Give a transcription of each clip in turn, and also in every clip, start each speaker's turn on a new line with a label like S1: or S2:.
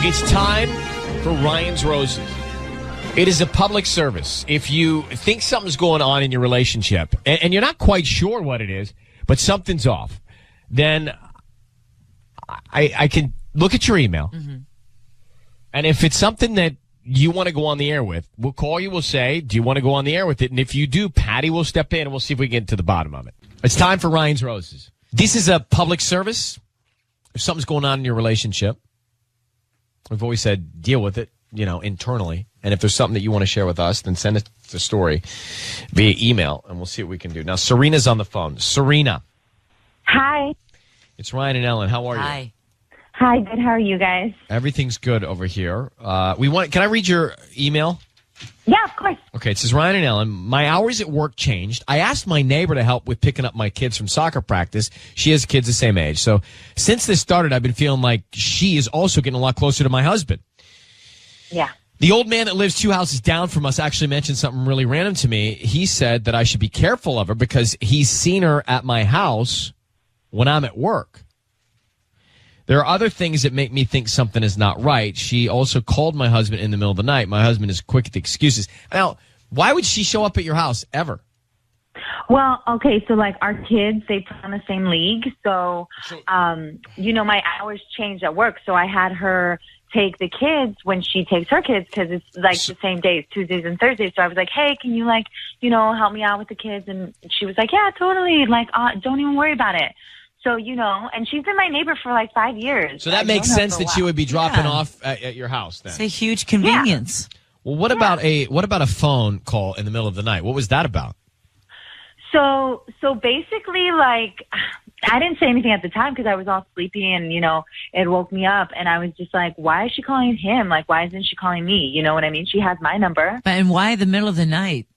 S1: It's time for Ryan's Roses. It is a public service. If you think something's going on in your relationship and you're not quite sure what it is, but something's off, then I can look at your email. Mm-hmm. And if it's something that you want to go on the air with, we'll call you. We'll say, do you want to go on the air with it? And if you do, Patty will step in and we'll see if we can get to the bottom of it. It's time for Ryan's Roses. This is a public service. If something's going on in your relationship, we've always said deal with it, internally. And if there's something that you want to share with us, then send us the story via email, and we'll see what we can do. Now, Serena's on the phone. Serena.
S2: Hi.
S1: It's Ryan and Ellen. How are you?
S2: Hi. Hi, good. How are you guys?
S1: Everything's good over here. Can I read your email?
S2: Yeah, of course.
S1: Okay, it says, Ryan and Ellen, my hours at work changed. I asked my neighbor to help with picking up my kids from soccer practice. She has kids the same age. So since this started, I've been feeling like she is also getting a lot closer to my husband.
S2: Yeah.
S1: The old man that lives 2 houses down from us actually mentioned something really random to me. He said that I should be careful of her because he's seen her at my house when I'm at work. There are other things that make me think something is not right. She also called my husband in the middle of the night. My husband is quick at the excuses. Now, why would she show up at your house ever?
S2: Well, okay, so our kids, they play on the same league. So, my hours changed at work. So I had her take the kids when she takes her kids because it's the same days, Tuesdays and Thursdays. So I was like, hey, can you help me out with the kids? And she was like, yeah, totally. Don't even worry about it. So, and she's been my neighbor for 5 years.
S1: So that makes sense that she would be dropping off at your house then.
S3: It's a huge convenience.
S1: Yeah. Well, what about a phone call in the middle of the night? What was that about?
S2: So basically, I didn't say anything at the time because I was all sleepy and, it woke me up. And I was just like, why is she calling him? Why isn't she calling me? You know what I mean? She has my number.
S3: And why the middle of the night?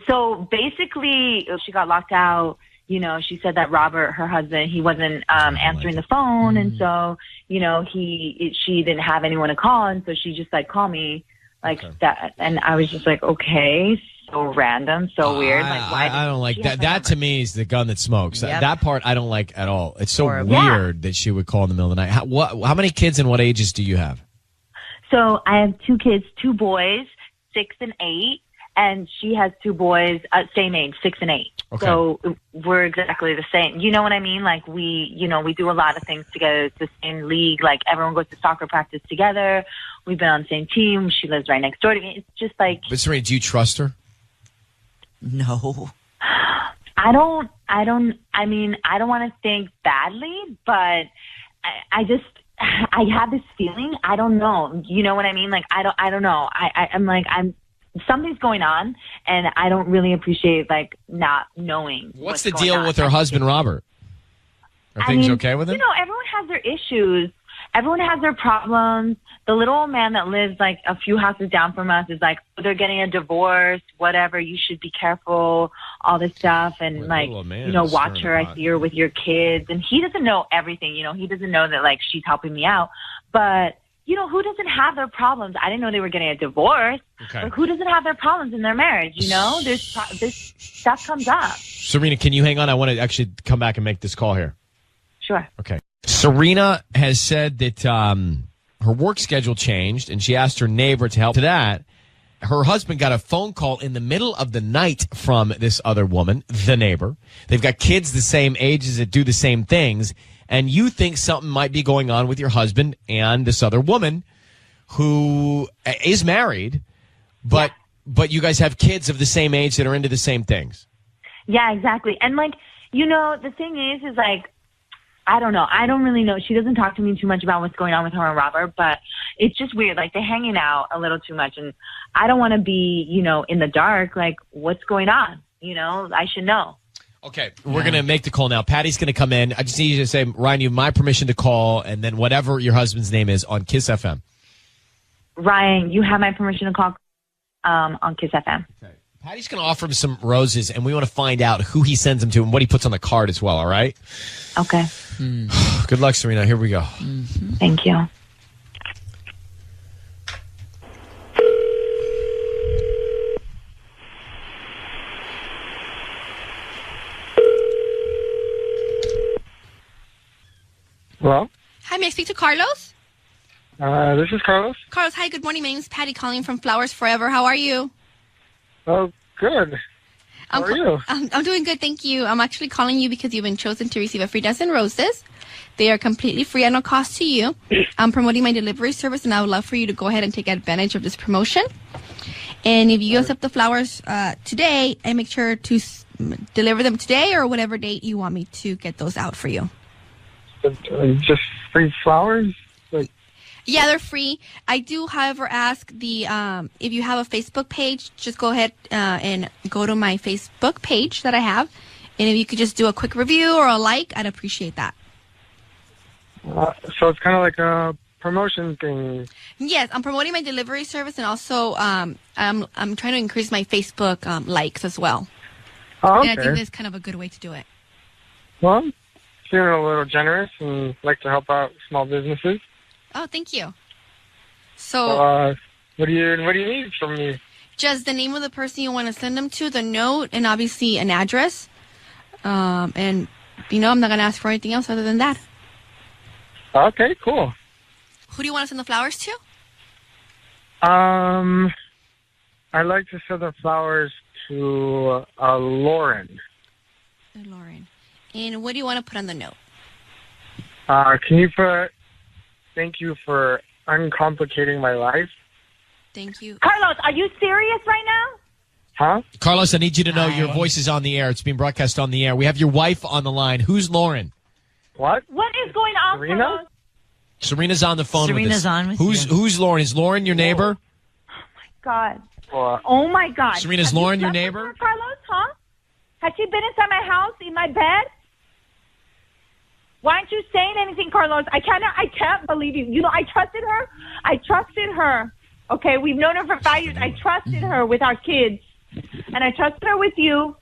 S2: So basically, she got locked out. She said that Robert, her husband, he wasn't answering the phone. And so, she didn't have anyone to call. And so she just called me that. And I was just like, okay, so random, so weird. Why?
S1: I don't like that. That to me is the gun that smokes.
S3: Yep.
S1: That part I don't like at all. It's so weird that she would call in the middle of the night. How many kids and what ages do you have?
S2: So I have 2 kids, 2 boys, 6 and 8. And she has 2 boys, same age, 6 and 8. Okay. So we're exactly the same. You know what I mean? We do a lot of things together. It's the same league. Everyone goes to soccer practice together. We've been on the same team. She lives right next door to me. It's just
S1: But Serena, do you trust her?
S3: No.
S2: I don't want to think badly, but I have this feeling. I don't know. You know what I mean? I don't know. I'm something's going on, and I don't really appreciate not knowing.
S1: What's the deal with her husband, Robert? Are things okay with him?
S2: Everyone has their issues. Everyone has their problems. The little old man that lives a few houses down from us is they're getting a divorce, whatever. You should be careful, all this stuff, and watch her. I see her with your kids, and he doesn't know everything. He doesn't know that she's helping me out, but. Who doesn't have their problems? I didn't know they were getting a divorce. Okay. Who doesn't have their problems in their marriage? This stuff comes up.
S1: Serena, can you hang on? I want to actually come back and make this call here.
S2: Sure.
S1: Okay. Serena has said that her work schedule changed, and she asked her neighbor to help to that. Her husband got a phone call in the middle of the night from this other woman, the neighbor. They've got kids the same ages that do the same things. And you think something might be going on with your husband and this other woman who is married, but you guys have kids of the same age that are into the same things.
S2: Yeah, exactly. And the thing is I don't know. I don't really know. She doesn't talk to me too much about what's going on with her and Robert, but it's just weird. They're hanging out a little too much, and I don't want to be, in the dark. What's going on? I should know.
S1: Okay, we're going to make the call now. Patty's going to come in. I just need you to say, Ryan, you have my permission to call, and then whatever your husband's name is on Kiss FM.
S2: Ryan, you have my permission to call on Kiss FM.
S1: Okay. Patty's going to offer him some roses, and we want to find out who he sends them to and what he puts on the card as well, all right?
S2: Okay.
S1: Good luck, Serena. Here we go.
S2: Mm-hmm. Thank you.
S4: Hello?
S5: Hi, may I speak to Carlos?
S4: This is Carlos.
S5: Carlos, hi, good morning. My name is Patty calling from Flowers Forever. How are you?
S4: Oh, good. How are you?
S5: I'm doing good, thank you. I'm actually calling you because you've been chosen to receive a free dozen roses. They are completely free at no cost to you. I'm promoting my delivery service, and I would love for you to go ahead and take advantage of this promotion. And if you accept the flowers today, I make sure to deliver them today or whatever date you want me to get those out for you.
S4: Just free flowers?
S5: Yeah, they're free. I do, however, ask if you have a Facebook page, just go ahead and go to my Facebook page that I have. And if you could just do a quick review or a like, I'd appreciate that.
S4: So it's kind of like a promotion thing.
S5: Yes, I'm promoting my delivery service, and also I'm trying to increase my Facebook likes as well.
S4: Oh, okay.
S5: And I think that's kind of a good way to do it.
S4: Well, feeling a little generous and like to help out small businesses.
S5: Oh, thank you. So,
S4: what do you need from me?
S5: Just the name of the person you want to send them to, the note, and obviously an address. And I'm not going to ask for anything else other than that.
S4: Okay, cool.
S5: Who do you want to send the flowers to?
S4: I'd like to send the flowers to Lauren.
S5: Lauren. And what do you want to put on the note?
S4: Can you put, thank you for uncomplicating my life?
S5: Thank you.
S2: Carlos, are you serious right now?
S4: Huh?
S1: Carlos, I need you to know your voice is on the air. It's being broadcast on the air. We have your wife on the line. Who's Lauren?
S4: What?
S2: What is going on,
S4: Serena?
S2: Carlos?
S1: Serena's on the phone with us.
S3: Serena's on with you.
S1: Who's Lauren? Is Lauren your neighbor?
S2: God.
S4: Well,
S2: Oh, my God.
S1: Serena's
S2: Have you
S1: Lauren your
S2: slept with
S1: neighbor?
S2: her, Carlos, huh? Has she been inside my house, in my bed? Why aren't you saying anything, Carlos? I can't believe you. You know, I trusted her. Okay, we've known her for 5 years. I trusted her with our kids. And I trusted her with you.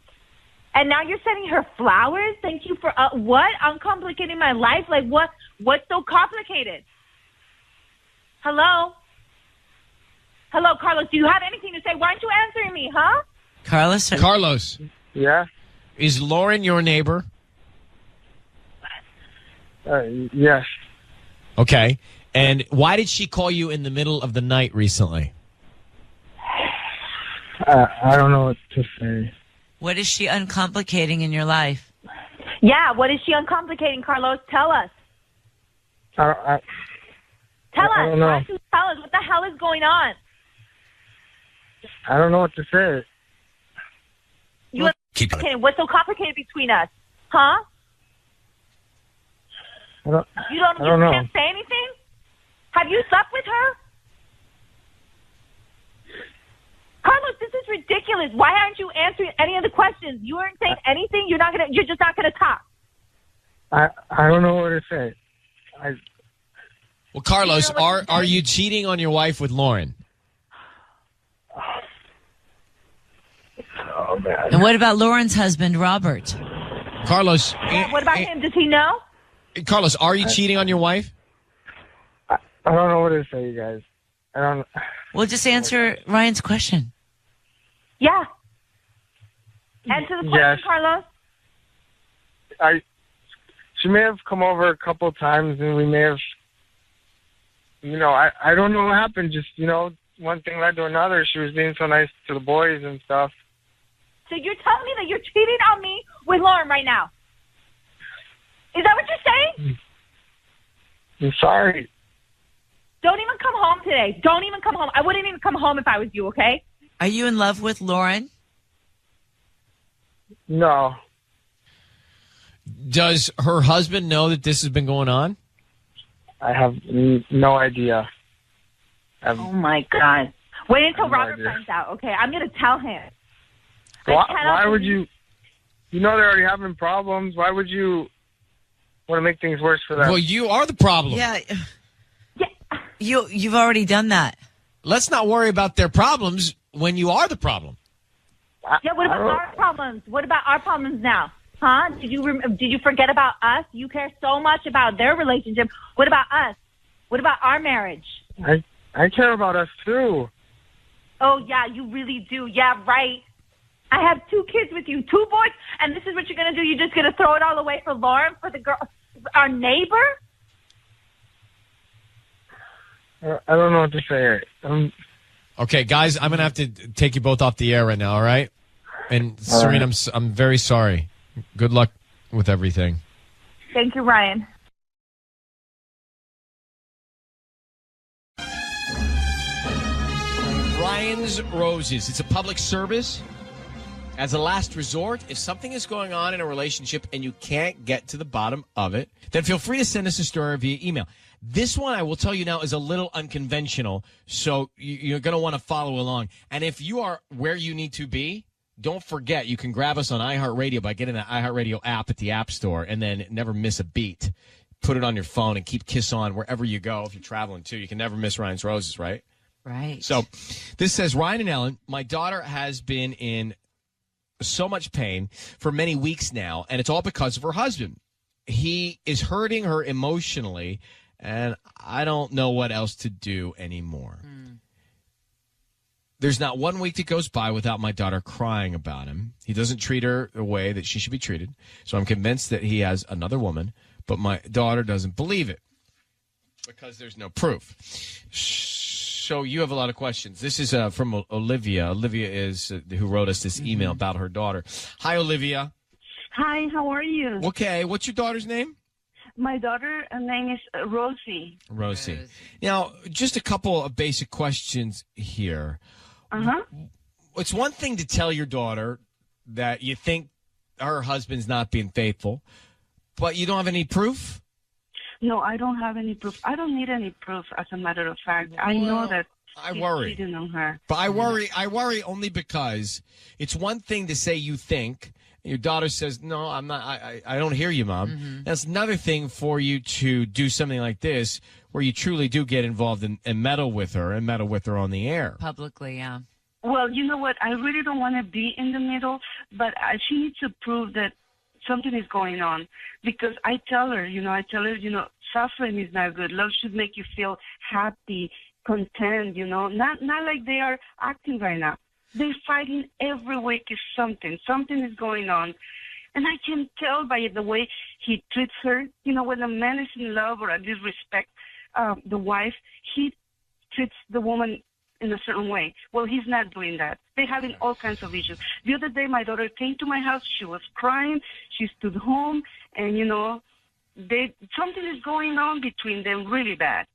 S2: And now you're sending her flowers? Thank you for what? Uncomplicating my life? Like what? What's so complicated? Hello? Hello, Carlos. Do you have anything to say? Why aren't you answering me, huh?
S1: Carlos.
S4: yeah?
S1: Is Lauren your neighbor?
S4: Yes.
S1: Okay. And why did she call you in the middle of the night recently?
S4: I don't know what to say.
S3: What is she uncomplicating in your life?
S2: Yeah, what is she uncomplicating, Carlos? Tell us.
S4: Tell
S2: Tell
S4: I
S2: us.
S4: don't know.
S2: Why don't you tell us? What the hell is going on?
S4: I don't know what to say.
S2: What's so complicated between us? Huh?
S4: I don't
S2: You
S4: know.
S2: can't say anything? Have you slept with her? Carlos, this is ridiculous. Why aren't you answering any of the questions? You aren't saying anything. You're just not gonna talk.
S4: I don't know what to say.
S1: Well, Carlos, are you cheating on your wife with Lauren?
S4: Oh, man.
S3: And what about Lauren's husband, Robert?
S1: Carlos.
S2: What about him? Does he know?
S1: Carlos, are you cheating on your wife?
S4: I don't know what to say, you guys. I don't.
S3: Well, just answer Ryan's question.
S2: Yeah. Answer the question,
S4: Yes.
S2: Carlos.
S4: She may have come over a couple of times, and we may have. I don't know what happened. Just one thing led to another. She was being so nice to the boys and stuff.
S2: So you're telling me that you're cheating on me with Lauren right now? Is that what you're saying?
S4: I'm sorry.
S2: Don't even come home today. Don't even come home. I wouldn't even come home if I was you, okay?
S3: Are you in love with Lauren?
S4: No.
S1: Does her husband know that this has been going on?
S4: I have no idea.
S2: Oh, my God. Wait until
S4: no
S2: Robert
S4: idea.
S2: finds out, okay? I'm going to tell him.
S4: Why would you? They're already having problems. Why would you want to make things worse for them?
S1: Well, you are the problem.
S3: Yeah.
S2: Yeah.
S3: You've already done that.
S1: Let's not worry about their problems when you are the problem.
S2: Yeah, what about our problems? What about our problems now? Huh? Did you forget about us? You care so much about their relationship. What about us? What about our marriage?
S4: I care about us too.
S2: Oh, yeah, you really do. Yeah, right. I have 2 kids with you, 2 boys, and this is what you're going to do? You're just going to throw it all away for Lauren, for the girl, our neighbor?
S4: I don't know what to say.
S1: Okay, guys, I'm going to have to take you both off the air right now, all right? And Serena, I'm very sorry. Good luck with everything.
S2: Thank you, Ryan.
S1: Ryan's Roses. It's a public service. As a last resort, if something is going on in a relationship and you can't get to the bottom of it, then feel free to send us a story via email. This one, I will tell you now, is a little unconventional, so you're going to want to follow along. And if you are where you need to be, don't forget, you can grab us on iHeartRadio by getting the iHeartRadio app at the App Store and then never miss a beat. Put it on your phone and keep Kiss on wherever you go. If you're traveling, too, you can never miss Ryan's Roses, right?
S3: Right.
S1: So this says, Ryan and Ellen, my daughter has been in so much pain for many weeks now, and it's all because of her husband. He is hurting her emotionally, and I don't know what else to do anymore. There's not 1 week that goes by without my daughter crying about him. He doesn't treat her the way that she should be treated, so I'm convinced that he has another woman, but my daughter doesn't believe it because there's no proof. So you have a lot of questions. This is from Olivia. Olivia is who wrote us this email about her daughter. Hi, Olivia.
S6: Hi, how are you?
S1: Okay, what's your daughter's name?
S6: My daughter's name is Rosie.
S1: Rosie. Now, just a couple of basic questions here. It's one thing to tell your daughter that you think her husband's not being faithful, but you don't have any proof?
S6: No, I don't have any proof. I don't need any proof, as a matter of fact. I know that
S1: I worry.
S6: He's cheating on her.
S1: But I worry only because it's one thing to say you think, and your daughter says, no, I'm not, I don't hear you, Mom. That's another thing for you to do something like this where you truly do get involved and meddle with her on the air.
S3: Publicly, yeah.
S6: Well, you know what? I really don't want to be in the middle, but she needs to prove that something is going on, because I tell her, suffering is not good. Love should make you feel happy, content, not like they are acting right now. They're fighting every week is something is going on. And I can tell by the way he treats her, when a man is in love or at least respect the wife, he treats the woman in a certain way. Well, he's not doing that. They're having all kinds of issues. The other day, my daughter came to my house. She was crying. She stood home, and, something is going on between them really bad.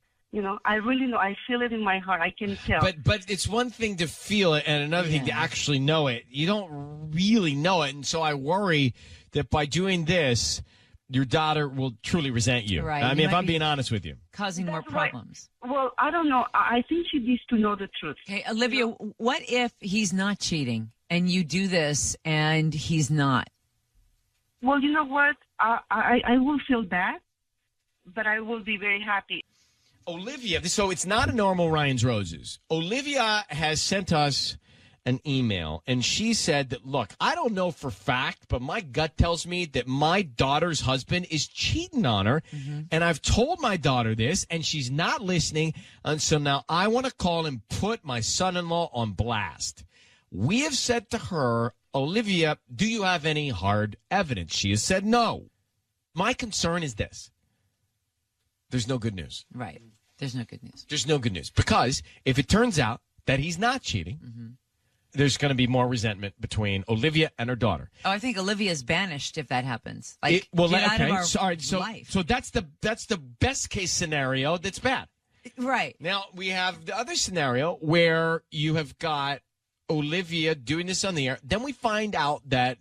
S6: I really know. I feel it in my heart. I can tell.
S1: But it's one thing to feel it and another thing to actually know it. You don't really know it, and so I worry that by doing this, your daughter will truly resent you.
S3: Right.
S1: I mean, if I'm being honest with you.
S3: Causing more problems.
S6: Right. Well, I don't know. I think she needs to know the truth.
S3: Okay, Olivia, what if he's not cheating and you do this and he's not?
S6: Well, you know what? I will feel bad, but I will be very happy.
S1: Olivia, so it's not a normal Ryan's Roses. Olivia has sent us an email, and she said that, look, I don't know for fact, but my gut tells me that my daughter's husband is cheating on her, and I've told my daughter this, and she's not listening, and so now I want to call and put my son-in-law on blast. We have said to her, Olivia, do you have any hard evidence? She has said no. My concern is this. There's no good news.
S3: Right. There's no good news.
S1: There's no good news, because if it turns out that he's not cheating, there's going to be more resentment between Olivia and her daughter.
S3: Oh, I think Olivia's banished if that happens. Like,
S1: get
S3: out of our
S1: life. So that's the best case scenario. That's bad.
S3: Right.
S1: Now we have the other scenario where you have got Olivia doing this on the air. Then we find out that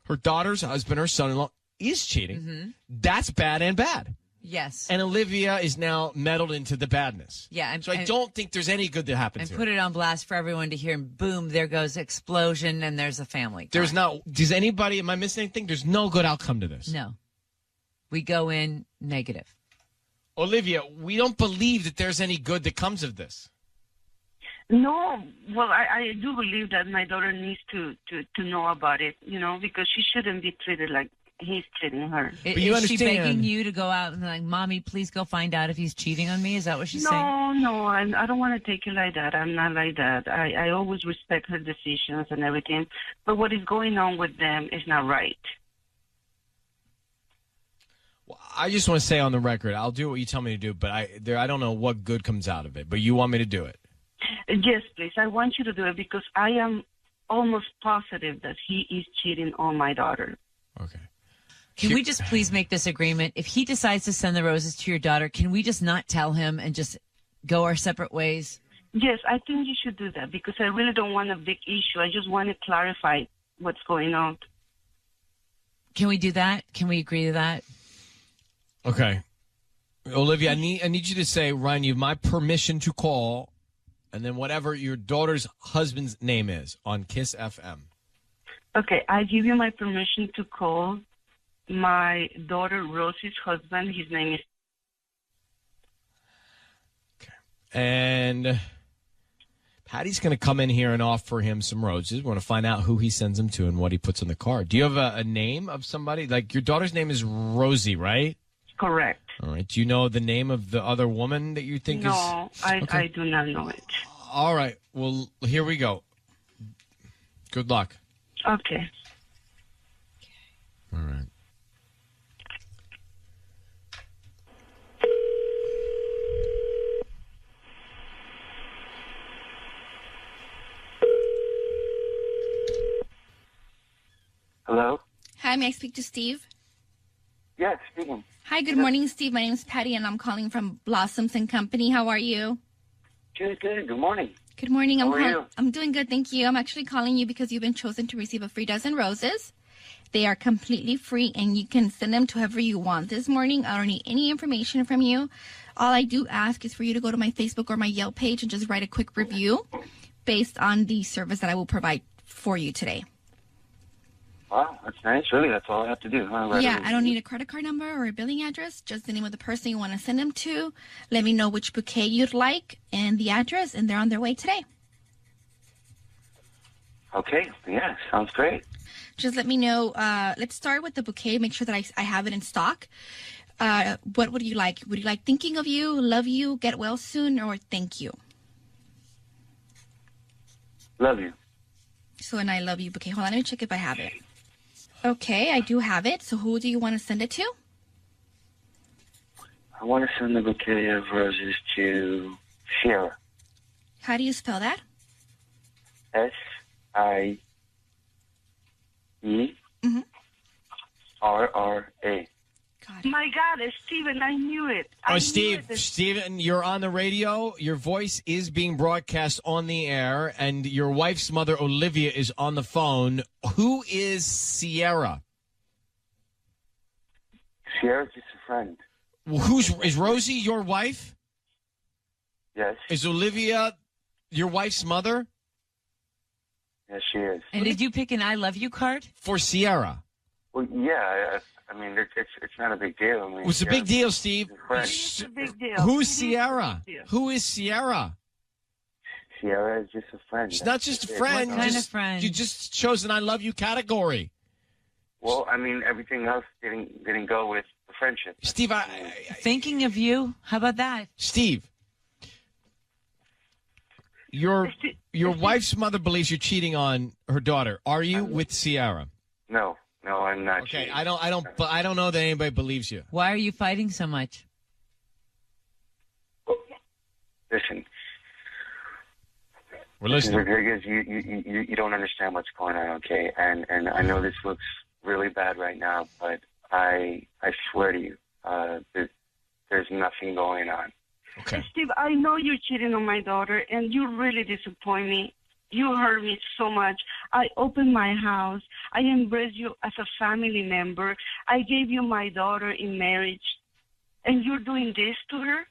S1: her daughter's husband, her son-in-law, is cheating. That's bad and bad.
S3: Yes.
S1: And Olivia is now meddled into the badness.
S3: Yeah.
S1: So I don't think there's any good that happens
S3: and put it on blast for everyone to hear, and boom, there goes explosion, and there's a family.
S1: There's not. Does anybody, am I missing anything? There's no good outcome to this.
S3: No. We go in negative.
S1: Olivia, we don't believe that there's any good that comes of this.
S6: No, well, I do believe that my daughter needs to know about it, because she shouldn't be treated like he's treating her.
S1: But you
S3: is she
S1: understand.
S3: begging you to go out and like, Mommy, please go find out if he's cheating on me? Is that what she's saying?
S6: No, I don't want to take it like that. I'm not like that. I always respect her decisions and everything. But what is going on with them is not right.
S1: Well, I just want to say on the record, I'll do what you tell me to do, but I don't know what good comes out of it. But you want me to do it?
S6: Yes, please. I want you to do it because I am almost positive that he is cheating on my daughter.
S1: Okay.
S3: Can we just please make this agreement? If he decides to send the roses to your daughter, can we just not tell him and just go our separate ways?
S6: Yes, I think you should do that because I really don't want a big issue. I just want to clarify what's going on.
S3: Can we do that? Can we agree to that?
S1: Okay. Olivia, I need you to say, Ryan, you have my permission to call, and then whatever your daughter's husband's name is on Kiss FM.
S6: Okay, I give you my permission to call my daughter Rosie's husband. His name is...
S1: Okay. And Patty's going to come in here and offer him some roses. We want to find out who he sends them to and what he puts on the card. Do you have a name of somebody? Like, your daughter's name is Rosie, right?
S6: Correct.
S1: All right. Do you know the name of the other woman that you think is...
S6: No, I do not know it.
S1: All right. Well, here we go. Good luck.
S6: Okay.
S1: All right.
S7: Hello?
S5: Hi, may I speak to Steve?
S7: Yes, speaking.
S5: Hi, good morning, Steve. My name is Patty, and I'm calling from Blossoms and Company. How are you?
S7: Good. Good morning.
S5: Good morning.
S7: How are you?
S5: I'm doing good, thank you. I'm actually calling you because you've been chosen to receive a free dozen roses. They are completely free, and you can send them to whoever you want this morning. I don't need any information from you. All I do ask is for you to go to my Facebook or my Yelp page and just write a quick review based on the service that I will provide for you today.
S7: Wow, that's nice. Really, that's all I have to do.
S5: Yeah, I don't need a credit card number or a billing address, just the name of the person you want to send them to. Let me know which bouquet you'd like and the address, and they're on their way today.
S7: Okay, yeah, sounds great.
S5: Just let me know. Let's start with the bouquet. Make sure that I have it in stock. What would you like? Would you like thinking of you, love you, get well soon, or thank you?
S7: Love you.
S5: So an I love you bouquet. Hold on, let me check if I have it. Okay, I do have it. So who do you want to send it to?
S7: I want to send the bouquet of roses to Sierra.
S5: How do you spell that?
S7: S-I-E-R-R-A.
S5: Got it.
S6: My God, Steven, I knew it.
S1: Steven, you're on the radio. Your voice is being broadcast on the air, and your wife's mother, Olivia, is on the phone. Who is Sierra?
S7: Sierra's just a friend.
S1: Is Rosie your wife?
S7: Yes.
S1: Is Olivia your wife's mother?
S7: Yes, she is.
S3: And did you pick an I love you card?
S1: For Sierra.
S7: Well, yeah, I mean, it's not a big deal. I mean,
S1: What's the big deal, Steve?
S6: It's a big deal.
S1: Who's
S6: It is a
S1: Sierra?
S6: big deal.
S1: Who is Sierra?
S7: Sierra is just a friend.
S1: She's not just a friend.
S3: What kind of friend?
S1: You just chose an I love you category.
S7: Well, I mean, everything else didn't go with the friendship.
S1: Steve,
S3: Thinking of you? How about that?
S1: Steve, your wife's mother believes you're cheating on her daughter. Are you with Sierra?
S7: No, I'm not.
S1: Okay,
S7: cheating.
S1: I don't know that anybody believes you.
S3: Why are you fighting so much?
S7: Listen,
S1: We're
S7: Mrs.
S1: listening.
S7: Rodriguez, you don't understand what's going on, okay? And I know this looks really bad right now, but I swear to you, there's nothing going on.
S1: Okay.
S6: Steve, I know you're cheating on my daughter, and you really disappoint me. You hurt me so much. I opened my house. I embraced you as a family member. I gave you my daughter in marriage, and you're doing this to her?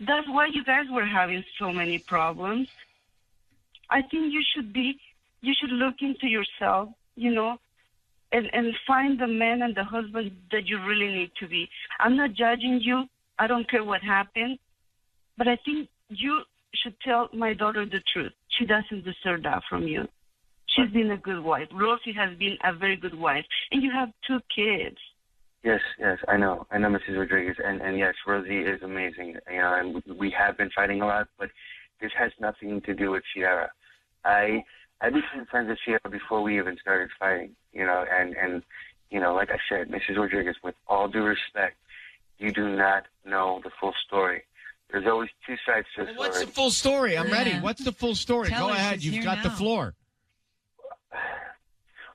S6: That's why you guys were having so many problems. I think you should look into yourself, and find the man and the husband that you really need to be. I'm not judging you. I don't care what happened. But I think you should tell my daughter the truth. She doesn't deserve that from you. She's been a good wife. Rosie has been a very good wife. And you have 2 kids.
S7: Yes, I know, Mrs. Rodriguez, and yes, Rosie is amazing. And we have been fighting a lot, but this has nothing to do with Sierra. I became friends with Sierra before we even started fighting, and like I said, Mrs. Rodriguez, with all due respect, you do not know the full story. There's always two sides to a story.
S1: What's the full story? I'm ready.
S3: Yeah.
S1: What's the full story?
S3: Tell
S1: Go
S3: her
S1: ahead.
S3: she's
S1: You've
S3: here
S1: got the
S3: now.
S1: floor.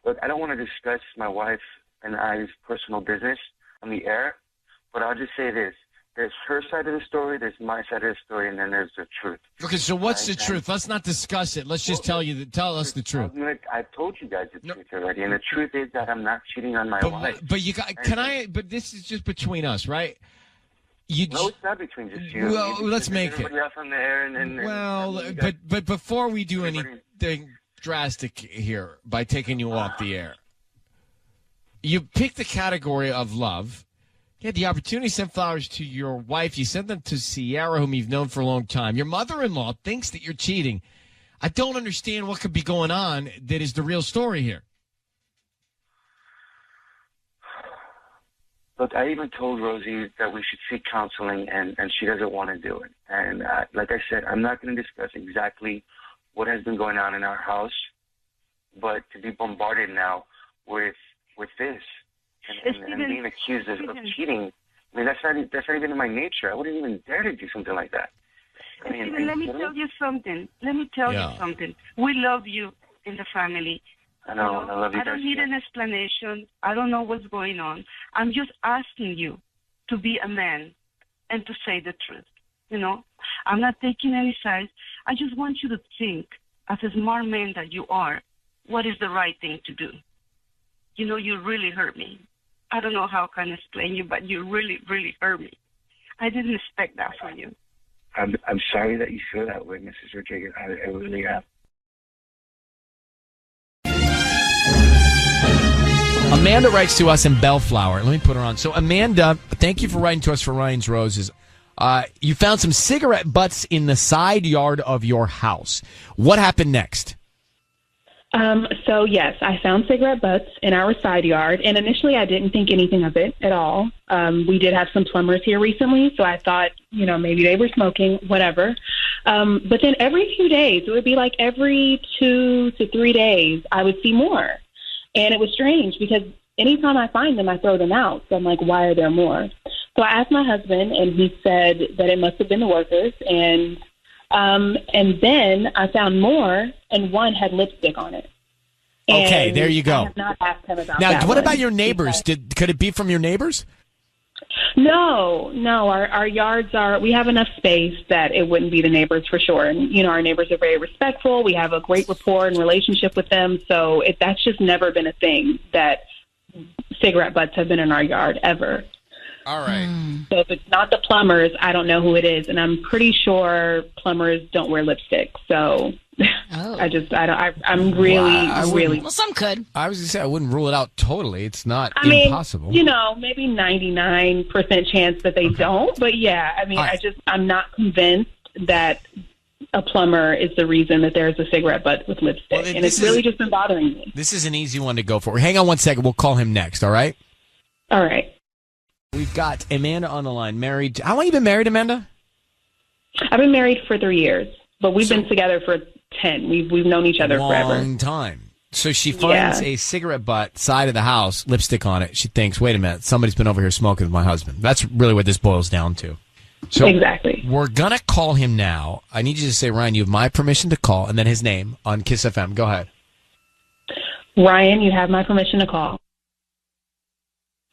S7: Look, I don't want to discuss my wife and I's personal business on the air, but I'll just say this. There's her side of the story, there's my side of the story, and then there's the truth.
S1: Okay, so what's the truth? Let's not discuss it. Let's just tell us the truth.
S7: I've told you guys the truth already, and the truth is that I'm not cheating on my wife.
S1: But you got, but this is just between us, right?
S7: No, it's not between just you.
S1: Well, let's make it.
S7: Everybody else on the air
S1: but before we do anything drastic here by taking you off the air, you picked the category of love. You had the opportunity to send flowers to your wife. You sent them to Sierra, whom you've known for a long time. Your mother-in-law thinks that you're cheating. I don't understand what could be going on that is the real story here.
S7: Look, I even told Rosie that we should seek counseling, and she doesn't want to do it. And like I said, I'm not going to discuss exactly what has been going on in our house, but to be bombarded now with this and being accused of cheating, I mean, that's not even in my nature. I wouldn't even dare to do something like that. I mean,
S6: Steven, let me tell you something. We love you in the family.
S7: I know, I love you
S6: I don't need an explanation. I don't know what's going on. I'm just asking you to be a man and to say the truth. You know, I'm not taking any sides. I just want you to think, as a smart man that you are, what is the right thing to do. You know, you really hurt me. I don't know how I can explain you, but you really, really hurt me. I didn't expect that from you.
S7: I'm sorry that you feel that way, Mrs. Rodriguez. I really am.
S1: Amanda writes to us in Bellflower. Let me put her on. So, Amanda, thank you for writing to us for Ryan's Roses. You found some cigarette butts in the side yard of your house. What happened next?
S8: So yes, I found cigarette butts in our side yard, and initially I didn't think anything of it at all. We did have some plumbers here recently, so I thought, you know, maybe they were smoking, whatever. But then every few days, it would be like every 2 to 3 days, I would see more. And it was strange because anytime I find them, I throw them out. So I'm like, why are there more? So I asked my husband, and he said that it must have been the workers. And then I found more, and one had lipstick on it.
S1: Okay,
S8: And
S1: there you go.
S8: I have not asked him about
S1: Now,
S8: that
S1: what
S8: one.
S1: about your neighbors? Could it be from your neighbors?
S8: No. Our yards we have enough space that it wouldn't be the neighbors for sure. And, you know, our neighbors are very respectful. We have a great rapport and relationship with them. So that's just never been a thing that cigarette butts have been in our yard ever.
S1: All right.
S8: So if it's not the plumbers, I don't know who it is. And I'm pretty sure plumbers don't wear lipstick. So I'm really.
S9: Well, some could.
S1: I was going to say, I wouldn't rule it out totally. It's not
S8: I mean,
S1: impossible.
S8: you know, maybe 99% chance that they don't. But yeah, I mean, I'm not convinced that a plumber is the reason that there's a cigarette butt with lipstick. And it's really just been bothering me.
S1: This is an easy one to go for. Hang on one second. We'll call him next, all right?
S8: All right.
S1: We've got Amanda on the line. Married. How long have you been married, Amanda?
S8: I've been married for 3 years, but we've been together for 10. We've known each other forever.
S1: Long time. So she finds a cigarette butt side of the house, lipstick on it. She thinks, wait a minute, somebody's been over here smoking with my husband. That's really what this boils down to. So
S8: exactly.
S1: We're going to call him now. I need you to say, Ryan, you have my permission to call, and then his name on Kiss FM. Go ahead.
S8: Ryan, you have my permission to call.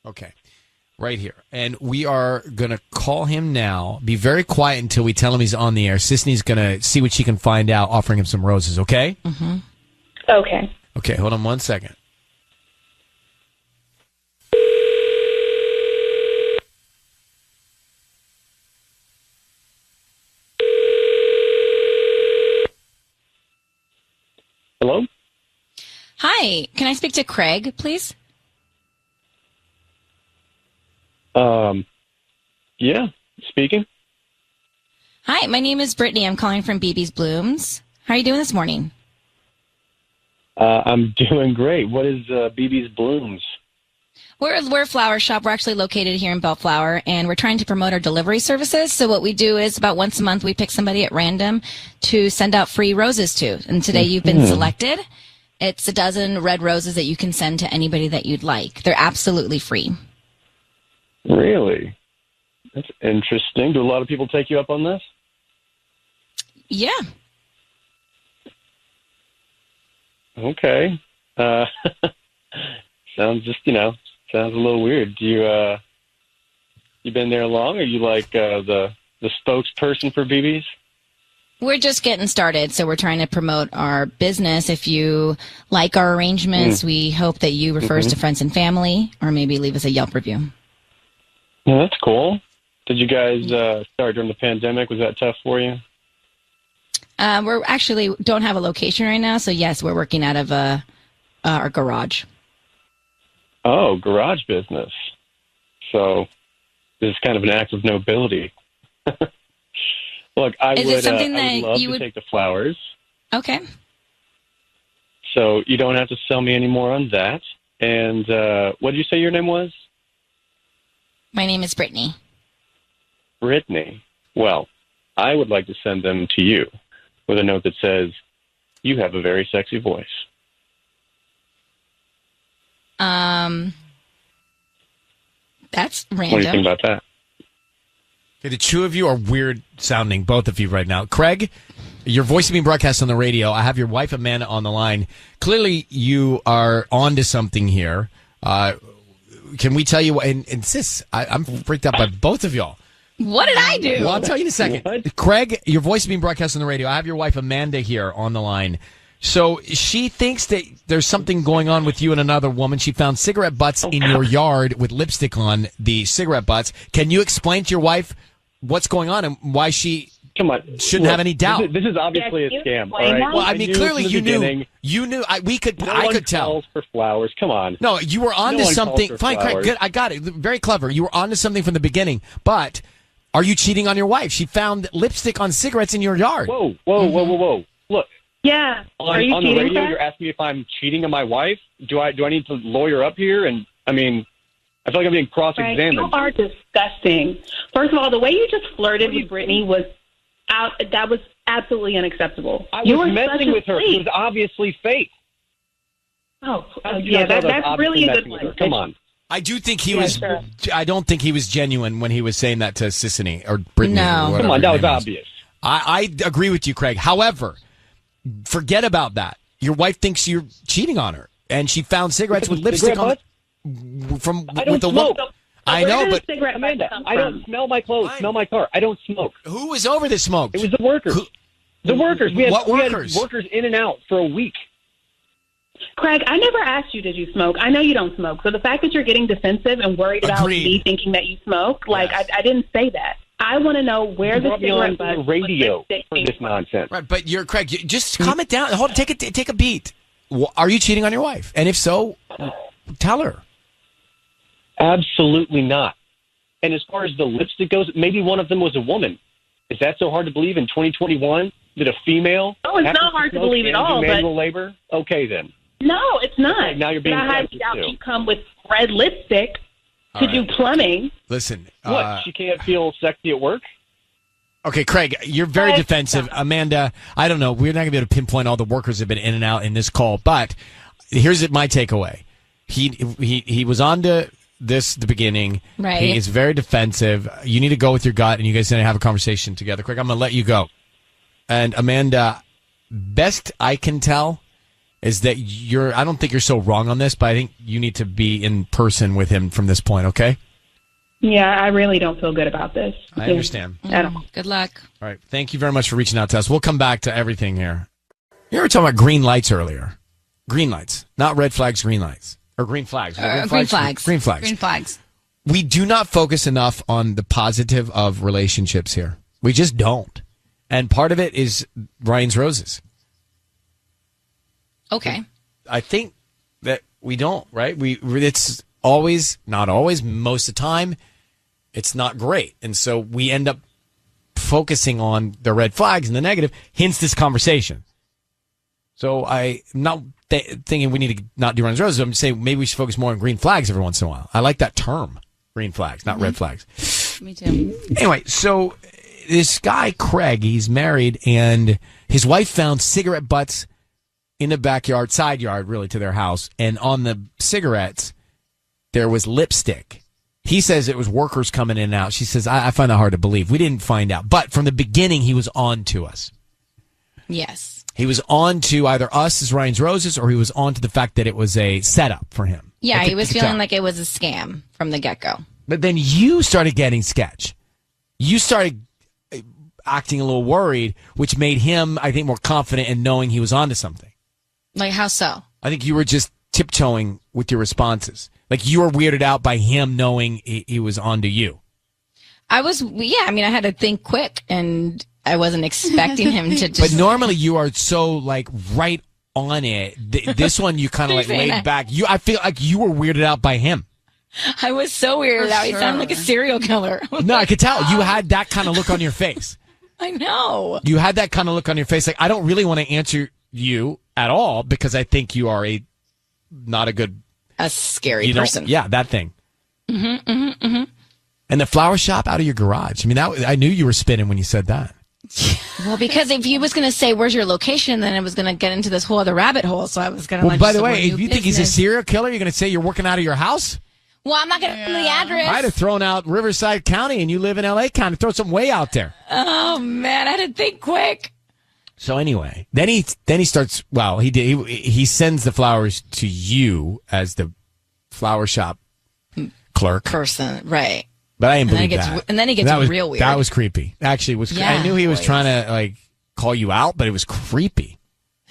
S1: Okay. Right here. And we are going to call him now. Be very quiet until we tell him he's on the air. Sisney's going to see what she can find out, offering him some roses, okay?
S8: Mm-hmm. Okay.
S1: Okay, hold on 1 second.
S4: Hello?
S9: Hi, can I speak to Craig, please?
S4: Yeah, speaking.
S9: Hi, my name is Brittany. I'm calling from BB's Blooms. How are you doing this morning?
S4: I'm doing great. What is BB's Blooms?
S9: We're a flower shop. We're actually located here in Bellflower, and we're trying to promote our delivery services. So what we do is about once a month we pick somebody at random to send out free roses to. And today you've been selected. It's a dozen red roses that you can send to anybody that you'd like. They're absolutely free.
S4: Really?
S10: That's interesting. Do a lot of people take you up on this?
S9: Yeah.
S10: Okay. Sounds sounds a little weird. Do you been there long? Are you like the spokesperson for BBs?
S9: We're just getting started, so we're trying to promote our business. If you like our arrangements, we hope that you refer us to friends and family, or maybe leave us a Yelp review.
S10: Yeah, that's cool. Did you guys start during the pandemic? Was that tough for you?
S9: We're actually don't have a location right now, so yes, we're working out of our garage.
S10: Oh, garage business. So this is kind of an act of nobility. Look, I would love to take the flowers.
S9: Okay.
S10: So you don't have to sell me any more on that. And what did you say your name was?
S9: My name is Brittany.
S10: Brittany. Well, I would like to send them to you with a note that says, you have a very sexy voice.
S9: That's random.
S10: What do you think about that?
S1: Okay, the two of you are weird sounding, both of you right now. Craig, your voice is being broadcast on the radio. I have your wife, Amanda, on the line. Clearly, you are onto something here. Can we tell you what? And sis, I'm freaked out by both of y'all.
S9: What did I do?
S1: Well, I'll tell you in a second. What? Craig, your voice is being broadcast on the radio. I have your wife, Amanda, here on the line. So she thinks that there's something going on with you and another woman. She found cigarette butts in your yard with lipstick on the cigarette butts. Can you explain to your wife what's going on and why she shouldn't have any doubt?
S10: This is obviously a scam. All right?
S1: Well, I mean, clearly you knew. You knew. I could tell.
S10: Calls for flowers. Come on.
S1: No, you were onto something. Fine, Craig. Good. I got it. Very clever. You were onto something from the beginning. But are you cheating on your wife? She found lipstick on cigarettes in your yard.
S10: Whoa. Look.
S8: Yeah.
S10: On the radio, you're asking me if I'm cheating on my wife? Do I need to lawyer up here? And I mean, I feel like I'm being cross-examined.
S8: You are disgusting. First of all, the way you just flirted with Brittany was that was absolutely unacceptable.
S10: I was messing with her. It was obviously fake.
S8: Oh, yeah, that's really a good one.
S10: Come on.
S1: I do think he was. Sure. I don't think he was genuine when he was saying that to Sissany or Brittany.
S9: No,
S10: come on, that was obvious.
S1: I agree with you, Craig. However, forget about that. Your wife thinks you're cheating on her, and she found cigarettes with lipstick on with the
S10: smoke.
S1: I know, but
S10: Amanda, I don't smell my clothes, smell my car. I don't smoke.
S1: Who was over the smoke?
S10: It was the workers. The workers. We had workers in and out for a week.
S8: Craig, I never asked you, did you smoke? I know you don't smoke. So the fact that you're getting defensive and worried about me thinking that you smoke, I didn't say that. I want to know where the cigarette butt
S10: was radio for this nonsense.
S1: Right, but you're Craig. Just calm it down. Hold, take a beat. Are you cheating on your wife? And if so, tell her.
S10: Absolutely not. And as far as the lipstick goes, maybe one of them was a woman. Is that so hard to believe in 2021 that a female?
S8: Oh, it's not hard to believe at all.
S10: Manual labor. Okay, then.
S8: No, it's not.
S10: Okay, now you're being
S8: defensive too. You come with red lipstick to do plumbing.
S1: Listen,
S10: what? She can't feel sexy at work?
S1: Okay, Craig, you're very defensive. Amanda, I don't know. We're not going to be able to pinpoint all the workers that have been in and out in this call, but here's my takeaway. He was on to this at the beginning.
S9: Right.
S1: He is very defensive. You need to go with your gut, and you guys need to have a conversation together. Craig, I'm going to let you go. And Amanda, best I can tell is that I don't think you're so wrong on this, but I think you need to be in person with him from this point, okay?
S8: Yeah, I really don't feel good about this.
S1: I understand.
S9: Good luck.
S1: All right. Thank you very much for reaching out to us. We'll come back to everything here. You were talking about green lights earlier. Green lights, not red flags, green lights. Or green flags.
S9: Green flags.
S1: Green flags.
S9: Green flags.
S1: We do not focus enough on the positive of relationships here. We just don't. And part of it is Ryan's Roses.
S9: Okay.
S1: I think that we don't, right? It's always, not always, most of the time, it's not great. And so we end up focusing on the red flags and the negative, hence this conversation. So I'm not thinking we need to not do Ryan's Roses. I'm saying maybe we should focus more on green flags every once in a while. I like that term, green flags, not red flags.
S9: Me too.
S1: Anyway, so this guy, Craig, he's married, and his wife found cigarette butts in the backyard, side yard, really, to their house. And on the cigarettes, there was lipstick. He says it was workers coming in and out. She says, I find that hard to believe. We didn't find out. But from the beginning, he was on to us.
S9: Yes.
S1: He was on to either us as Ryan's Roses, or he was on to the fact that it was a setup for him.
S9: Yeah, he was feeling like it was a scam from the get-go.
S1: But then you started getting sketch. You started acting a little worried, which made him, I think, more confident in knowing he was onto something.
S9: Like, how so?
S1: I think you were just tiptoeing with your responses. Like, you were weirded out by him knowing he was onto you.
S9: I was, yeah, I mean, I had to think quick, and I wasn't expecting him to just...
S1: But normally you are so, like, right on it. This one, you kind of, like, laid back. I feel like you were weirded out by him.
S9: I was so weirded out. He sounded like a serial killer.
S1: No, I could tell. You had that kind of look on your face.
S9: I know.
S1: You had that kind of look on your face. Like, I don't really want to answer you at all because I think you are not a good...
S9: A scary person.
S1: Yeah, that thing.
S9: Mm-hmm, mm-hmm, mm-hmm.
S1: And the flower shop out of your garage. I mean, I knew you were spinning when you said that.
S9: Well, because if he was going to say, where's your location, then it was going to get into this whole other rabbit hole. So I was going to...
S1: Well, by the way, if you think he's a serial killer, you're going to say you're working out of your house?
S9: Well, I'm not going to give him the address.
S1: I'd have thrown out Riverside County and you live in L.A. County. Throw something way out there.
S9: Oh, man. I had to think quick.
S1: So anyway, then he starts, well, he sends the flowers to you as the flower shop clerk.
S9: Person, right.
S1: But I didn't believe that.
S9: And then he gets real weird.
S1: That was creepy. Actually, I knew he was trying to, like, call you out, but it was creepy.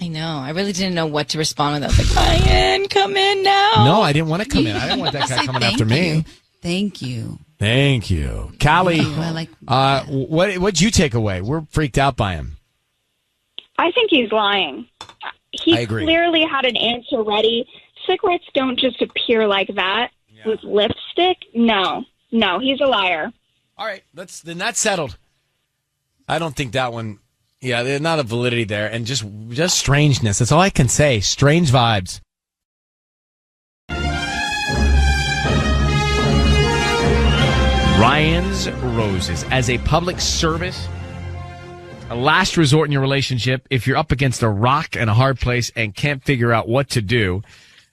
S9: I know. I really didn't know what to respond with. I was like, Ryan, come in now.
S1: No, I didn't want to come in. I didn't want that guy coming after me.
S11: Thank you.
S1: Thank you. Callie, what'd you take away? We're freaked out by him.
S12: I think he's lying. He clearly had an answer ready. Cigarettes don't just appear like that with lipstick. No, he's a liar.
S1: All right, then that's settled. I don't think that one. Yeah, there's not a validity there, and just strangeness. That's all I can say. Strange vibes. Ryan's Roses as a public service, a last resort in your relationship. If you're up against a rock and a hard place and can't figure out what to do,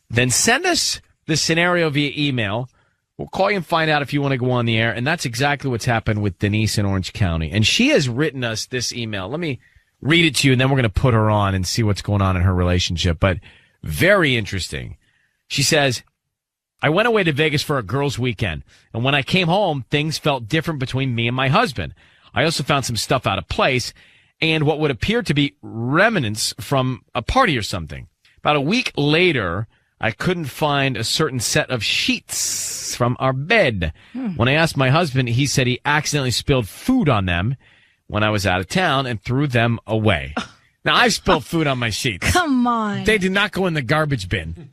S1: then send us the scenario via email. We'll call you and find out if you want to go on the air. And that's exactly what's happened with Denise in Orange County. And she has written us this email. Let me read it to you, and then we're going to put her on and see what's going on in her relationship. But very interesting. She says, I went away to Vegas for a girls' weekend. And when I came home, things felt different between me and my husband. I also found some stuff out of place and what would appear to be remnants from a party or something. About a week later, I couldn't find a certain set of sheets from our bed. When I asked my husband, he said he accidentally spilled food on them when I was out of town and threw them away. Now, I've spilled food on my sheets.
S11: Come on.
S1: They do not go in the garbage bin.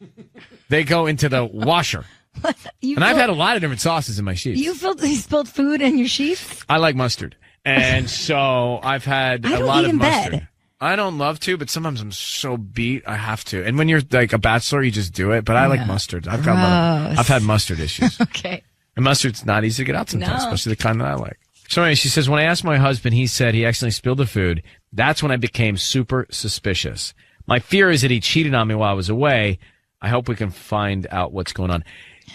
S1: They go into the washer. I've had a lot of different sauces in my sheets.
S11: You spilled food in your sheets?
S1: I like mustard. And so I've had a lot of mustard. Bed. I don't love to, but sometimes I'm so beat I have to. And when you're like a bachelor, you just do it. But I like mustard. I've had mustard issues.
S11: Okay.
S1: And mustard's not easy to get out sometimes, especially the kind that I like. So anyway, she says, when I asked my husband, he said he accidentally spilled the food. That's when I became super suspicious. My fear is that he cheated on me while I was away. I hope we can find out what's going on.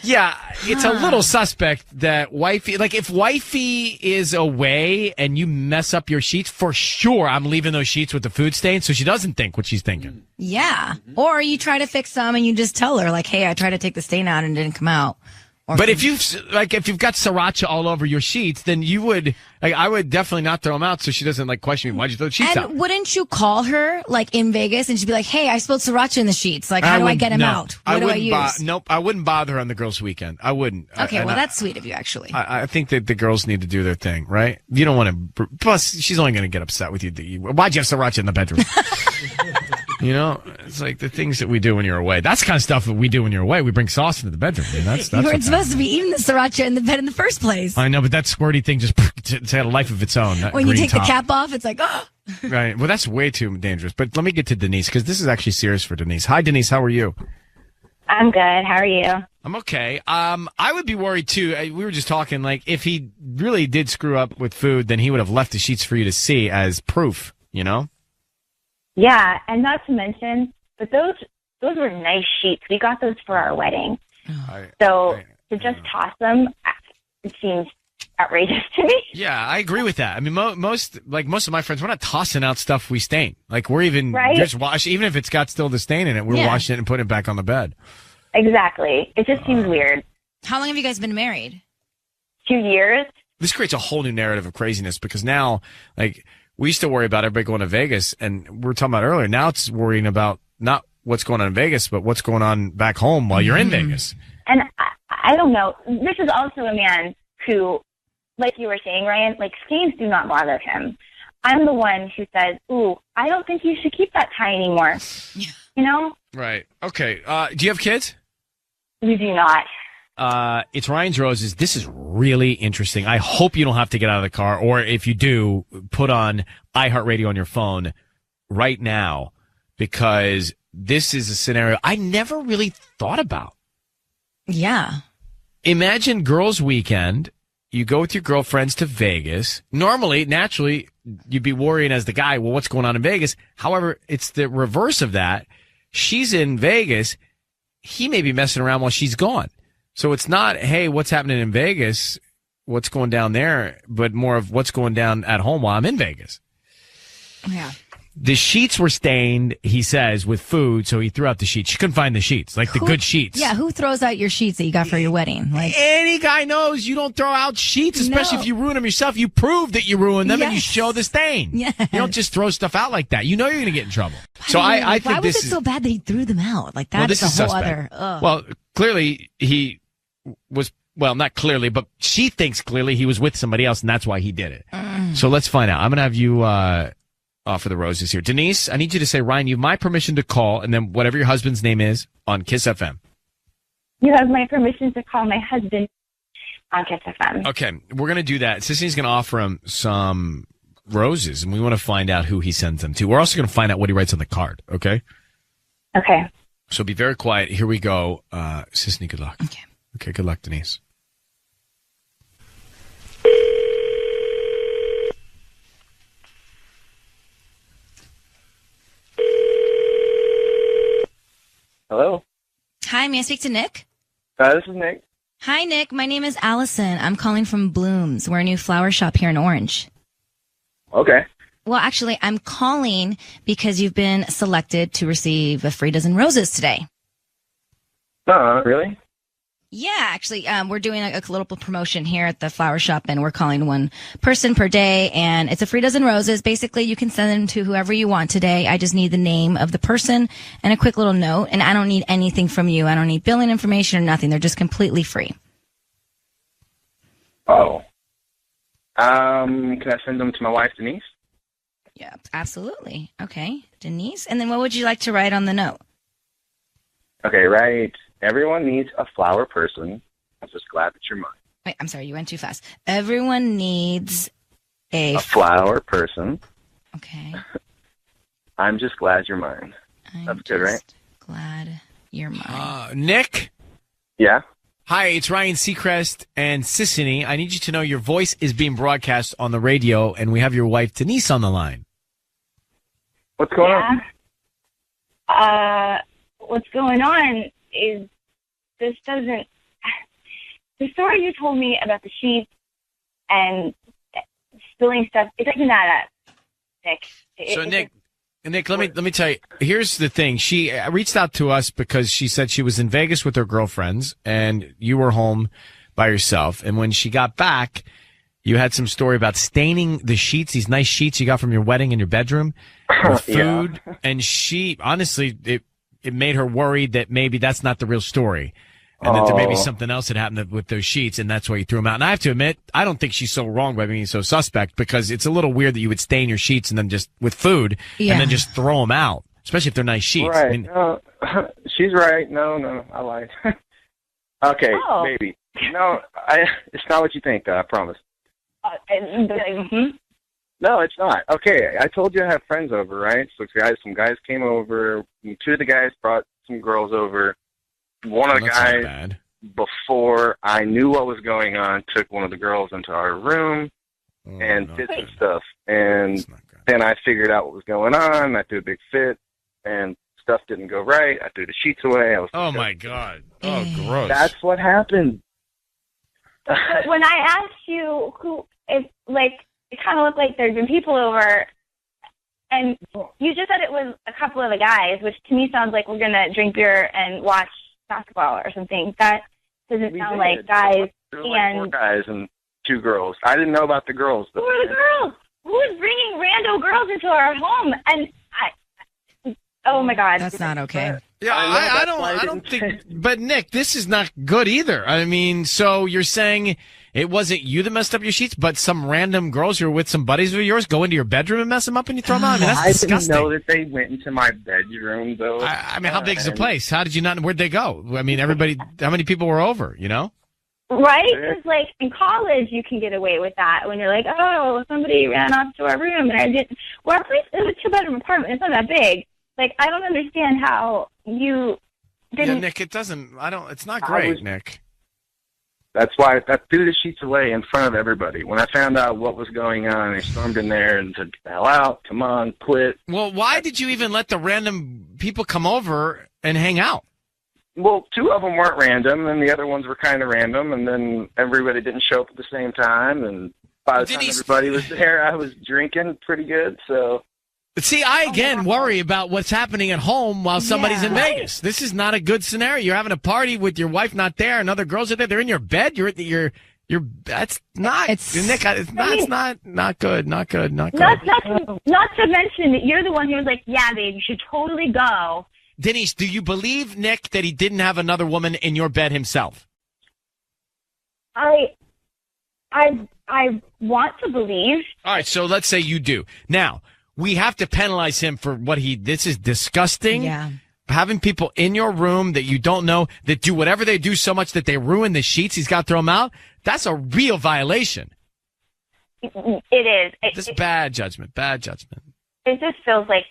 S1: Yeah, it's a little suspect that wifey, like if wifey is away and you mess up your sheets, for sure I'm leaving those sheets with the food stain so she doesn't think what she's thinking.
S11: Yeah. Or you try to fix them and you just tell her like, hey, I tried to take the stain out and it didn't come out.
S1: But if you've got sriracha all over your sheets, then you would, I would definitely not throw them out so she doesn't question me. Why'd you throw the sheets out?
S11: And wouldn't you call her like in Vegas and she'd be like, hey, I spilled sriracha in the sheets. Like, how do I get them out? What do I use?
S1: Nope. I wouldn't bother her on the girls' weekend. I wouldn't.
S11: Okay. That's sweet of you, actually.
S1: I think that the girls need to do their thing, right? You don't want to, plus she's only going to get upset with you. Why'd you have sriracha in the bedroom? You know, it's like the things that we do when you're away. That's the kind of stuff that we do when you're away. We bring sauce into the bedroom. I mean, that's
S11: you weren't supposed to be eating the sriracha in the bed in the first place.
S1: I know, but that squirty thing just had a life of its own.
S11: When you take the cap off, it's like, oh.
S1: Right. Well, that's way too dangerous. But let me get to Denise, because this is actually serious for Denise. Hi, Denise. How are you?
S13: I'm good. How are you?
S1: I'm okay. I would be worried, too. We were just talking, like, if he really did screw up with food, then he would have left the sheets for you to see as proof, you know?
S13: Yeah, and not to mention, but those were nice sheets. We got those for our wedding. To just toss them, it seems outrageous to me.
S1: Yeah, I agree with that. I mean, most of my friends, we're not tossing out stuff we stain. Like we're even just even if it's got still the stain in it, we're washing it and putting it back on the bed.
S13: Exactly. It just seems weird.
S11: How long have you guys been married?
S13: 2 years.
S1: This creates a whole new narrative of craziness because now, like, we used to worry about everybody going to Vegas, and we were talking about earlier. Now it's worrying about not what's going on in Vegas, but what's going on back home while you're in Vegas.
S13: And I don't know. This is also a man who, like you were saying, Ryan, like, stains do not bother him. I'm the one who says, ooh, I don't think you should keep that tie anymore. You know?
S1: Right. Okay. Do you have kids?
S13: We do not.
S1: It's Ryan's Roses. This is really interesting. I hope you don't have to get out of the car, or if you do, put on iHeartRadio on your phone right now, because this is a scenario I never really thought about.
S11: Yeah.
S1: Imagine girls' weekend. You go with your girlfriends to Vegas. Normally, naturally, you'd be worrying as the guy, well, what's going on in Vegas? However, it's the reverse of that. She's in Vegas. He may be messing around while she's gone. So it's not, hey, what's happening in Vegas? What's going down there? But more of what's going down at home while I'm in Vegas.
S11: Yeah.
S1: The sheets were stained, he says, with food, so he threw out the sheets. She couldn't find the sheets, like the good sheets.
S11: Yeah, who throws out your sheets that you got for your wedding? Like,
S1: any guy knows you don't throw out sheets, especially if you ruin them yourself. You prove that you ruined them and you show the stain.
S11: Yeah.
S1: You don't just throw stuff out like that. You know you're going to get in trouble. So I think
S11: why was it so bad that he threw them out? Like, that is a whole
S1: suspect.
S11: other...
S1: Well, clearly he was... Well, not clearly, but she thinks clearly he was with somebody else, and that's why he did it. So let's find out. I'm going to have you offer the roses here. Denise, I need you to say, Ryan, you have my permission to call, and then whatever your husband's name is on Kiss FM.
S13: You have my permission to call my husband on Kiss FM.
S1: Okay, we're going to do that. Sissy's going to offer him some roses, and we want to find out who he sends them to. We're also going to find out what he writes on the card, okay?
S13: Okay.
S1: So be very quiet. Here we go. Sissy, good luck. Okay, good luck, Denise.
S14: Hello?
S11: Hi, may I speak to Nick?
S14: This is Nick.
S11: Hi, Nick. My name is Allison. I'm calling from Blooms. We're a new flower shop here in Orange.
S14: Okay.
S11: Well, actually, I'm calling because you've been selected to receive a free dozen roses today.
S14: Really?
S11: Yeah, actually, we're doing a little promotion here at the flower shop, and we're calling one person per day, and it's a free dozen roses. Basically, you can send them to whoever you want today. I just need the name of the person and a quick little note, and I don't need anything from you. I don't need billing information or nothing. They're just completely free.
S14: Oh. Can I send them to my wife, Denise?
S11: Yeah, absolutely. Okay, Denise. And then what would you like to write on the note?
S14: Okay, right. Everyone needs a flower person. I'm just glad that you're mine.
S11: Wait, I'm sorry, you went too fast. Everyone needs a
S14: flower person.
S11: Okay.
S14: I'm just glad you're mine. That's good, right?
S11: Glad you're mine.
S1: Nick?
S14: Yeah?
S1: Hi, it's Ryan Seacrest and Sissany. I need you to know your voice is being broadcast on the radio, and we have your wife, Denise, on the line.
S14: What's going on?
S13: What's going on is the story you told me about the sheets and spilling stuff, it doesn't add up, Nick.
S1: Nick, let me tell you, here's the thing. She reached out to us because she said she was in Vegas with her girlfriends and you were home by yourself. And when she got back, you had some story about staining the sheets, these nice sheets you got from your wedding in your bedroom with food. Yeah. And she, honestly, it made her worried that maybe that's not the real story and that there may be something else that happened with those sheets, and that's why you threw them out. And I have to admit, I don't think she's so wrong by being so suspect, because it's a little weird that you would stain your sheets and then just with food and then just throw them out, especially if they're nice sheets.
S14: Right.
S1: I mean,
S14: she's right. No, I lied. Okay, baby. No, it's not what you think, I promise. No, it's not. Okay, I told you I have friends over, right? So some guys came over. Two of the guys brought some girls over. One of the guys, before I knew what was going on, took one of the girls into our room and did some stuff. And then I figured out what was going on. I threw a big fit, and stuff didn't go right. I threw the sheets away.
S1: Oh, my God. Oh, gross.
S14: That's what happened.
S13: But when I asked you who, it kind of looked like there'd been people over, and you just said it was a couple of the guys, which to me sounds like we're going to drink beer and watch basketball or something. That doesn't sound like guys.
S14: There were like 4 guys and 2 girls. I didn't know about the girls.
S13: Who are the girls? Who is bringing rando girls into our home? And oh my God.
S11: That's not okay.
S1: Yeah, I don't think, but Nick, this is not good either. I mean, so you're saying it wasn't you that messed up your sheets, but some random girls who were with some buddies of yours go into your bedroom and mess them up and you throw them out? I mean, that's disgusting.
S14: I didn't know that they went into my bedroom, though.
S1: I mean, how big is the place? How did you not, where'd they go? I mean, everybody, how many people were over, you know?
S13: Right? Because, like, in college, you can get away with that when you're like, oh, somebody ran off to our room and I didn't. Well, our place is a 2-bedroom apartment. It's not that big. Like, I don't understand how you didn't.
S1: Yeah, Nick, it's not great, Nick.
S14: That's why I threw the sheets away in front of everybody. When I found out what was going on, I stormed in there and said, hell out, come on, quit.
S1: Well, why did you even let the random people come over and hang out?
S14: Well, 2 of them weren't random, and the other ones were kind of random, and then everybody didn't show up at the same time, and by the time everybody was there, I was drinking pretty good, so...
S1: See, I again worry about what's happening at home while somebody's in Vegas. This is not a good scenario. You're having a party with your wife not there, and other girls are there. They're in your bed. That's not. Nick. It's not good. Not good. Not
S13: to mention that you're the one who was like, "Yeah, babe, you should totally go."
S1: Denise, do you believe Nick that he didn't have another woman in your bed himself?
S13: I want to believe.
S1: All right, so let's say you do. Now, we have to penalize him for this is disgusting.
S11: Yeah.
S1: Having people in your room that you don't know that do whatever they do so much that they ruin the sheets, he's got to throw them out. That's a real violation.
S13: It is.
S1: This bad judgment. Bad judgment.
S13: It just feels like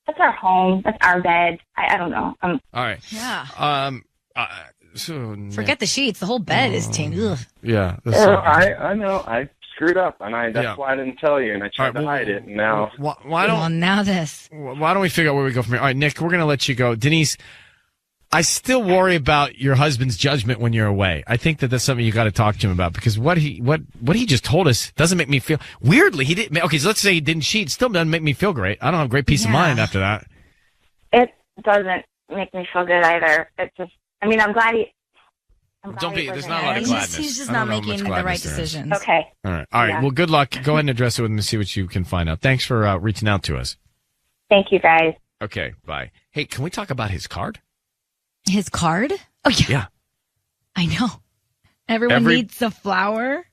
S13: that's our home. That's our bed. I don't know.
S1: All right.
S11: Yeah.
S1: So
S11: forget the sheets. The whole bed is tainted. Ugh.
S1: Yeah.
S14: I know. I screwed up, and that's why I didn't tell you, and I tried to hide it, and now...
S1: Why don't we figure out where we go from here? All right, Nick, we're going to let you go. Denise, I still worry about your husband's judgment when you're away. I think that's something you got to talk to him about, because what he just told us doesn't make me feel... Weirdly, he didn't... Okay, so let's say he didn't cheat. Still doesn't make me feel great. I don't have great peace of mind after that.
S13: It doesn't make me feel good either. It just... I mean, I'm glad he...
S1: There's not a lot of gladness.
S11: He's just not making the right decisions.
S13: Okay.
S1: All right. Yeah. Well, good luck. Go ahead and address it with him and see what you can find out. Thanks for reaching out to us.
S13: Thank you, guys.
S1: Okay. Bye. Hey, can we talk about his card?
S11: His card? Oh, yeah.
S1: Yeah.
S11: I know. Everyone needs a flower.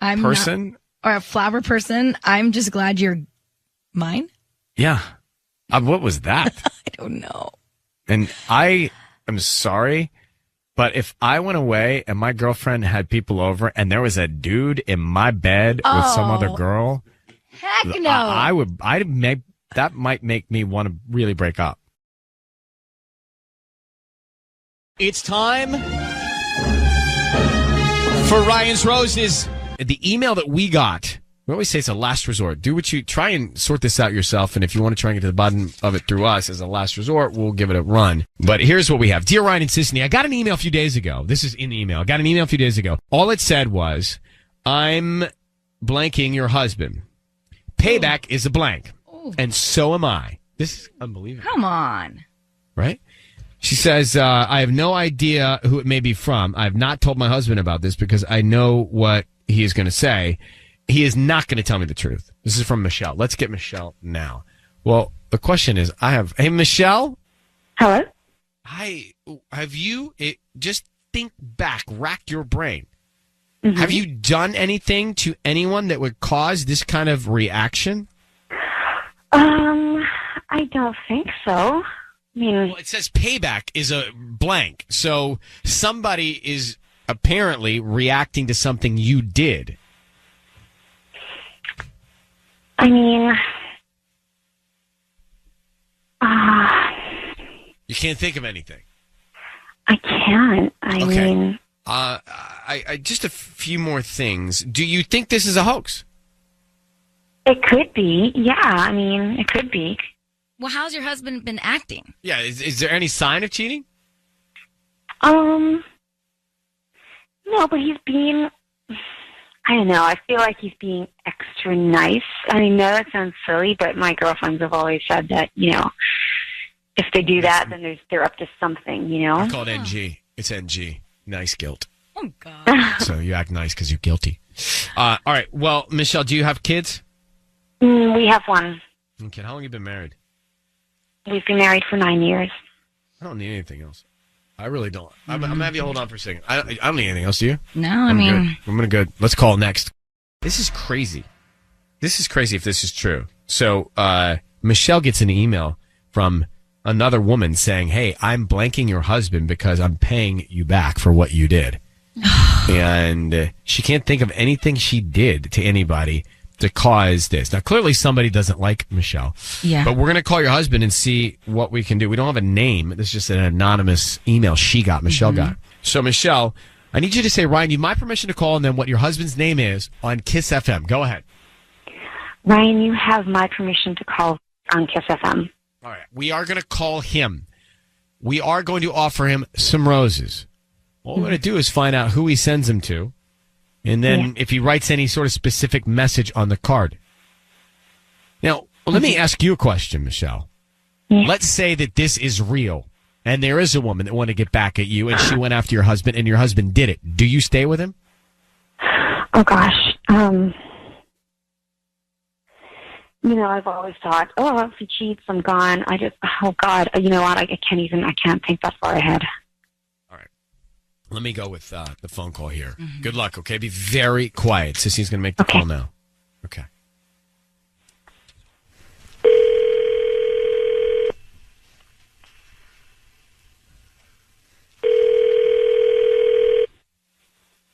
S11: Or a flower person. I'm just glad you're mine.
S1: Yeah. What was that?
S11: I don't know.
S1: And I am sorry. But if I went away and my girlfriend had people over and there was a dude in my bed with some other girl,
S11: heck no.
S1: That might make me want to really break up. It's time for Ryan's Roses. The email that we got, we always say it's a last resort. Try and sort this out yourself. And if you want to try and get to the bottom of it through us as a last resort, we'll give it a run. But here's what we have. Dear Ryan and Sisney, I got an email a few days ago. This is in the email. I got an email a few days ago. All it said was, I'm blanking your husband. Payback is a blank. And so am I. This is unbelievable.
S11: Come on.
S1: Right? She says, I have no idea who it may be from. I have not told my husband about this because I know what he is going to say. He is not going to tell me the truth. This is from Michelle. Let's get Michelle now. Well, the question is, hey, Michelle?
S15: Hello?
S1: Hi. Just think back, rack your brain.
S15: Mm-hmm.
S1: Have you done anything to anyone that would cause this kind of reaction?
S15: I don't think so.
S1: Well, it says payback is a blank. So somebody is apparently reacting to something you did.
S15: I mean,
S1: you can't think of anything.
S15: I can't. I mean,
S1: I just a few more things. Do you think this is a hoax?
S15: It could be. Yeah, I mean, it could be.
S11: Well, how's your husband been acting?
S1: Yeah, is there any sign of cheating?
S15: No, but he's being, I don't know, I feel like he's being extra nice. I know that sounds silly, but my girlfriends have always said that, if they do that, then they're up to something,
S1: I call it NG. It's NG. Nice guilt.
S11: Oh, God.
S1: So you act nice because you're guilty. All right. Well, Michelle, do you have kids?
S15: We have one.
S1: Okay. How long have you been married?
S15: We've been married for 9 years.
S1: I don't need anything else. I really don't. I'm going to have you hold on for a second. I don't need anything else, do you?
S11: No,
S1: I'm going to go. Let's call next. This is crazy. This is crazy if this is true. So Michelle gets an email from another woman saying, hey, I'm blanking your husband because I'm paying you back for what you did. And she can't think of anything she did to anybody to cause this. Now, clearly somebody doesn't like Michelle.
S11: Yeah.
S1: But we're going to call your husband and see what we can do. We don't have a name. This is just an anonymous email Michelle got. So, Michelle, I need you to say, Ryan, you have my permission to call, and then what your husband's name is on Kiss FM. Go ahead.
S15: Ryan, you have my permission to call on Kiss FM.
S1: All right. We are going to call him. We are going to offer him some roses. All we're going to do is find out who he sends them to. And then if he writes any sort of specific message on the card. Now, let me ask you a question, Michelle. Let's say that this is real, and there is a woman that wanted to get back at you, and she went after your husband, and your husband did it. Do you stay with him?
S15: Oh, gosh. I've always thought, if he cheats, I'm gone. Oh, God, you know what? I can't think that far ahead.
S1: Let me go with the phone call here. Good luck, okay? Be very quiet. Sissy's going to make the call now. Okay.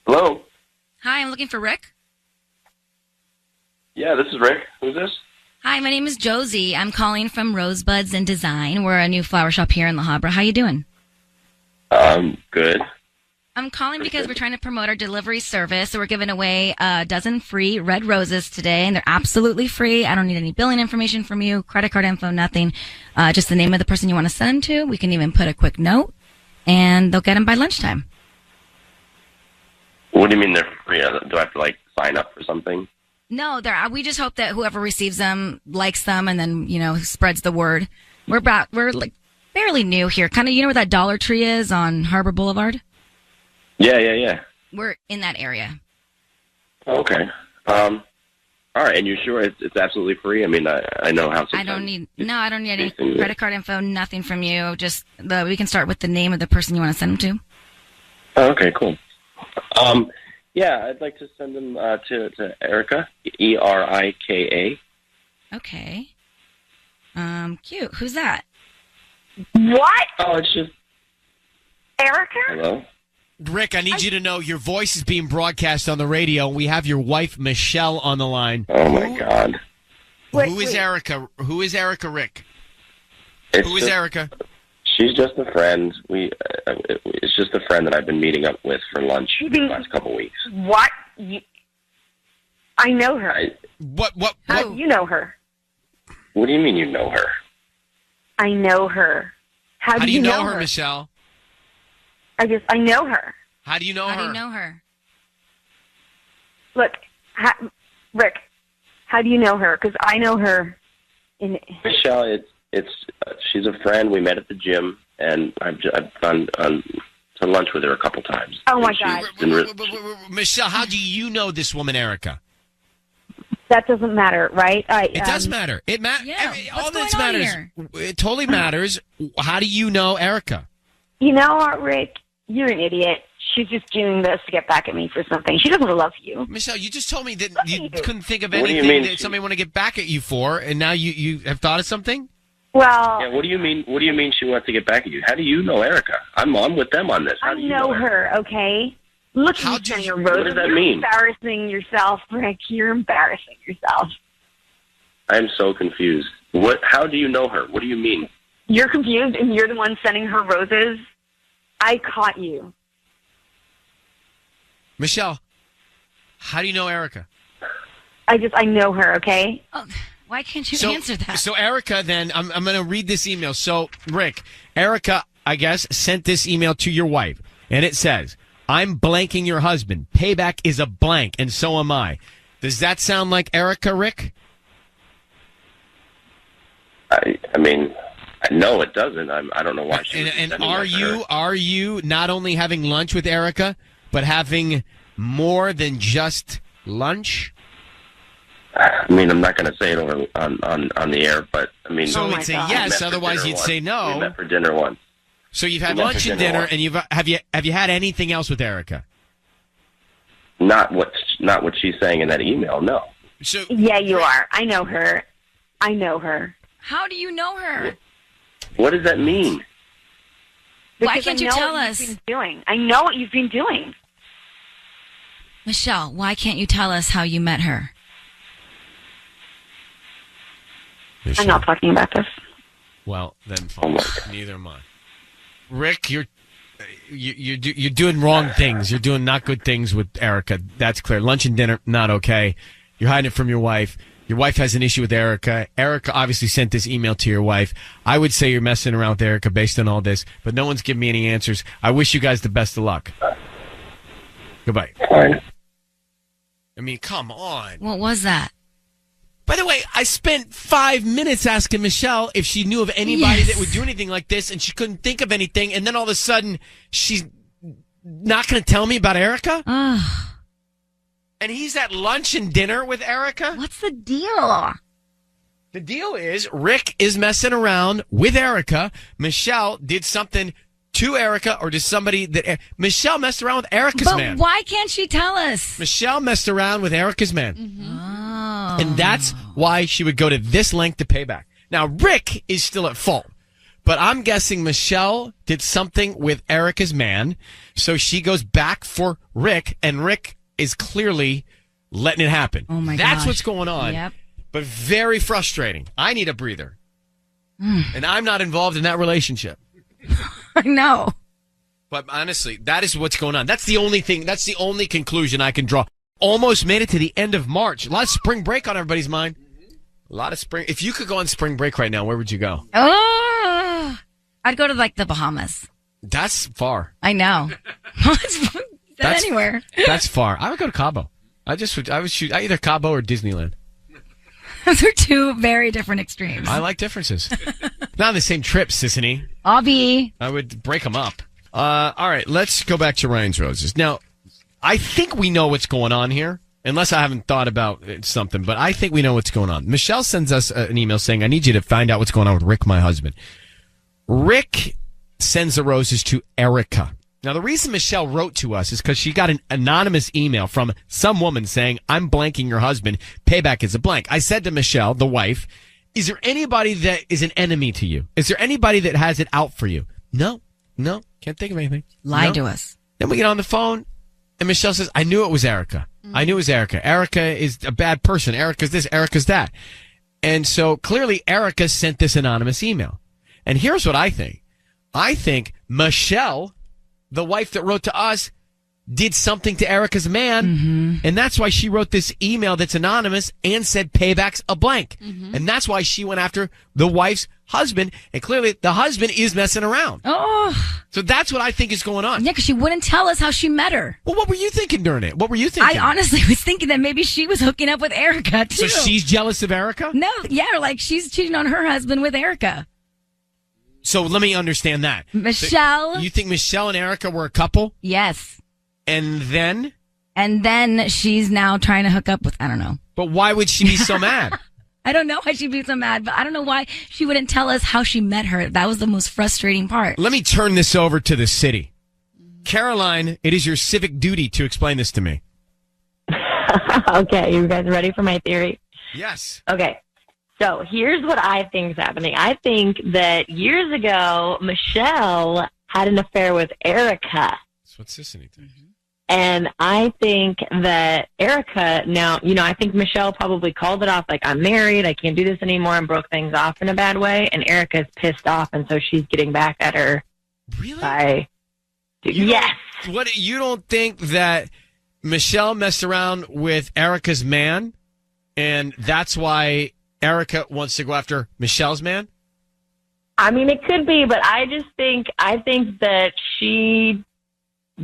S16: Hello?
S11: Hi, I'm looking for Rick.
S16: Yeah, this is Rick. Who's this?
S11: Hi, my name is Josie. I'm calling from Rosebuds and Design. We're a new flower shop here in La Habra. How you doing?
S16: Good.
S11: I'm calling because we're trying to promote our delivery service. So we're giving away a dozen free red roses today, and they're absolutely free. I don't need any billing information from you, credit card info, nothing. Just the name of the person you want to send them to. We can even put a quick note, and they'll get them by lunchtime.
S16: What do you mean they're free? Do I have to, sign up for something?
S11: No, we just hope that whoever receives them likes them and then, spreads the word. We're fairly new here. Kind of, where that Dollar Tree is on Harbor Boulevard?
S16: Yeah.
S11: We're in that area.
S16: Okay. All right. And you're sure it's absolutely free? I mean, I know how.
S11: I don't need any credit card info, nothing from you. Just we can start with the name of the person you want to send them to.
S16: Oh, okay, cool. Yeah, I'd like to send them to Erica, Erika.
S11: Okay. Cute. Who's that?
S15: What?
S16: Oh, it's just
S15: Erica?
S16: Hello?
S1: Rick, I need you to know your voice is being broadcast on the radio. We have your wife, Michelle, on the line.
S16: Oh, my God.
S1: Who is Erica? Who is Erica, Rick? Who is Erica?
S16: She's just a friend. It's just a friend that I've been meeting up with for lunch the last couple of weeks.
S15: What? I know her.
S1: What?
S15: How do you know her?
S16: What do you mean you know her?
S15: I know her. How do you know her,
S1: Michelle?
S15: I know her.
S1: How do you know her?
S11: How do you know her?
S15: Look, Rick, how do you know her? Because I know her.
S16: Michelle, she's a friend. We met at the gym, and I've gone to lunch with her a couple times.
S15: Oh, my God.
S1: Michelle, how do you know this woman, Erica?
S15: That doesn't matter, right?
S1: It does matter. It matters. All this matters. It totally matters. How do you know Erica?
S15: You know what, Rick? You're an idiot. She's just doing this to get back at me for something. She doesn't love you.
S1: Michelle, you just told me that you couldn't think of anything that somebody want to get back at you for, and now you have thought of something?
S15: Well...
S16: Yeah, what do you mean? What do you mean she wants to get back at you? How do you know Erica? I'm with them on this. How do you know
S15: her, okay? Look at you, your roses.
S16: What does that mean?
S15: You're embarrassing yourself, Rick. You're embarrassing yourself.
S16: I'm so confused. How do you know her? What do you mean?
S15: You're confused, and you're the one sending her roses? I caught you.
S1: Michelle, how do you know Erica?
S15: I know her, okay?
S11: Oh, why can't you answer that?
S1: So Erica, then, I'm going to read this email. So, Rick, Erica, I guess, sent this email to your wife, and it says, I'm blanking your husband. Payback is a blank, and so am I. Does that sound like Erica, Rick?
S16: I mean, no, it doesn't. I don't know why she.
S1: And are you not only having lunch with Erica, but having more than just lunch?
S16: I mean, I'm not going to say it on the air, but I mean,
S1: so we'd say yes. Otherwise, you'd say no.
S16: We met for dinner once.
S1: So you've had lunch and dinner, and have you had anything else with Erica?
S16: Not what she's saying in that email. No.
S15: So yeah, you are. I know her.
S11: How do you know her?
S16: What does that mean?
S11: Why can't you tell us?
S15: I know what you've been doing.
S11: Michelle, why can't you tell us how you met her?
S15: I'm not talking about this.
S1: Well, then fine. Neither am I. Rick, you're doing wrong things. You're doing not good things with Erica. That's clear. Lunch and dinner, not okay. You're hiding it from your wife. Your wife has an issue with Erica. Erica obviously sent this email to your wife. I would say you're messing around with Erica based on all this, but no one's giving me any answers. I wish you guys the best of luck. Goodbye.
S16: Fine.
S1: I mean, come on.
S11: What was that?
S1: By the way, I spent 5 minutes asking Michelle if she knew of anybody that would do anything like this, and she couldn't think of anything, and then all of a sudden, she's not going to tell me about Erica? And he's at lunch and dinner with Erica?
S11: What's the deal?
S1: The deal is Rick is messing around with Erica. Michelle did something to Erica, or to somebody that... Michelle messed around with Erica's man.
S11: But why can't she tell us?
S1: Michelle messed around with Erica's man.
S11: Mm-hmm.
S1: And that's why she would go to this length to pay back. Now, Rick is still at fault. But I'm guessing Michelle did something with Erica's man, so she goes back for Rick, and Rick is clearly letting it happen.
S11: Oh, my
S1: That's
S11: gosh.
S1: what's going on.
S11: Yep.
S1: But very frustrating. I need a breather. And I'm not involved in that relationship.
S11: I know.
S1: But honestly, that is what's going on. That's the only thing. That's the only conclusion I can draw. Almost made it to the end of March. A lot of spring break on everybody's mind. A lot of spring. If you could go on spring break right now, where would you go?
S11: Oh, I'd go to like the Bahamas.
S1: That's far.
S11: I know. That's anywhere.
S1: That's far. I would go to Cabo. I would shoot either Cabo or Disneyland.
S11: Those are two very different extremes.
S1: I like differences. Not on the same trip, Sissany.
S11: Obby.
S1: I would break them up. All right, let's go back to Ryan's Roses. Now, I think we know what's going on here, unless I haven't thought about something, but I think we know what's going on. Michelle sends us an email saying, I need you to find out what's going on with Rick, my husband. Rick sends the roses to Erica. Now, the reason Michelle wrote to us is because she got an anonymous email from some woman saying, I'm blanking your husband. Payback is a blank. I said to Michelle, the wife, is there anybody that is an enemy to you? Is there anybody that has it out for you? No, can't think of anything.
S11: Lie to us.
S1: Then we get on the phone, and Michelle says, I knew it was Erica. I knew it was Erica. Erica is a bad person. Erica's this, Erica's that. And so clearly Erica sent this anonymous email. And here's what I think. I think Michelle, the wife that wrote to us, did something to Erica's man, and that's why she wrote this email that's anonymous and said payback's a blank. And that's why she went after the wife's husband, and clearly the husband is messing around.
S11: Oh.
S1: So that's what I think is going on.
S11: Yeah, because she wouldn't tell us how she met her.
S1: Well, what were you thinking during it? What were you thinking?
S11: I honestly was thinking that maybe she was hooking up with Erica, too.
S1: So she's jealous of Erica?
S11: No, yeah, like she's cheating on her husband with Erica.
S1: So let me understand that.
S11: Michelle.
S1: So you think Michelle and Erica were a couple?
S11: Yes.
S1: And then?
S11: And then she's now trying to hook up with, I don't know.
S1: But why would she be so mad?
S11: I don't know why she'd be so mad, but I don't know why she wouldn't tell us how she met her. That was the most frustrating part.
S1: Let me turn this over to the city. Caroline, it is your civic duty to explain this to me.
S17: Okay, you guys ready for my theory?
S1: Yes.
S17: Okay. So here's what I think is happening. I think that years ago, Michelle had an affair with Erica.
S1: That's what Sissany thinks.
S17: And I think that Erica now, I think Michelle probably called it off like, I'm married, I can't do this anymore, and broke things off in a bad way. And Erica's pissed off, and so she's getting back at her.
S1: Really?
S17: Yes.
S1: You don't think that Michelle messed around with Erica's man, and that's why Erica wants to go after Michelle's man?
S17: I mean, it could be, but I think that she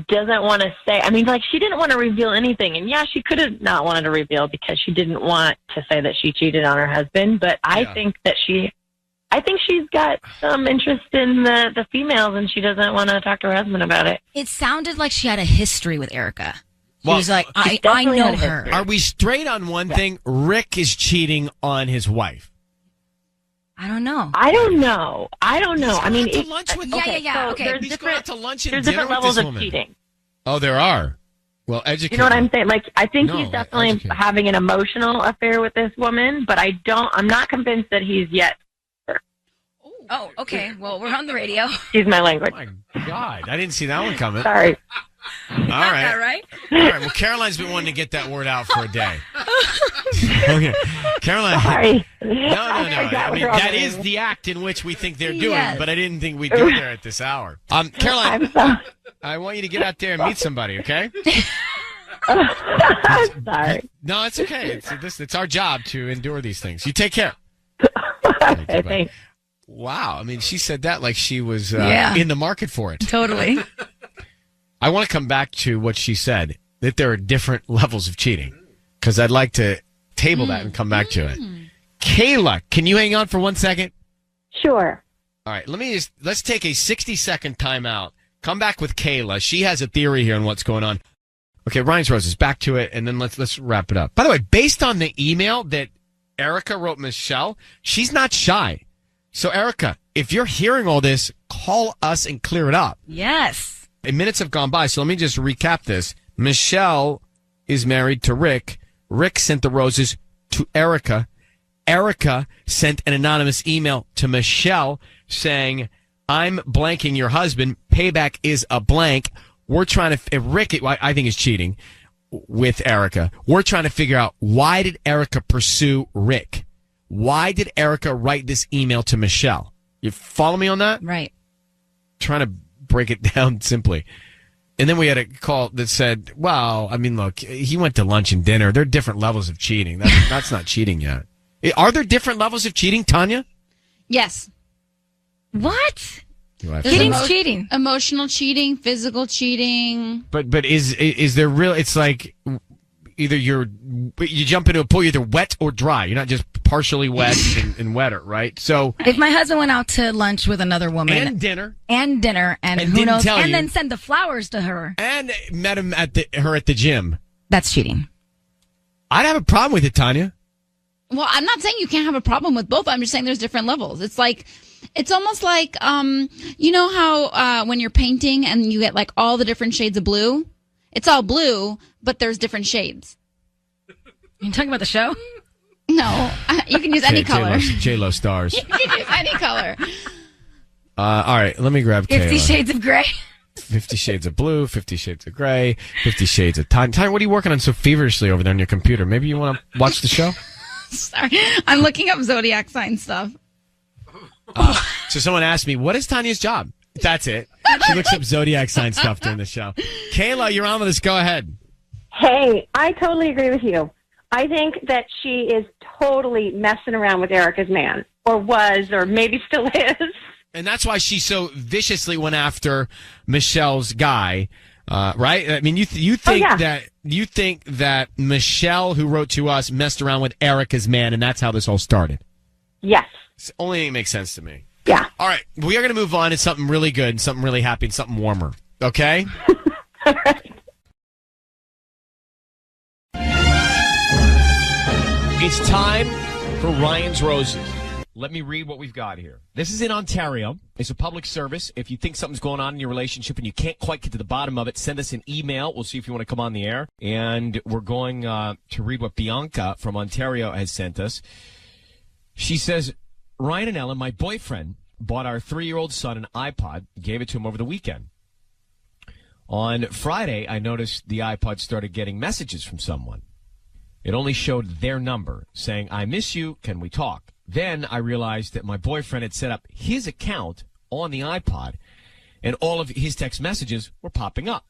S17: doesn't want to say. I mean, like, she didn't want to reveal anything. And yeah, she could have not wanted to reveal because she didn't want to say that she cheated on her husband. But I think she's got some interest in the females, and she doesn't want to talk to her husband about it.
S11: It sounded like she had a history with Erica. She
S1: Well,
S11: was like, I know her.
S1: Are we straight on one thing? Rick is cheating on his wife.
S11: I don't know.
S17: I don't know. I mean,
S1: to lunch with
S11: Okay.
S17: There's
S1: He's going out to lunch and
S17: there's
S1: dinner
S17: different
S1: with
S17: levels
S1: this
S17: of
S1: woman.
S17: cheating.
S1: Oh, there are. Well, educate.
S17: You know what I'm saying? Like, I think
S1: No,
S17: he's definitely
S1: educate.
S17: having an emotional affair with this woman, but I'm not convinced that he's yet.
S11: Oh, okay. Well, we're on the radio.
S17: Excuse my language.
S1: My God, I didn't see that one coming.
S17: Sorry.
S1: All right.
S11: All right.
S1: All right. Well, Caroline's been wanting to get that word out for a day. Okay. Caroline.
S17: Sorry.
S1: No. I mean, that is the act in which we think they're doing, but I didn't think we'd go there at this hour. Caroline, I want you to get out there and meet somebody, okay?
S17: Sorry.
S1: No, it's okay. It's our job to endure these things. You take care.
S17: Okay, thanks.
S1: Wow. I mean, she said that like she was in the market for it.
S11: Totally.
S1: I want to come back to what she said, that there are different levels of cheating, because I'd like to table that and come back to it. Kayla, can you hang on for 1 second?
S18: Sure.
S1: All right, let's take a 60-second timeout. Come back with Kayla. She has a theory here on what's going on. Okay, Ryan's Roses, back to it, and then let's wrap it up. By the way, based on the email that Erica wrote Michelle, she's not shy. So, Erica, if you're hearing all this, call us and clear it up.
S11: Yes.
S1: Minutes have gone by, so let me just recap this. Michelle is married to Rick. Rick sent the roses to Erica. Erica sent an anonymous email to Michelle saying, I'm blanking your husband. Payback is a blank. We're trying to, Rick, I think, is cheating with Erica. We're trying to figure out, why did Erica pursue Rick? Why did Erica write this email to Michelle? You follow me on that?
S11: Right.
S1: Trying to break it down simply. And then we had a call that said, well, I mean, look, he went to lunch and dinner. There are different levels of cheating. That's not cheating yet. Are there different levels of cheating, Tanya?
S5: Yes.
S11: What?
S5: Cheating's
S11: cheating.
S5: Emotional cheating, physical cheating.
S1: But is there real? It's like either you jump into a pool, you're either wet or dry. You're not just partially wet and wetter, right? So
S11: if my husband went out to lunch with another woman
S1: and dinner
S11: and who knows, and then send the flowers to her
S1: and met him at the gym,
S11: that's cheating.
S1: I'd have a problem with it, Tanya.
S5: Well, I'm not saying you can't have a problem with both. I'm just saying there's different levels. It's almost like, you know how when you're painting and you get like all the different shades of blue? It's all blue, but there's different shades.
S11: You talking about the show?
S5: No, you can use any color.
S1: J-Lo stars.
S5: You can use any color.
S1: All right, let me grab
S11: 50
S1: Kayla.
S11: Shades of Grey.
S1: 50 Shades of Blue, 50 Shades of Gray, 50 Shades of Time. Time, what are you working on so feverishly over there on your computer? Maybe you want to watch the show?
S5: Sorry, I'm looking up zodiac sign stuff.
S1: So someone asked me, what is Tanya's job? That's it. She looks up zodiac sign stuff during the show. Kayla, you're on with us. Go ahead.
S18: Hey, I totally agree with you. I think that she is totally messing around with Erica's man, or was, or maybe still is.
S1: And that's why she so viciously went after Michelle's guy, right? I mean, you think that Michelle, who wrote to us, messed around with Erica's man, and that's how this all started.
S18: Yes.
S1: It's only thing that makes sense to me.
S18: Yeah.
S1: All right, we are going to move on to something really good, and something really happy, and something warmer. Okay. It's time for Ryan's Roses. Let me read what we've got here. This is in Ontario. It's a public service. If you think something's going on in your relationship and you can't quite get to the bottom of it, send us an email. We'll see if you want to come on the air. And we're going to read what Bianca from Ontario has sent us. She says, Ryan and Ellen, my boyfriend bought our 3-year-old son an iPod, gave it to him over the weekend. On Friday, I noticed the iPod started getting messages from someone. It only showed their number, saying, I miss you, can we talk? Then I realized that my boyfriend had set up his account on the iPod, and all of his text messages were popping up.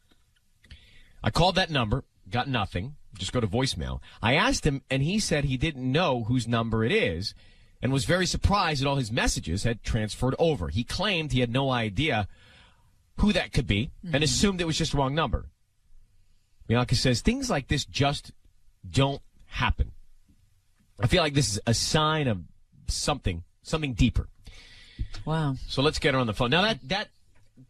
S1: I called that number, got nothing, just go to voicemail. I asked him, and he said he didn't know whose number it is, and was very surprised that all his messages had transferred over. He claimed he had no idea who that could be and assumed it was just the wrong number. Bianca says, things like this just don't happen. I feel like this is a sign of something deeper.
S3: Wow.
S1: So let's get her on the phone. Now, that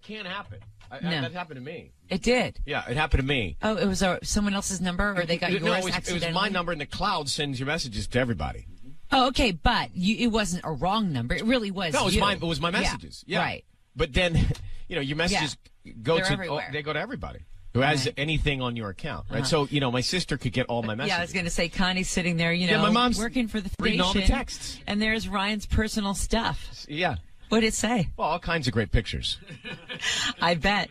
S1: can't happen. That happened to me.
S3: It did?
S1: Yeah, it happened to me.
S3: Oh, it was someone else's number, or they got yours accidentally?
S1: It was my number, and the cloud sends your messages to everybody.
S3: Oh, okay, but it wasn't a wrong number. It really was.
S1: No, it was my messages. Yeah.
S3: Right.
S1: But then, your messages go
S3: everywhere.
S1: They go to everybody who has anything on your account, right? So, my sister could get all my messages.
S3: Yeah, I was going to say, Connie's sitting there,
S1: my mom's
S3: working for the station.
S1: reading all the texts.
S3: And there's Ryan's personal stuff.
S1: Yeah.
S3: What did it say?
S1: Well, all kinds of great pictures.
S3: I bet.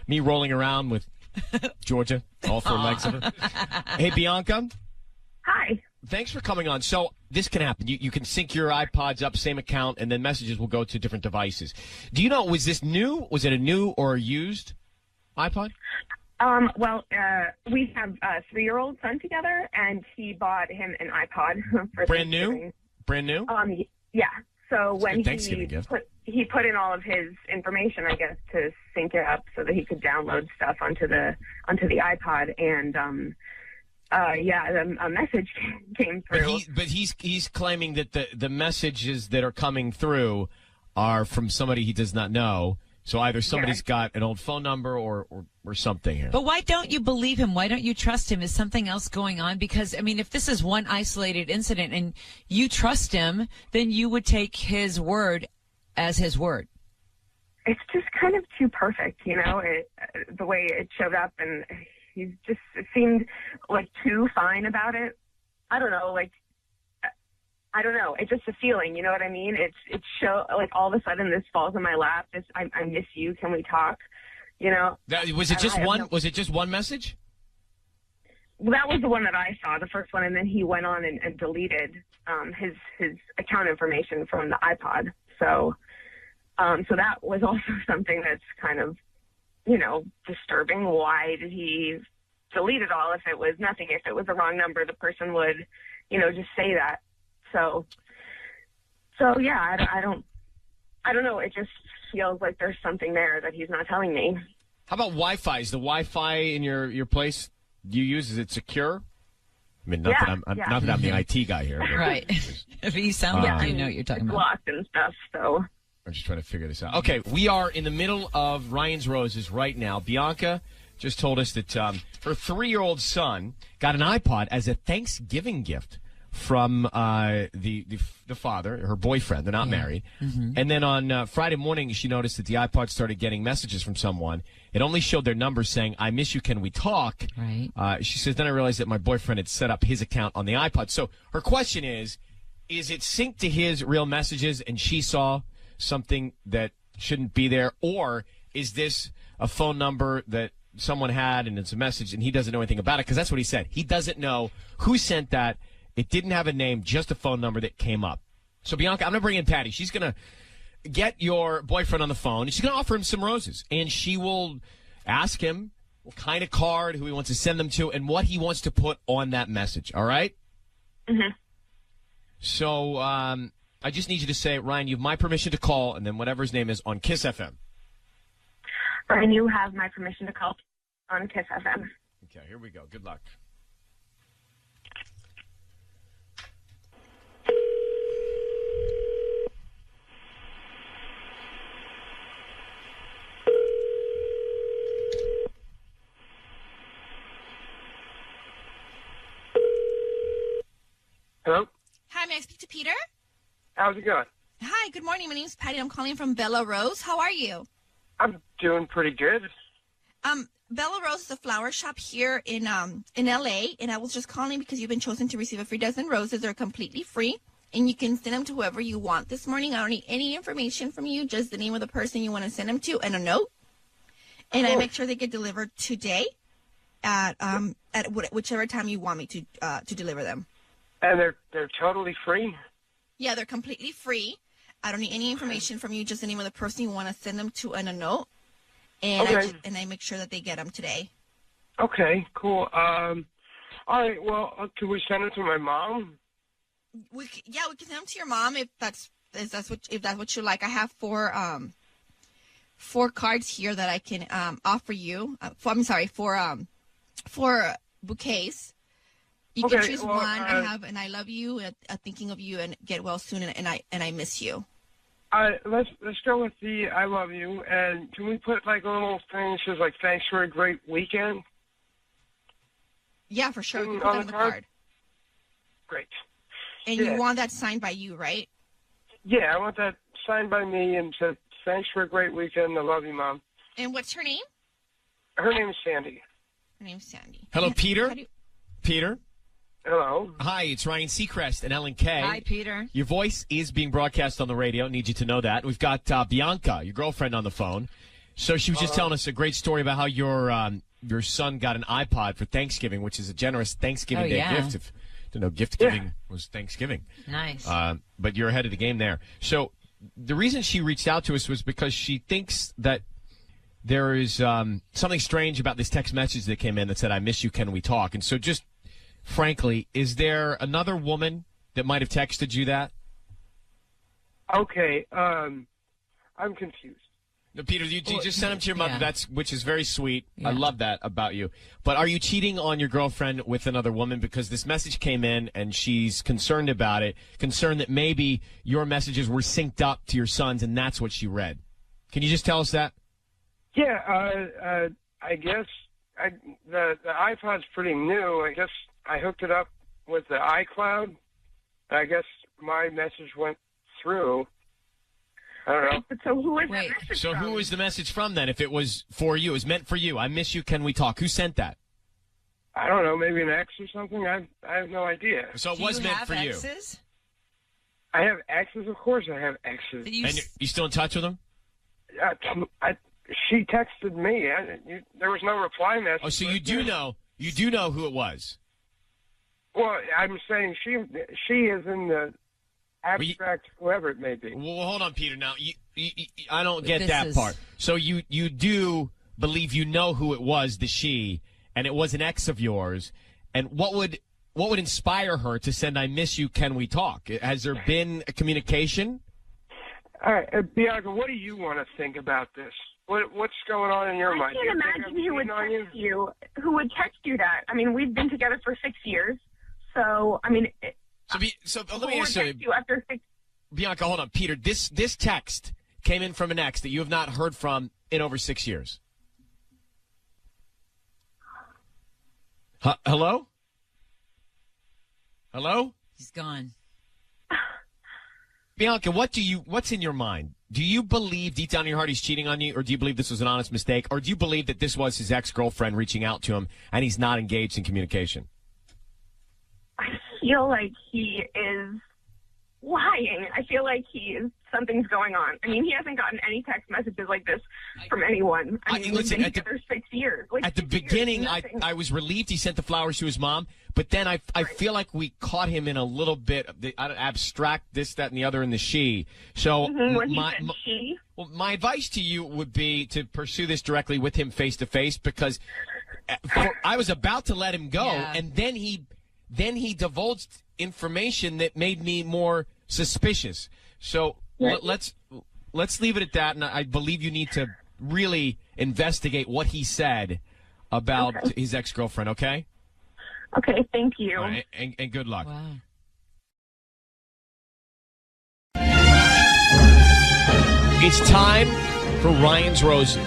S1: Me rolling around with Georgia, all 4 legs of her. Hey, Bianca.
S19: Hi.
S1: Thanks for coming on. So this can happen. You can sync your iPods up, same account, and then messages will go to different devices. Do you know, was this new? Was it a new or a used iPod?
S19: Well, we have a 3-year-old son together, and he bought him an iPod for
S1: Brand new? Brand new?
S19: Yeah. So when he put in all of his information, I guess, to sync it up so that he could download stuff onto the iPod, and a message came through.
S1: But he's claiming that the messages that are coming through are from somebody he does not know. So either somebody's got an old phone number or something here.
S3: But why don't you believe him? Why don't you trust him? Is something else going on? Because, if this is one isolated incident and you trust him, then you would take his word as his word.
S19: It's just kind of too perfect, the way it showed up, and it seemed like too fine about it. I don't know, I don't know. It's just a feeling, you know what I mean? It's all of a sudden this falls in my lap. I miss you. Can we talk?
S1: Was it just one? Was it just one message?
S19: Well, that was the one that I saw, the first one, and then he went on and deleted his account information from the iPod. So that was also something that's kind of, disturbing. Why did he delete it all if it was nothing? If it was a wrong number, the person would, just say that. So yeah, I don't know. It just feels like there's something there that he's not telling me.
S1: How about Wi-Fi? Is the Wi-Fi in your place you use, is it secure? Not that I'm the IT guy here.
S3: Right. If you sound like you know what you're talking about.
S19: Locked and stuff, so.
S1: I'm just trying to figure this out. Okay, we are in the middle of Ryan's Roses right now. Bianca just told us that her 3-year-old son got an iPod as a Thanksgiving gift from the father, her boyfriend. They're not married. Mm-hmm. And then on Friday morning, she noticed that the iPod started getting messages from someone. It only showed their number saying, "I miss you, can we talk?"
S3: Right.
S1: She says, then I realized that my boyfriend had set up his account on the iPod. So her question is it synced to his real messages and she saw something that shouldn't be there? Or is this a phone number that someone had and it's a message and he doesn't know anything about it? Because that's what he said. He doesn't know who sent that. It didn't have a name, just a phone number that came up. So, Bianca, I'm going to bring in Patty. She's going to get your boyfriend on the phone, and she's going to offer him some roses. And she will ask him what kind of card, who he wants to send them to, and what he wants to put on that message. All right?
S19: Mm-hmm.
S1: So, I just need you to say, Ryan, you have my permission to call, and then whatever his name is, on Kiss FM.
S19: Ryan, you have my permission to call on Kiss FM.
S1: Okay, here we go. Good luck.
S4: Hello?
S5: Hi, may I speak to Peter?
S4: How's it going?
S5: Hi, good morning. My name's Patty. I'm calling from Bella Rose. How are you?
S4: I'm doing pretty good.
S5: Bella Rose is a flower shop here in LA, and I was just calling because you've been chosen to receive a free dozen roses. They're completely free, and you can send them to whoever you want this morning. I don't need any information from you, just the name of the person you want to send them to and a note. And I make sure they get delivered today at whichever time you want me to deliver them.
S4: And they're totally free?
S5: Yeah, they're completely free. I don't need any information from you, just the name of the person you want to send them to and a note. And
S4: okay.
S5: I make sure that they get them today.
S4: Okay, cool. All right, well, can we send it to my mom?
S5: We can send them to your mom if that's what you like. I have four 4 cards here that I can offer you. For bouquets. You can choose one. I have and I love you, thinking of you, and get well soon, and I miss you.
S4: Let's go with the I love you, and can we put like a little thing that says like thanks for a great weekend?
S5: Yeah, for sure. We can put that on the card.
S4: Great.
S5: And you want that signed by you, right?
S4: Yeah, I want that signed by me and said thanks for a great weekend. I love you, Mom.
S5: And what's her name?
S4: Her name is Sandy.
S5: Her name's Sandy.
S1: Hello, Peter. Peter.
S4: Hello.
S1: Hi, it's Ryan Seacrest and Ellen Kay.
S3: Hi, Peter.
S1: Your voice is being broadcast on the radio. Need you to know that. We've got Bianca, your girlfriend, on the phone. So she was just telling us a great story about how your son got an iPod for Thanksgiving, which is a generous Thanksgiving Day gift. If you know, gift giving was Thanksgiving.
S3: Nice.
S1: But you're ahead of the game there. So the reason she reached out to us was because she thinks that there is something strange about this text message that came in that said, "I miss you, can we talk?" And so just frankly, is there another woman that might have texted you that?
S4: Okay, I'm confused.
S1: No, Peter, you just sent them to your mother, which is very sweet. Yeah. I love that about you. But are you cheating on your girlfriend with another woman? Because this message came in, and she's concerned about it, concerned that maybe your messages were synced up to your son's, and that's what she read. Can you just tell us that?
S4: Yeah, I guess the iPod's pretty new. I guess I hooked it up with the iCloud. I guess my message went through. I don't know.
S19: So who was that message
S1: from? Who was the message from then? If it was for you, it was meant for you. I miss you. Can we talk? Who sent that?
S4: I don't know. Maybe an ex or something. I have no idea.
S1: So it was meant for you.
S4: I have exes. Of course, I have exes.
S1: And you still in touch with them?
S4: She texted me. There was no reply message.
S1: Oh, so you do know who it was?
S4: Well, I'm saying she is in the abstract, whoever it may be.
S1: Well, hold on, Peter. Now, I don't get that part. So you do believe you know who it was, the she, and it was an ex of yours. And what would inspire her to send "I miss you, can we talk"? Has there been a communication?
S4: All right, Bianca, what do you want to think about this? What's going on in your mind?
S19: I can't imagine who would text you that. I mean, we've been together for 6 years, so I mean.
S1: So let me ask you,
S19: after 6.
S1: Bianca, hold on. Peter, this text came in from an ex that you have not heard from in over 6 years. Hello? Hello?
S3: He's gone.
S1: Bianca, what's in your mind? Do you believe deep down in your heart he's cheating on you, or do you believe this was an honest mistake, or do you believe that this was his ex-girlfriend reaching out to him and he's not engaged in communication?
S19: I feel like he is lying. I feel like something's going on. I mean, he hasn't gotten any text messages like this from anyone. I mean, we've been together 6 years.
S1: At the beginning, I was relieved he sent the flowers to his mom, but then I feel like we caught him in a little bit of the abstract this, that, and the other in the she. So my advice to you would be to pursue this directly with him face to face, because I was about to let him go, and then he divulged information that made me more suspicious. So let's leave it at that, and I believe you need to really investigate what he said about his ex-girlfriend, okay?
S19: Okay, thank you.
S1: All right, and good luck.
S3: Wow.
S1: It's time for Ryan's Roses.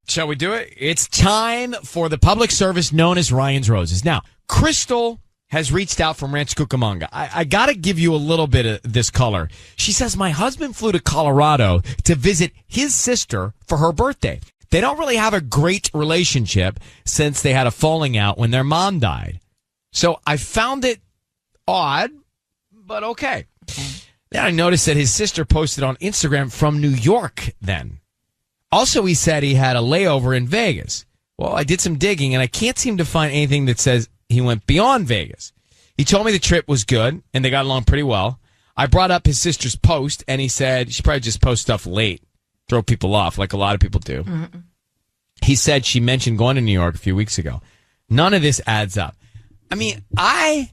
S1: Shall we do it? It's time for the public service known as Ryan's Roses. Now, Crystal has reached out from Ranch Cucamonga. I got to give you a little bit of this color. She says, my husband flew to Colorado to visit his sister for her birthday. They don't really have a great relationship since they had a falling out when their mom died. So I found it odd, but okay. Then I noticed that his sister posted on Instagram from New York then. Also, he said he had a layover in Vegas. Well, I did some digging, and I can't seem to find anything that says he went beyond Vegas. He told me the trip was good, and they got along pretty well. I brought up his sister's post, and he said she probably just posts stuff late, throw people off like a lot of people do. Mm-hmm. He said she mentioned going to New York a few weeks ago. None of this adds up. I mean, I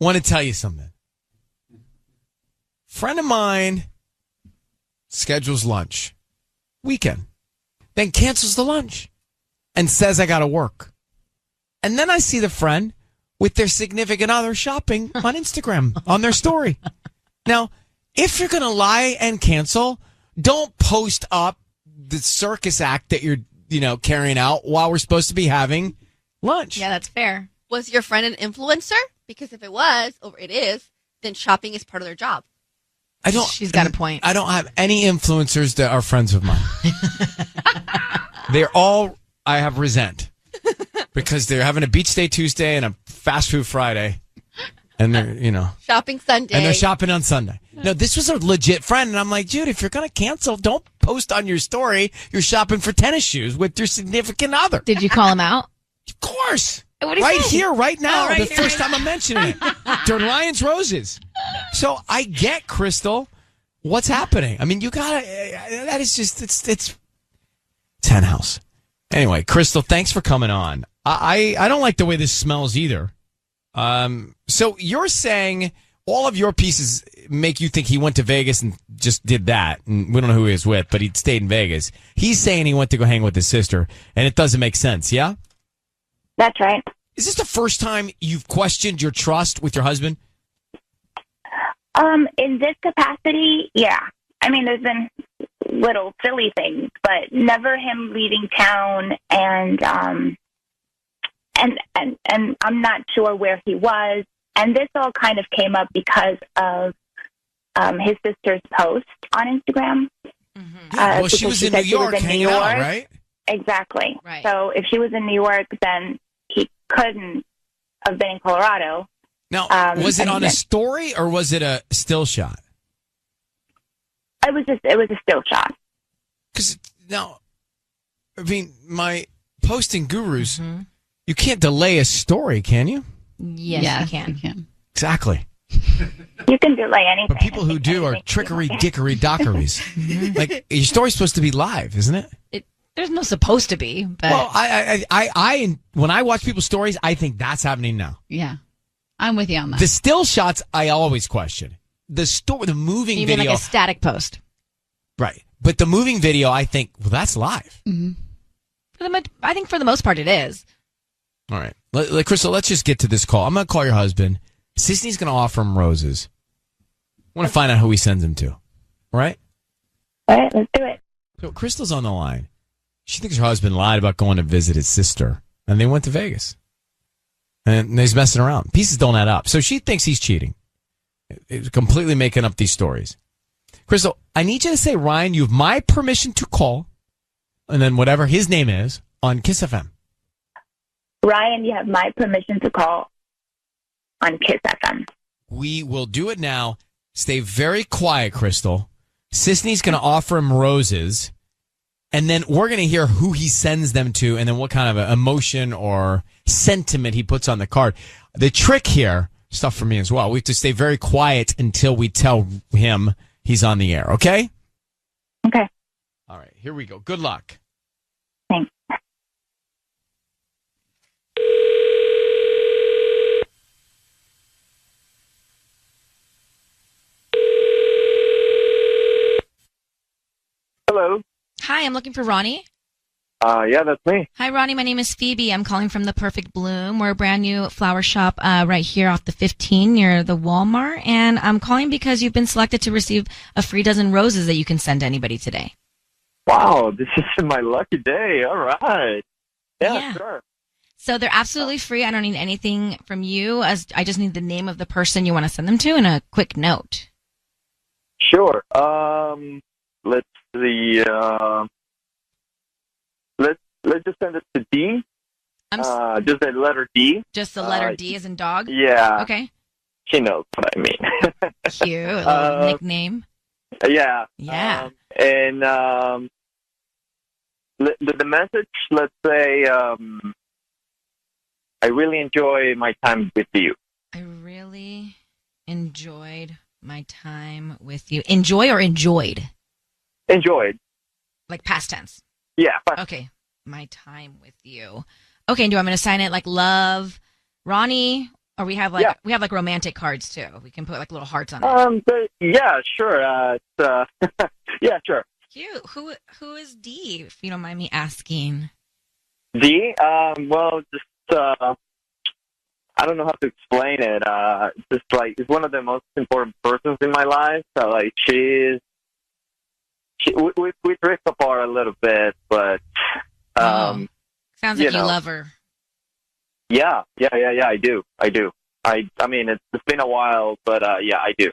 S1: want to tell you something. Friend of mine schedules lunch. Weekend. then cancels the lunch and says I got to work. And then I see the friend with their significant other shopping on Instagram on their story. Now, if you're going to lie and cancel, don't post up the circus act that you're, carrying out while we're supposed to be having lunch.
S5: Yeah, that's fair. Was your friend an influencer? Because if it was, or it is, then shopping is part of their job.
S3: She's got a point.
S1: I don't have any influencers that are friends of mine. They're all I have resent because they're having a beach day Tuesday and a fast food Friday, and they're
S5: shopping Sunday,
S1: and they're shopping on Sunday. No, this was a legit friend, and I'm like, dude, if you're gonna cancel, don't post on your story you're shopping for tennis shoes with your significant other.
S3: Did you call him out?
S1: Of course.
S3: Right
S1: here, right now,
S3: right
S1: the first time I'm mentioning it during Ryan's Roses. So I get, Crystal, what's happening. I mean, you gotta. That is just it's hen house. Anyway, Crystal, thanks for coming on. I don't like the way this smells either. So you're saying all of your pieces make you think he went to Vegas and just did that, and we don't know who he was with, but he stayed in Vegas. He's saying he went to go hang with his sister, and it doesn't make sense. Yeah.
S13: That's right.
S1: Is this the first time you've questioned your trust with your husband?
S13: In this capacity, yeah. I mean, there's been little silly things, but never him leaving town, and I'm not sure where he was. And this all kind of came up because of his sister's post on Instagram.
S1: Well, she was in New York hanging out, right?
S13: Exactly.
S3: Right.
S13: So if she was in New York, then he couldn't have been in Colorado.
S1: Now, was it on a story or was it a still shot?
S13: It was a still shot.
S1: Because now, I mean, my posting gurus, you can't delay a story, can you?
S3: Yes, you can.
S1: Exactly.
S13: You can delay anything.
S1: But people who do are trickery, dickery, dockeries. Like, your story's supposed to be live, isn't it?
S3: There's no supposed to be. But.
S1: Well, I when I watch people's stories, I think that's happening now.
S20: Yeah, I'm with you on that.
S1: The still shots, I always question. The moving
S3: you
S1: video,
S3: mean like a static post,
S1: right? But the moving video, I think, well, that's live.
S3: Mm-hmm. I think for the most part, it is.
S1: All right, Crystal, let's just get to this call. I'm going to call your husband. Sisney's going to offer him roses. I want to find out who he sends them to. All right?
S13: All right, let's do it.
S1: So Crystal's on the line. She thinks her husband lied about going to visit his sister, and they went to Vegas. And he's messing around. Pieces don't add up. So she thinks he's cheating. He's completely making up these stories. Crystal, I need you to say, Ryan, you have my permission to call, and then whatever his name is, on Kiss FM.
S13: Ryan, you have my permission to call on Kiss FM.
S1: We will do it now. Stay very quiet, Crystal. Sisney's going to offer him roses, and then we're going to hear who he sends them to and then what kind of emotion or sentiment he puts on the card. The trick here, stuff for me as well, we have to stay very quiet until we tell him he's on the air, okay?
S13: Okay.
S1: All right, here we go. Good luck.
S13: Thanks.
S14: Hello.
S11: Hi, I'm looking for Ronnie.
S14: Yeah, that's me.
S11: Hi, Ronnie. My name is Phoebe. I'm calling from the Perfect Bloom. We're a brand new flower shop right here off the 15 near the Walmart. And I'm calling because you've been selected to receive a free dozen roses that you can send to anybody today.
S14: Wow, this is my lucky day. All right. Yeah, sure.
S11: So they're absolutely free. I don't need anything from you. I just need the name of the person you want to send them to and a quick note.
S14: Sure. Let's see. Let's just send it to D. Just the letter D.
S11: Just the letter D as in dog?
S14: Yeah.
S11: Okay.
S14: She knows what I mean.
S11: Cute. A little nickname.
S14: Yeah.
S11: Yeah.
S14: And the message, let's say, I really enjoy my time with you.
S11: I really enjoyed my time with you. Enjoy or enjoyed?
S14: Enjoyed.
S11: Like past tense?
S14: Yeah.
S11: Okay. My time with you. Okay, and do I'm going to sign it like love, Ronnie? Or we have like romantic cards too. We can put like little hearts on it.
S14: Yeah, sure. Yeah, sure.
S11: Cute. Who is Dee, if you don't mind me asking?
S21: Dee? Well, just, I don't know how to explain it. Just like, it's one of the most important persons in my life. So, like, we drift apart a little bit, but,
S11: Sounds like you love her.
S21: Yeah, I do. I mean, it's been a while, but, yeah, I do.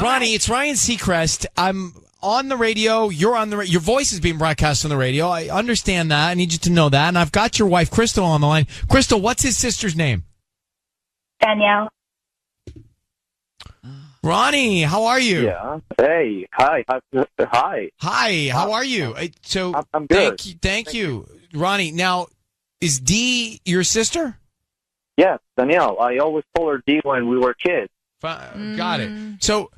S1: Ronnie, it's Ryan Seacrest. I'm on the radio. You're on the radio. Your voice is being broadcast on the radio. I understand that. I need you to know that. And I've got your wife, Crystal, on the line. Crystal, what's his sister's name?
S13: Danielle.
S1: Ronnie, how are you?
S21: Yeah. Hey. Hi.
S1: Hi. How are you? So
S21: I'm good.
S1: Thank you. Ronnie, now, is Dee your sister?
S21: Yes, Danielle. I always told her Dee when we were kids.
S1: Got it. So,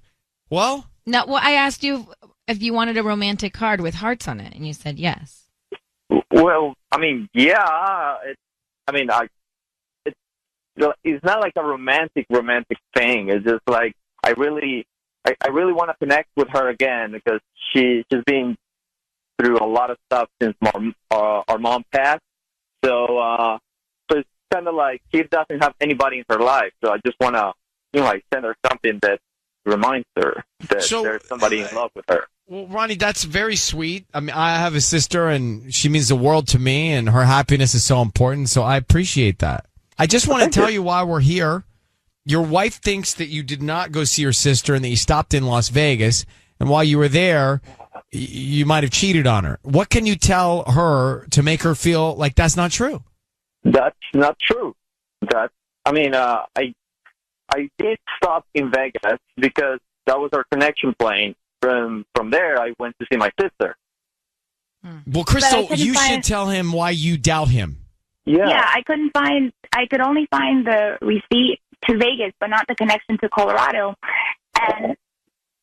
S1: well...
S11: No, well, I asked you if you wanted a romantic card with hearts on it, and you said yes.
S21: Well, I mean, yeah. It's not like a romantic thing. It's just like I really want to connect with her again because she's been through a lot of stuff since our mom passed. So it's kind of like she doesn't have anybody in her life. So I just want to, like send her something that reminds her that there's somebody in love with her.
S1: Well, Ronnie, that's very sweet. I mean, I have a sister, and she means the world to me, and her happiness is so important, so I appreciate that. I just want to tell you why we're here. Your wife thinks that you did not go see your sister and that you stopped in Las Vegas, and while you were there, you might have cheated on her. What can you tell her to make her feel like that's not true?
S21: That's not true. I did stop in Vegas because that was our connection plane. From there, I went to see my sister.
S1: Well, Crystal, you should tell him why you doubt him.
S21: Yeah.
S13: Yeah, I could only find the receipt to Vegas, but not the connection to Colorado. And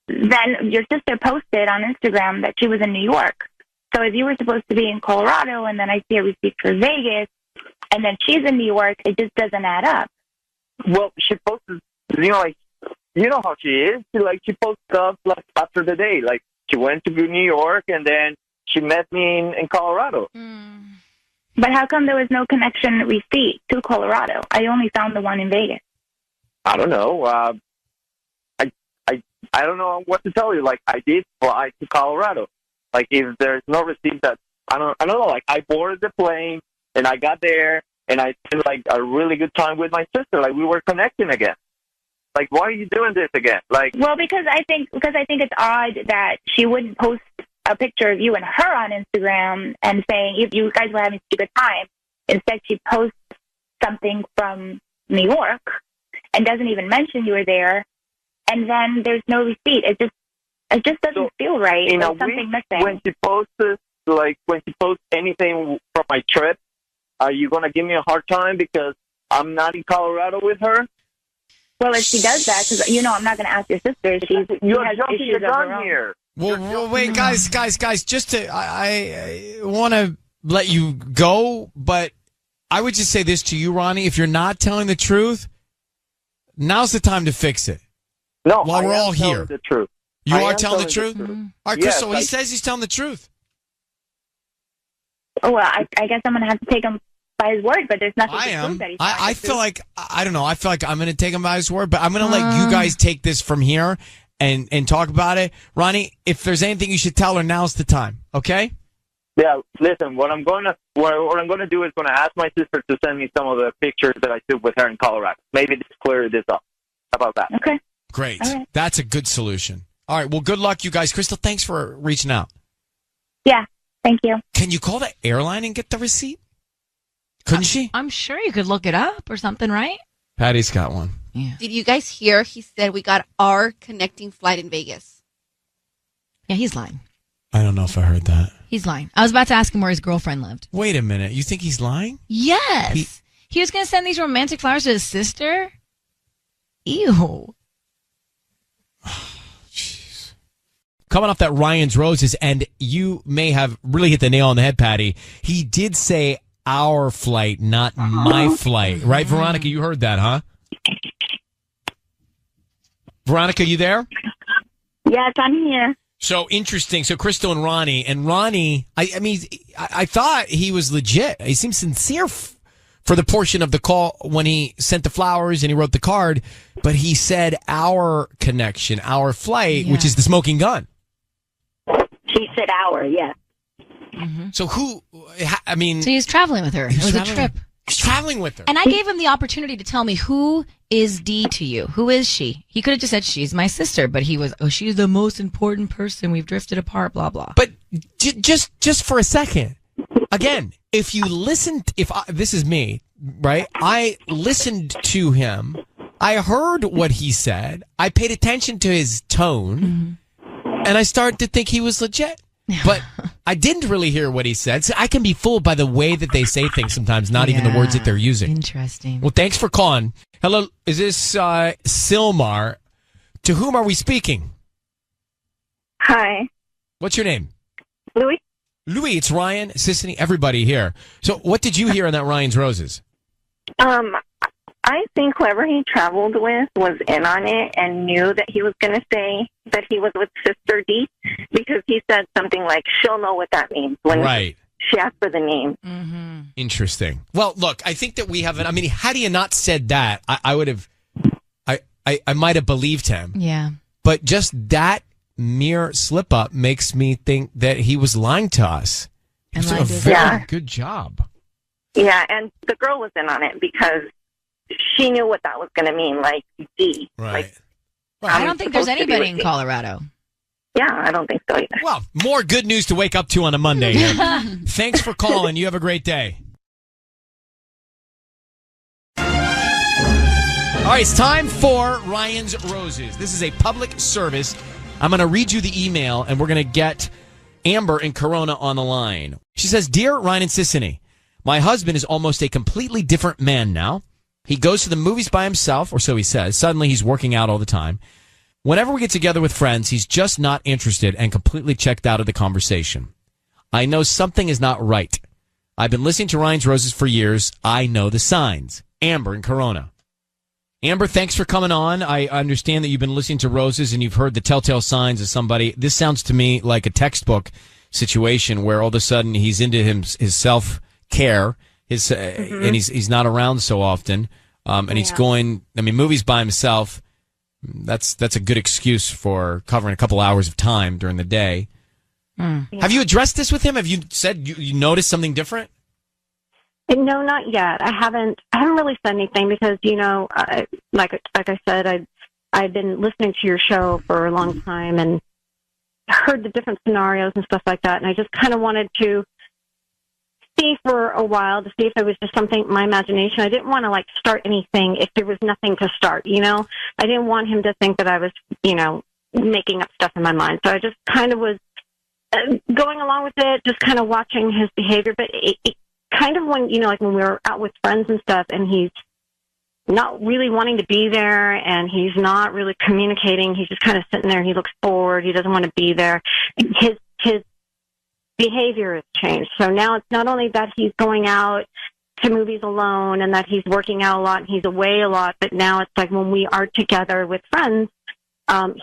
S13: then your sister posted on Instagram that she was in New York. So if you were supposed to be in Colorado, and then I see a receipt for Vegas, and then she's in New York, it just doesn't add up.
S21: Well, she posted, you know how she is. She posts stuff like after the day. Like she went to New York and then she met me in Colorado.
S13: But how come there was no connection receipt to Colorado? I only found the one in Vegas.
S21: I don't know. I don't know what to tell you. Like I did fly to Colorado. Like if there's no receipt, that I don't know. Like I boarded the plane and I got there. And I spent like a really good time with my sister. Like we were connecting again. Like, why are you doing this again? Like,
S13: well, because I think it's odd that she wouldn't post a picture of you and her on Instagram and saying if you guys were having such a good time. Instead, she posts something from New York and doesn't even mention you were there. And then there's no receipt. It just doesn't feel right. There's something missing.
S21: When she posts anything from my trip, are you going to give me a hard time because I'm not in Colorado with her?
S13: Well, if she does that, because, I'm not going to ask your sister.
S21: You're jumping the gun here.
S1: Well, wait, guys, just I want to let you go, but I would just say this to you, Ronnie. If you're not telling the truth, now's the time to fix it.
S21: No,
S1: while we're all here.
S21: The truth.
S1: You are telling the truth?
S21: Mm-hmm.
S1: All right, Crystal, he says he's telling the truth.
S13: Well, I guess I'm going to have to take him by his word, but there's nothing to prove that he's
S1: I feel like, I don't know, I feel like I'm going to take him by his word, but I'm going to let you guys take this from here and talk about it. Ronnie, if there's anything you should tell her, now's the time, okay?
S21: Yeah, listen, what I'm going to do is going to ask my sister to send me some of the pictures that I took with her in Colorado. Maybe just clear this up. How about that?
S13: Okay.
S1: Great.
S13: All right.
S1: That's a good solution. All right, well, good luck, you guys. Crystal, thanks for reaching out.
S13: Yeah, thank you.
S1: Can you call the airline and get the receipt? Couldn't she?
S11: I'm sure you could look it up or something, right?
S1: Patty's got one.
S11: Yeah.
S5: Did you guys hear? He said we got our connecting flight in Vegas.
S11: Yeah, he's lying.
S1: I don't know if I heard that.
S11: He's lying. I was about to ask him where his girlfriend lived.
S1: Wait a minute. You think he's lying?
S11: Yes. He was going to send these romantic flowers to his sister? Ew.
S1: Jeez. Coming off that Ryan's Roses, and you may have really hit the nail on the head, Patty. He did say our flight, not my flight. Right, Veronica? You heard that, huh? Veronica, you there?
S13: Yes, I'm here.
S1: So interesting. So Crystal and Ronnie, I mean, I thought he was legit. He seemed sincere for the portion of the call when he sent the flowers and he wrote the card, but he said our connection, our flight, which is the smoking gun.
S2: He said our, yeah.
S1: Mm-hmm. So I mean.
S11: So he was traveling with her. It was a trip.
S1: He's traveling with her.
S11: And I gave him the opportunity to tell me, who is Dee to you? Who is she? He could have just said, she's my sister, but he was, she's the most important person. We've drifted apart, blah, blah.
S1: But just for a second, again, if you listened, this is me, right? I listened to him. I heard what he said. I paid attention to his tone, and I started to think he was legit. But I didn't really hear what he said. So I can be fooled by the way that they say things sometimes, not even the words that they're using.
S11: Interesting.
S1: Well, thanks for calling. Hello, is this Silmar? To whom are we speaking?
S22: Hi.
S1: What's your name?
S22: Louis.
S1: Louis, it's Ryan, Sissany, everybody here. So what did you hear on that Ryan's Roses?
S22: I think whoever he traveled with was in on it and knew that he was going to say that he was with Sister D, because he said something like, she'll know what that means when she asked for the name.
S11: Mm-hmm.
S1: Interesting. Well, look, I think that we haven't, I mean, had he not said that, I would have, I might have believed him.
S11: Yeah.
S1: But just that mere slip up makes me think that he was lying to us. He was doing a very good job.
S22: Yeah, and the girl was in on it because she knew what that was going to mean, like D.
S1: Right.
S22: Like,
S11: I don't think there's anybody in Colorado.
S22: Yeah, I don't think so either.
S1: Well, more good news to wake up to on a Monday here. Thanks for calling. You have a great day. All right, it's time for Ryan's Roses. This is a public service. I'm going to read you the email, and we're going to get Amber in Corona on the line. She says, Dear Ryan and Sissany, my husband is almost a completely different man now. He goes to the movies by himself, or so he says. Suddenly, he's working out all the time. Whenever we get together with friends, he's just not interested and completely checked out of the conversation. I know something is not right. I've been listening to Ryan's Roses for years. I know the signs. Amber in Corona. Amber, thanks for coming on. I understand that you've been listening to Roses and you've heard the telltale signs of somebody. This sounds to me like a textbook situation where all of a sudden he's into his self-care. And he's not around so often, and he's going. I mean, movies by himself. That's a good excuse for covering a couple hours of time during the day. Yeah. Have you addressed this with him? Have you said you noticed something different?
S18: No, not yet. I haven't really said anything because like I said, I've been listening to your show for a long time and heard the different scenarios and stuff like that, and I just kind of wanted to see for a while to see if it was just something, my imagination. I didn't want to start anything if there was nothing to start, I didn't want him to think that I was, making up stuff in my mind. So I just kind of was going along with it, just kind of watching his behavior. But it kind of when we were out with friends and stuff and he's not really wanting to be there and he's not really communicating. He's just kind of sitting there. He looks bored. He doesn't want to be there. His behavior has changed. So now it's not only that he's going out to movies alone and that he's working out a lot and he's away a lot, but now it's like when we are together with friends,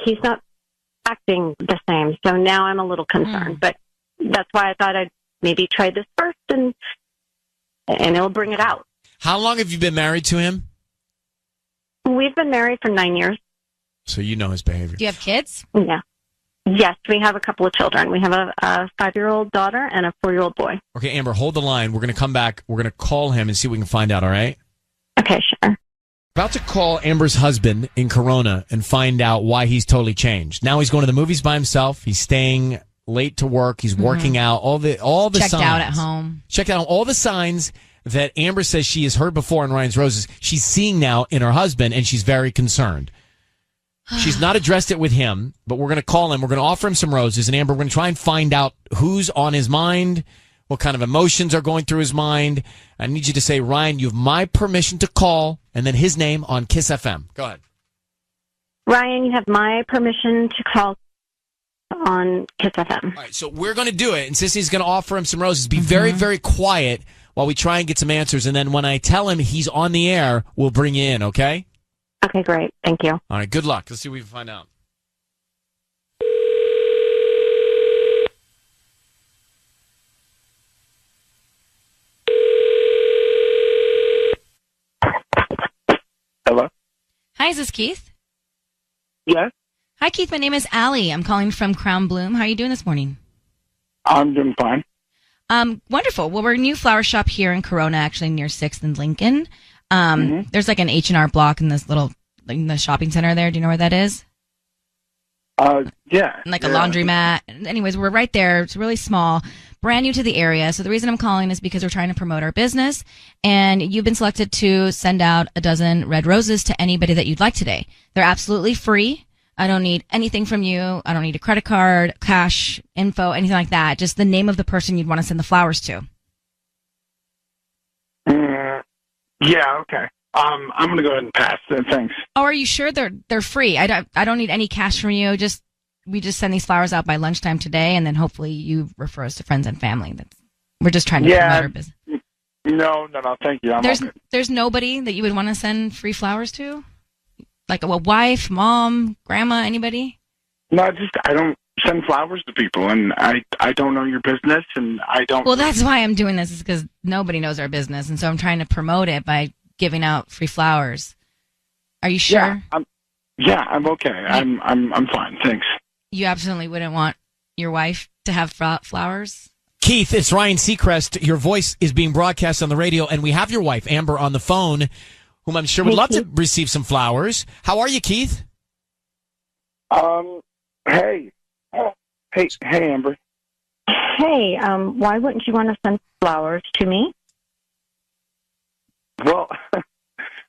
S18: he's not acting the same. So now I'm a little concerned, but that's why I thought I'd maybe try this first and it'll bring it out.
S1: How long have you been married to him?
S18: We've been married for 9 years.
S1: So you know his behavior.
S11: Do you have kids?
S18: Yeah. Yes, we have a couple of children. We have a 5-year-old daughter and a 4-year-old boy.
S1: Okay, Amber, hold the line. We're going to come back. We're going to call him and see what we can find out, all right?
S18: Okay, sure.
S1: About to call Amber's husband in Corona and find out why he's totally changed. Now he's going to the movies by himself. He's staying late to work. He's working out. All the
S11: checked
S1: signs.
S11: out at home.
S1: Checked out all the signs that Amber says she has heard before in Ryan's Roses. She's seeing now in her husband, and she's very concerned. She's not addressed it with him, but we're going to call him. We're going to offer him some roses. And Amber, we're going to try and find out who's on his mind, what kind of emotions are going through his mind. I need you to say, Ryan, you have my permission to call, and then his name on Kiss FM. Go ahead.
S18: Ryan, you have my permission to call on Kiss FM.
S1: All right, so we're going to do it. And Sissy's going to offer him some roses. Be very, very quiet while we try and get some answers. And then when I tell him he's on the air, we'll bring you in, okay?
S18: Okay, great. Thank you.
S1: All right, good luck. Let's see what we can find out.
S11: is this Keith?
S6: Yes.
S11: Hi, Keith. My name is Allie. I'm calling from Crown Bloom. How are you doing this morning?
S6: I'm doing fine.
S11: Wonderful. Well, we're a new flower shop here in Corona, actually near 6th and Lincoln. There's like an H&R block in this little, in the shopping center there. Do you know where that is?
S6: Yeah.
S11: Like a laundromat. Anyways, we're right there. It's really small, brand new to the area. So the reason I'm calling is because we're trying to promote our business, and you've been selected to send out a dozen red roses to anybody that you'd like today. They're absolutely free. I don't need anything from you. I don't need a credit card, cash, info, anything like that. Just the name of the person you'd want to send the flowers to.
S6: Yeah, okay. I'm going to go ahead and pass. Thanks.
S11: Oh, are you sure they're free? I don't need any cash from you. We just send these flowers out by lunchtime today, and then hopefully you refer us to friends and family. We're just trying to promote our business.
S6: No, thank you.
S11: There's nobody that you would want to send free flowers to? Like a wife, mom, grandma, anybody?
S6: No, I don't send flowers to people, and I don't know your business, and I don't.
S11: Well, that's why I'm doing this, is because nobody knows our business, and so I'm trying to promote it by giving out free flowers. Are you sure?
S6: Yeah, I'm okay. I'm fine. Thanks.
S11: You absolutely wouldn't want your wife to have flowers?
S1: Keith, it's Ryan Seacrest. Your voice is being broadcast on the radio, and we have your wife, Amber, on the phone, whom I'm sure would love to receive some flowers. How are you, Keith?
S6: Hey, Amber.
S18: Hey, why wouldn't you want to send flowers to me?
S6: Well,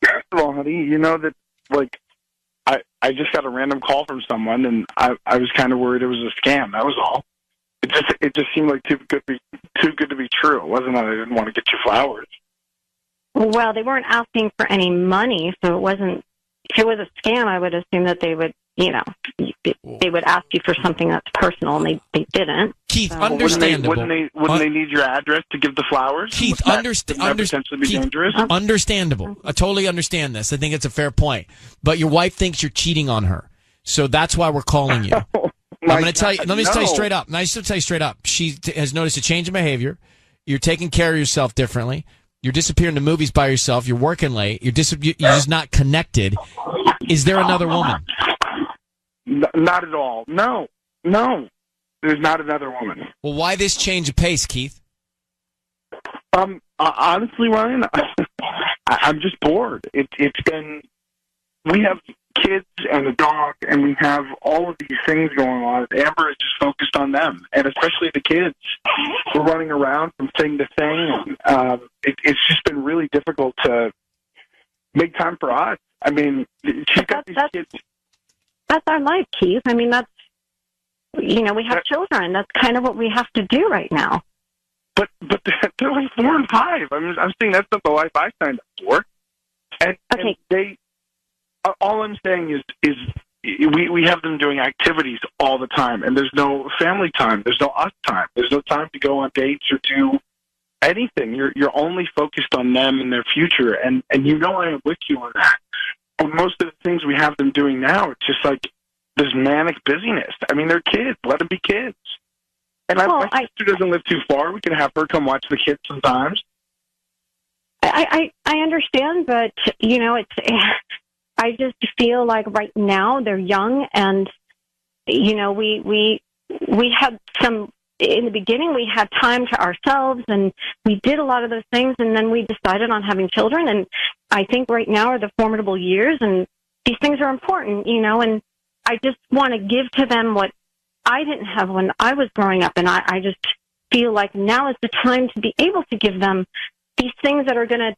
S6: first of all, honey, you know that, like, I just got a random call from someone, and I was kind of worried it was a scam. That was all. It just seemed like too good to be true. It wasn't that I didn't want to get you flowers.
S18: Well, they weren't asking for any money, so it wasn't. If it was a scam, I would assume that they would, they would ask you for something that's personal, and they didn't.
S1: Keith, understandable.
S6: Wouldn't they need your address to give the flowers?
S1: Keith, understandable. I totally understand this. I think it's a fair point. But your wife thinks you're cheating on her, so that's why we're calling you. I'm going to tell you. Let me just tell you straight up. She has noticed a change in behavior. You're taking care of yourself differently. You're disappearing to movies by yourself. You're working late. You're just not connected. Is there another woman?
S6: Not at all. No. There's not another woman.
S1: Well, why this change of pace, Keith?
S6: Honestly, Ryan, I'm just bored. It's been. We have kids and a dog, and we have all of these things going on. Amber is just focused on them, and especially the kids. We're running around from thing to thing. It's just been really difficult to make time for us. I mean, she's got these kids.
S18: That's our life, Keith. I mean, we have children. That's kind of what we have to do right now.
S6: But they're like 4 and 5. I'm saying that's not the life I signed up for. And they. All I'm saying is we have them doing activities all the time, and there's no family time. There's no us time. There's no time to go on dates or do anything. You're only focused on them and their future, and I am with you on that. On most of the things we have them doing now, it's just like this manic busyness. I mean, they're kids. Let them be kids. And my sister doesn't live too far. We can have her come watch the kids sometimes.
S18: I understand, but it's. I just feel like right now they're young, and we had some in the beginning. We had time to ourselves, and we did a lot of those things, and then we decided on having children. And I think right now are the formidable years, and these things are important, And I just want to give to them what I didn't have when I was growing up, and I just feel like now is the time to be able to give them these things that are going to,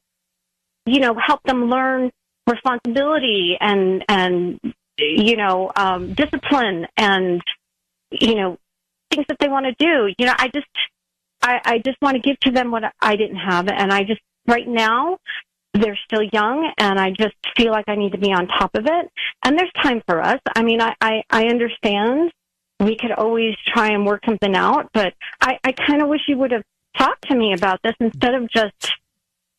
S18: help them learn responsibility and discipline and things that they want to do. I just want to give to them what I didn't have, and I just right now they're still young, and I just feel like I need to be on top of it. And there's time for us. I mean, I understand we could always try and work something out, but I kind of wish you would have talked to me about this instead of just.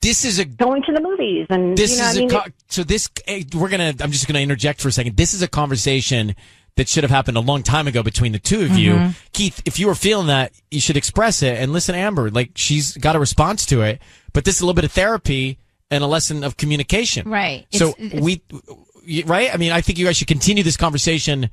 S1: This is
S18: going to the movies, and
S1: I'm just gonna interject for a second. This is a conversation that should have happened a long time ago between the two of you. Keith, if you were feeling that, you should express it and listen to Amber. Like, she's got a response to it, but this is a little bit of therapy and a lesson of communication.
S11: Right.
S1: So right? I mean, I think you guys should continue this conversation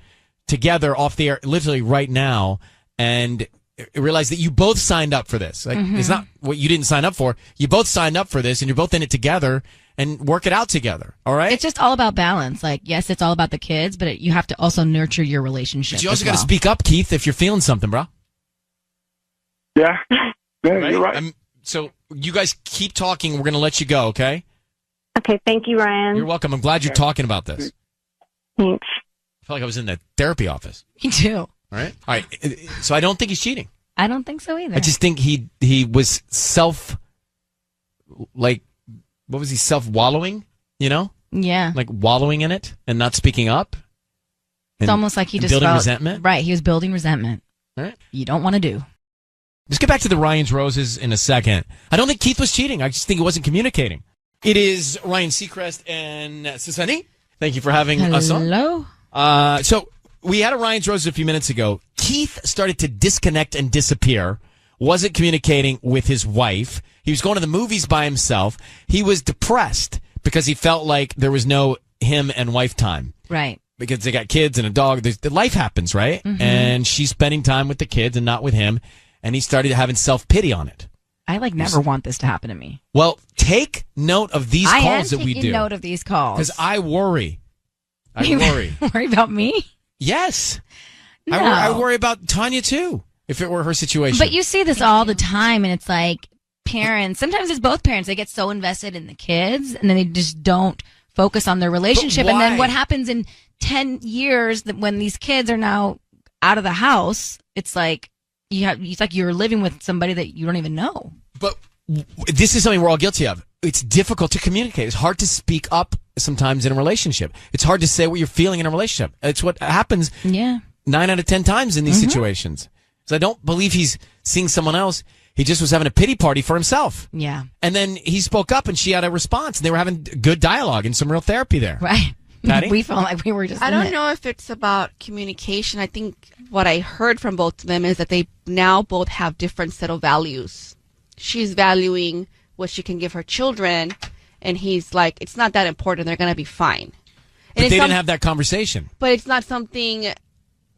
S1: together off the air, literally right now, and realize that you both signed up for this. Like, it's not what you didn't sign up for. You both signed up for this, and you're both in it together, and work it out together. All right?
S11: It's just all about balance. Like, yes, it's all about the kids, but you have to also nurture your relationship.
S1: But you also got to speak up, Keith, if you're feeling something, bro.
S6: Yeah, you're right.
S1: So you guys keep talking. We're going to let you go, okay?
S18: Okay, thank you, Ryan.
S1: You're welcome. I'm glad you're talking about this.
S18: Thanks.
S1: I feel like I was in the therapy office.
S11: Me too.
S1: All right. So I don't think he's cheating.
S11: I don't think so either.
S1: I just think he was self-wallowing, you know?
S11: Yeah.
S1: Like wallowing in it and not speaking up.
S11: It's almost like he just
S1: building
S11: felt,
S1: resentment.
S11: Right. He was building resentment.
S1: All right.
S11: You don't want to do.
S1: Let's get back to the Ryan's Roses in a second. I don't think Keith was cheating. I just think he wasn't communicating. It is Ryan Seacrest and Susani. Thank you for having us on.
S11: Hello.
S1: So we had a Ryan's Roses a few minutes ago. Keith started to disconnect and disappear. Wasn't communicating with his wife. He was going to the movies by himself. He was depressed because he felt like there was no him and wife time.
S11: Right.
S1: Because they got kids and a dog. Life happens, right?
S11: Mhm.
S1: And she's spending time with the kids and not with him. And he started having self-pity on it.
S11: I never want this to happen to me.
S1: Well, take note of these calls that we do.
S11: I am taking note of these calls.
S1: Because I worry. Worry
S11: about me?
S1: Yes.
S11: No.
S1: I worry about Tanya, too, if it were her situation.
S11: But you see this all the time, and it's like parents, sometimes it's both parents, they get so invested in the kids, and then they just don't focus on their relationship. And then what happens in 10 years that when these kids are now out of the house, it's like you're living with somebody that you don't even know.
S1: But this is something we're all guilty of. It's difficult to communicate. It's hard to speak up sometimes in a relationship. It's hard to say what you're feeling in a relationship. It's what happens 9 out of 10 times in these situations. So I don't believe he's seeing someone else. He just was having a pity party for himself.
S11: Yeah.
S1: And then he spoke up and she had a response and they were having good dialogue and some real therapy there.
S11: Right.
S1: Patty?
S11: We felt like we were just
S7: I don't know if it's about communication. I think what I heard from both of them is that they now both have different set of values. She's valuing what she can give her children, and he's like, it's not that important. They're going to be fine.
S1: But they didn't have that conversation.
S7: But it's not something...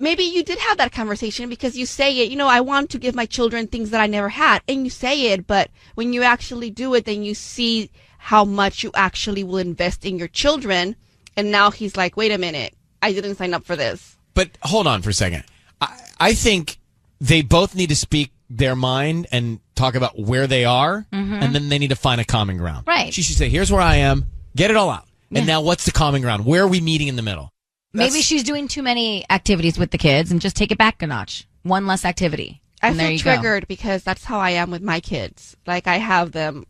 S7: Maybe you did have that conversation because you say it, I want to give my children things that I never had. And you say it, but when you actually do it, then you see how much you actually will invest in your children. And now he's like, wait a minute, I didn't sign up for this.
S1: But hold on for a second. I think they both need to speak their mind and talk about where they are, and then they need to find a common ground.
S11: Right.
S1: She should say, here's where I am, get it all out. And now what's the common ground? Where are we meeting in the middle?
S11: Maybe she's doing too many activities with the kids and just take it back a notch. One less activity.
S7: I
S11: And there
S7: feel
S11: you go.
S7: triggered because that's how I am with my kids. Like I have them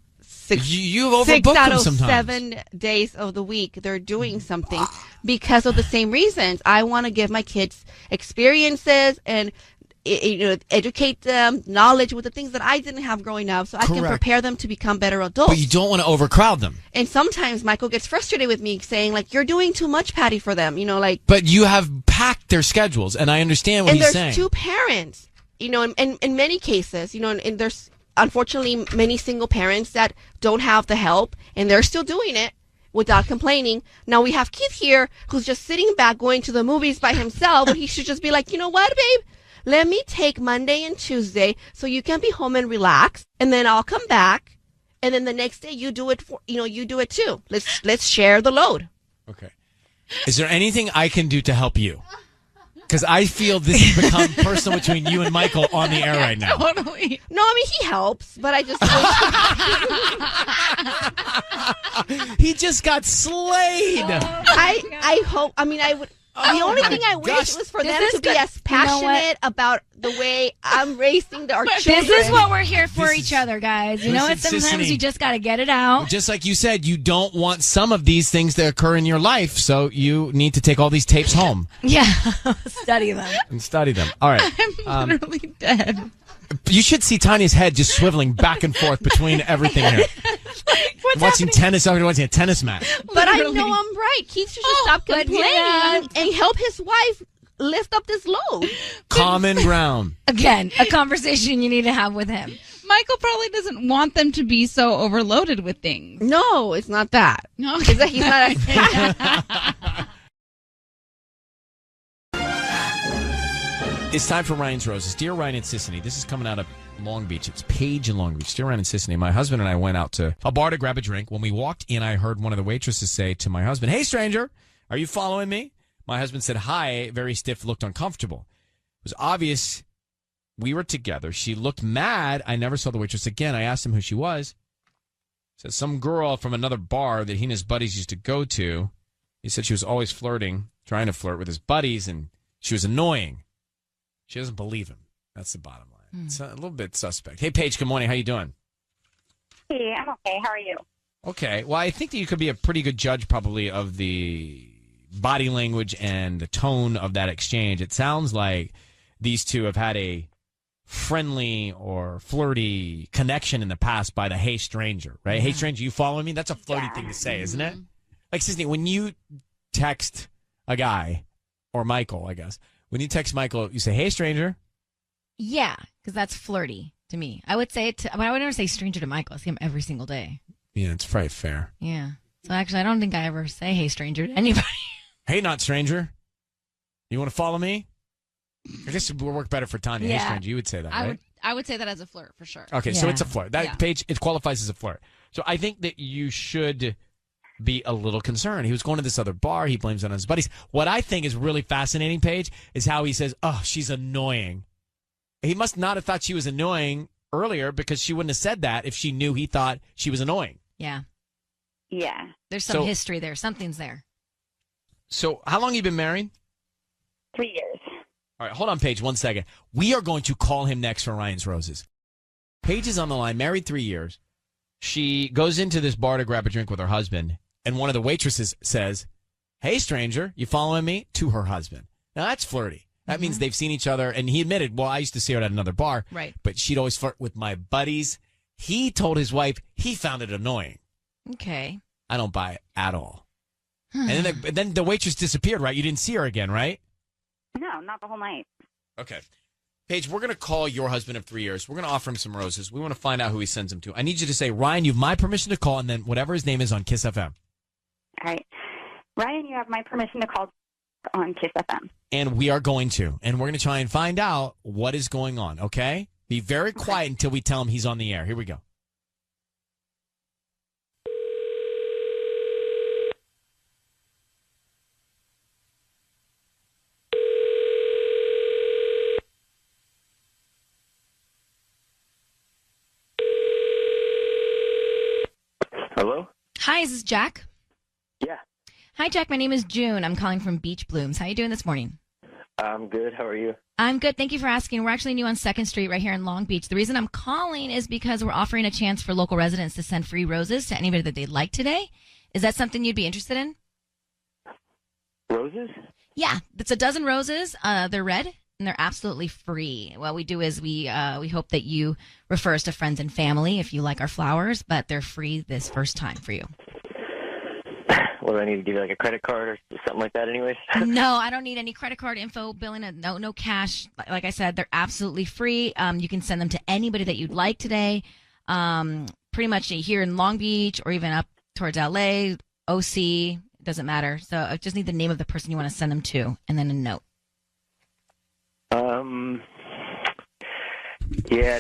S1: you overbook
S7: 6 out
S1: them
S7: of
S1: sometimes.
S7: 7 days of the week. They're doing something because of the same reasons. I want to give my kids experiences and educate them, knowledge with the things that I didn't have growing up, so I can
S1: Correct.
S7: prepare them to become better adults.
S1: But you don't want to overcrowd them.
S7: And sometimes Michael gets frustrated with me saying, like, you're doing too much, Patty, for them.
S1: But you have packed their schedules, and I understand what
S7: and
S1: he's
S7: there's
S1: saying.
S7: 2 parents, in many cases, and there's unfortunately many single parents that don't have the help, and they're still doing it without complaining. Now we have Keith here, who's just sitting back going to the movies by himself, and he should just be like, you know what, babe? Let me take Monday and Tuesday so you can be home and relax, and then I'll come back, and then the next day you do it you do it too. Let's share the load.
S1: Okay. Is there anything I can do to help you? Because I feel this has become personal between you and Michael on the air right now.
S7: Totally. No, I mean, he helps, but I just
S1: He just got slayed.
S7: I hope. I mean, I would. The only thing I wish was for them to be as passionate about the way I'm raising our children.
S11: This is what we're here for each other, guys. You know what?
S1: Listen,
S11: Sometimes
S1: Sissany.
S11: you just got to get it out.
S1: Just like you said, you don't want some of these things to occur in your life, so you need to take all these tapes home
S11: Yeah, study them.
S1: and study them. All right.
S11: I'm literally dead.
S1: You should see Tanya's head just swiveling back and forth between everything here. Watching tennis, I'm watching a tennis match.
S7: But I know I'm right. Keith should just stop
S11: but
S7: complaining
S11: yeah.
S7: and help his wife lift up this load.
S1: Common ground.
S11: Again, a conversation you need to have with him.
S20: Michael probably doesn't want them to be so overloaded with things.
S7: No, it's not that.
S20: No,
S7: It's that he's not.
S1: It's time for Ryan's Roses. Dear Ryan and Sissany, this is coming out of Long Beach. It's Paige in Long Beach. Dear Ryan and Sissany, my husband and I went out to a bar to grab a drink. When we walked in, I heard one of the waitresses say to my husband, "Hey, stranger, are you following me?" My husband said, "Hi," very stiff, looked uncomfortable. It was obvious we were together. She looked mad. I never saw the waitress again. I asked him who she was. Said some girl from another bar that he and his buddies used to go to. He said she was always flirting, trying to flirt with his buddies, and she was annoying. She doesn't believe him. That's the bottom line. It's a little bit suspect. Hey, Paige, good morning. How you doing?
S2: Hey, I'm okay. How are you?
S1: Okay. Well, I think that you could be a pretty good judge probably of the body language and the tone of that exchange. It sounds like these two have had a friendly or flirty connection in the past by the "hey, stranger," right? Yeah. "Hey, stranger, you following me?" That's a flirty thing to say, isn't it? Like, Sisney, when you text a guy, or Michael, I guess, when you text Michael, you say, "Hey, stranger."
S11: Yeah, because that's flirty to me. I would say it to, but I would never say stranger to Michael. I see him every single day.
S1: Yeah, it's probably fair.
S11: Yeah. So actually, I don't think I ever say "hey, stranger" to anybody.
S1: "Hey, not stranger. You want to follow me?" I guess it would work better for Tanya. "Hey, stranger," you would say that, right?
S20: I would say that as a flirt for sure.
S1: Okay, so it's a flirt. That Paige, it qualifies as a flirt. So I think that you should be a little concerned. He was going to this other bar. He blames it on his buddies. What I think is really fascinating, Paige, is how he says, "Oh, she's annoying." He must not have thought she was annoying earlier, because she wouldn't have said that if she knew he thought she was annoying.
S11: Yeah.
S2: Yeah.
S11: There's some history there. Something's there.
S1: So how long have you been married?
S2: 3 years.
S1: All right, hold on, Paige, 1 second. We are going to call him next for Ryan's Roses. Paige is on the line, married 3 years. She goes into this bar to grab a drink with her husband, and one of the waitresses says, "Hey, stranger, you following me?" to her husband. Now, that's flirty. That means they've seen each other, and he admitted, well, I used to see her at another bar,
S11: right?
S1: But she'd always flirt with my buddies. He told his wife he found it annoying.
S11: Okay.
S1: I don't buy it at all. And then the waitress disappeared, right? You didn't see her again, right?
S2: No, not the whole night.
S1: Okay. Paige, we're going to call your husband of 3 years. We're going to offer him some roses. We want to find out who he sends them to. I need you to say, "Ryan, you have my permission to call," and then whatever his name is on Kiss FM.
S2: All right. Ryan, you have my permission to call on Kiss FM.
S1: And we are going to. And we're going to try and find out what is going on, okay? Be very quiet until we tell him he's on the air. Here we go.
S16: Hello?
S11: Hi, is this Jack?
S16: Yeah.
S11: Hi, Jack. My name is June. I'm calling from Beach Blooms. How you doing this morning?
S16: I'm good. How are you?
S11: I'm good. Thank you for asking. We're actually new on 2nd Street right here in Long Beach. The reason I'm calling is because we're offering a chance for local residents to send free roses to anybody that they'd like today. Is that something you'd be interested in?
S16: Roses?
S11: Yeah. It's a dozen roses. They're red, and they're absolutely free. What we do is we hope that you refer us to friends and family if you like our flowers, but they're free this first time for you.
S16: What, do I need to give you, like a credit card or something like that anyways?
S11: No, I don't need any credit card info, billing, no cash. Like I said, they're absolutely free. You can send them to anybody that you'd like today. Pretty much here in Long Beach or even up towards LA, OC, doesn't matter. So I just need the name of the person you want to send them to and then a note.
S16: Yeah,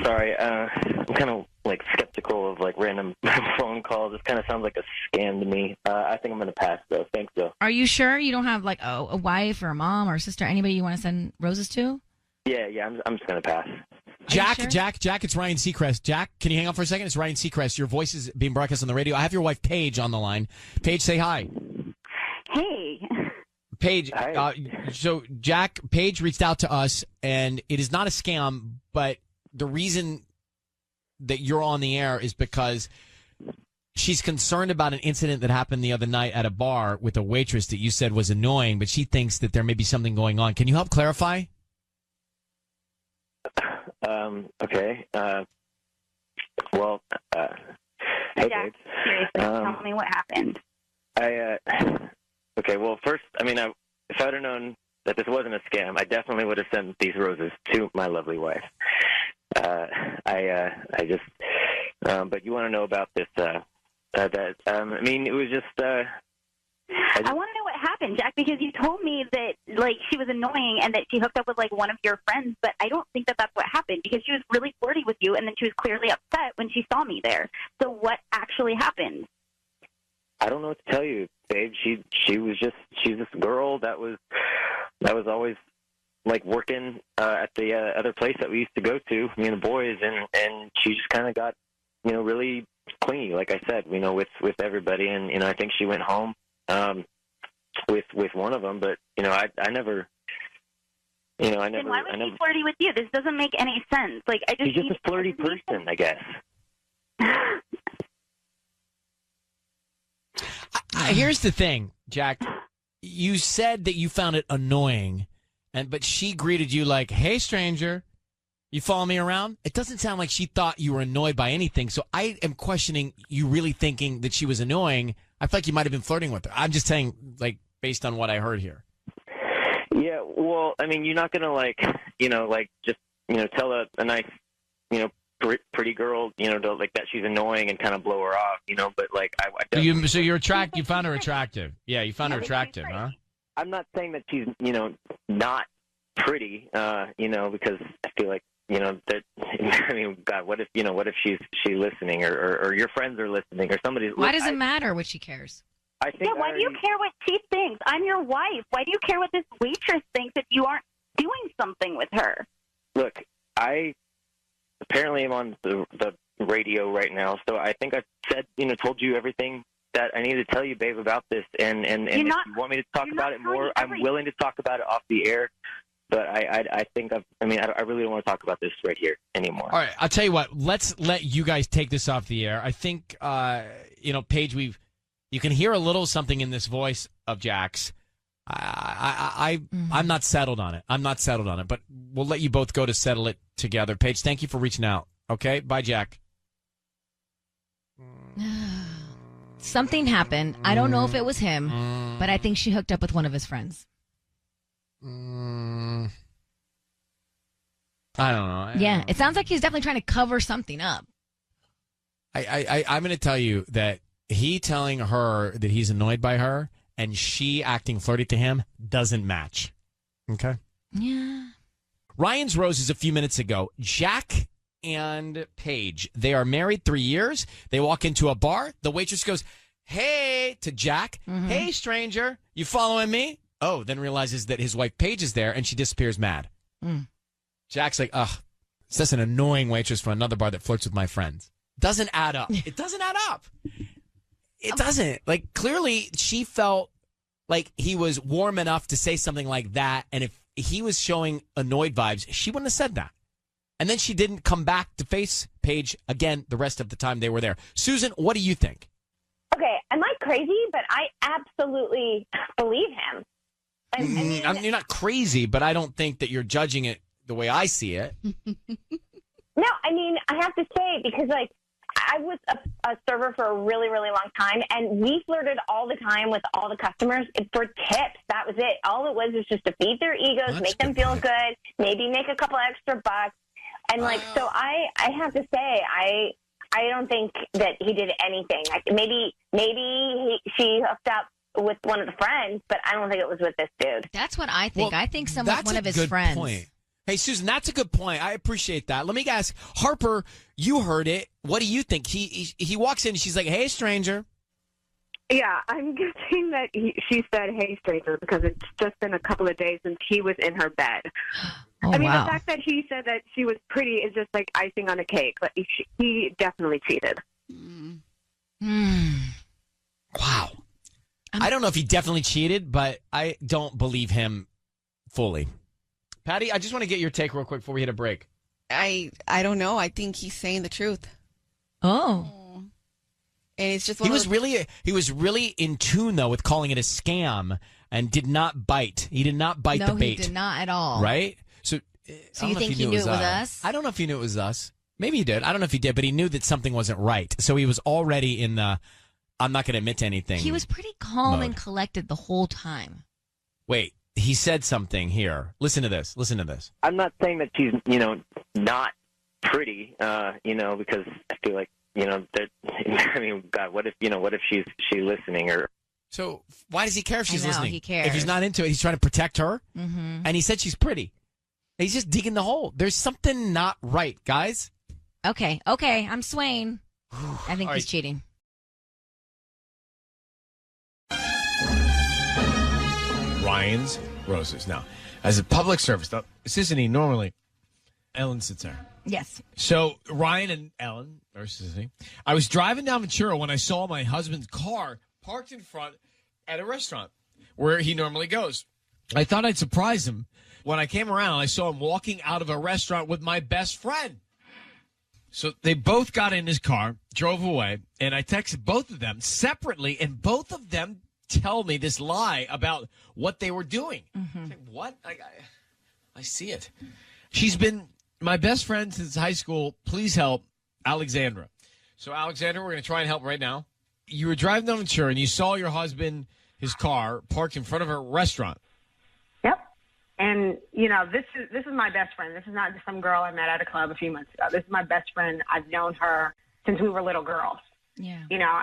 S16: sorry, I'm kind of like skeptical of like random phone calls. This kind of sounds like a scam to me. I think I'm going to pass though. Thanks though.
S11: Are you sure you don't have like a wife or a mom or a sister, anybody you want to send roses to?
S16: Yeah, I'm just going to pass.
S1: Jack,
S11: sure?
S1: Jack, it's Ryan Seacrest. Jack, can you hang on for a second? It's Ryan Seacrest. Your voice is being broadcast on the radio. I have your wife, Paige, on the line. Paige, say hi.
S2: Hey.
S1: Paige, so Jack, Paige reached out to us, and it is not a scam, but the reason that you're on the air is because she's concerned about an incident that happened the other night at a bar with a waitress that you said was annoying, but she thinks that there may be something going on. Can you help clarify?
S16: Okay. Well, hey,
S2: Jack, seriously, tell me what happened.
S16: Okay, well, first, I mean, if I would have known that this wasn't a scam, I definitely would have sent these roses to my lovely wife. I just, but you want to know about this? I mean, it was just.
S2: I want to know what happened, Jack, because you told me that like she was annoying and that she hooked up with like one of your friends, but I don't think that that's what happened because she was really flirty with you, and then she was clearly upset when she saw me there. So what actually happened?
S16: I don't know what to tell you, babe. She's this girl that was always like working at the other place that we used to go to, me and the boys, and she just kind of got, really clingy, like I said, with everybody, and I think she went home with one of them, but I never.
S2: Then why was she flirty with you? This doesn't make any sense. Like
S16: she's just a flirty person, I guess.
S1: Here's the thing, Jack. You said that you found it annoying, but she greeted you like, "Hey, stranger, you follow me around?" It doesn't sound like she thought you were annoyed by anything. So I am questioning you really thinking that she was annoying. I feel like you might have been flirting with her. I'm just saying, like, based on what I heard here.
S16: Yeah, well, I mean, you're not gonna just tell a nice, pretty girl, that she's annoying and kind of blow her off, but like
S1: So you found her attractive. Yeah, you found her attractive, huh?
S16: I'm not saying that she's, not pretty, because I feel like, that, I mean, God, what if she's listening or your friends are listening or somebody's.
S11: Why does it matter what she cares?
S16: I think.
S2: Yeah, why do you care what she thinks? I'm your wife. Why do you care what this waitress thinks if you aren't doing something with her?
S16: Look, I apparently am on the radio right now, so I think I've said, told you everything that I need to tell you, babe, about this. And if you want me to talk about it more, I'm willing to talk about it off the air. But I think I really don't want to talk about this right here anymore.
S1: All right, I'll tell you what. Let's let you guys take this off the air. I think, Paige, you can hear a little something in this voice of Jack's. I'm not settled on it. But we'll let you both go to settle it together. Paige, thank you for reaching out. Okay, bye, Jack.
S11: Something happened. I don't know if it was him, but I think she hooked up with one of his friends.
S1: I don't know.
S11: Yeah, it sounds like he's definitely trying to cover something up.
S1: I'm going to tell you that he telling her that he's annoyed by her and she acting flirty to him doesn't match. Okay?
S11: Yeah.
S1: Ryan's roses a few minutes ago. Jack and Paige, they are married 3 years. They walk into a bar. The waitress goes, "Hey," to Jack. "Hey, stranger, you following me?" Oh, then realizes that his wife Paige is there and she disappears mad. Jack's like, "Ugh, it's just an annoying waitress from another bar that flirts with my friends." Doesn't add up. It doesn't add up. It doesn't. Like, clearly she felt like he was warm enough to say something like that. And if he was showing annoyed vibes, she wouldn't have said that. And then she didn't come back to face Paige again the rest of the time they were there. Susan, what do you think?
S22: Okay, am I crazy? But I absolutely believe him.
S1: You're not crazy, but I don't think that you're judging it the way I see it.
S22: No, I mean, I have to say, because, like, I was a server for a really, really long time, and we flirted all the time with all the customers for tips. That was it. All it was just to feed their egos, make them feel good, maybe make a couple extra bucks. And, like, so I have to say, I don't think that he did anything. Maybe she hooked up with one of the friends, but I don't think it was with this dude.
S11: That's what I think. Well, I think one of his friends.
S1: Point. Hey, Susan, that's a good point. I appreciate that. Let me ask, Harper, you heard it. What do you think? He walks in and she's like, "Hey, stranger."
S8: Yeah, I'm guessing that she said, "Hey, stranger," because it's just been a couple of days since he was in her bed.
S11: Oh,
S8: I mean,
S11: wow.
S8: The fact that he said that she was pretty is just like icing on a cake. But he definitely cheated.
S1: Wow. I don't know if he definitely cheated, but I don't believe him fully. Patty, I just want to get your take real quick before we hit a break.
S7: I don't know. I think he's saying the truth.
S11: Oh.
S7: And it's just
S1: He was really in tune though with calling it a scam and did not bite. He did not bite the bait.
S11: No, he did not at all.
S1: Right? So
S11: you think he knew it was us?
S1: I don't know if he knew it was us. Maybe he did. I don't know if he did, but he knew that something wasn't right. So he was already in the I'm not going to admit to anything.
S11: He was pretty calm
S1: mode.
S11: and collected the whole time.
S1: Wait, he said something here. Listen to this.
S16: I'm not saying that she's, not pretty, because I feel like, that, I mean, God, what if she's listening or.
S1: So why does he care if she's listening?
S3: He cares.
S1: If he's not into it, he's trying to protect her.
S3: Mm-hmm.
S1: And he said she's pretty. He's just digging the hole. There's something not right, guys.
S11: Okay, I'm swaying. I think he's cheating.
S1: Ryan's Roses. Now, as a public service, now, Sissany, normally, Ellen sits there.
S11: Yes.
S1: So, Ryan and Ellen, or Sissany, I was driving down Ventura when I saw my husband's car parked in front at a restaurant where he normally goes. I thought I'd surprise him. When I came around, I saw him walking out of a restaurant with my best friend. So they both got in his car, drove away, and I texted both of them separately, and both of them tell me this lie about what they were doing.
S11: Mm-hmm.
S1: Like, what? I see it. She's been my best friend since high school. Please help, Alexandra. So, Alexandra, we're going to try and help right now. You were driving down Ventura, and you saw your husband, his car, parked in front of a restaurant.
S19: Yep. And, this is my best friend. This is not just some girl I met at a club a few months ago. This is my best friend. I've known her since we were little girls.
S11: Yeah.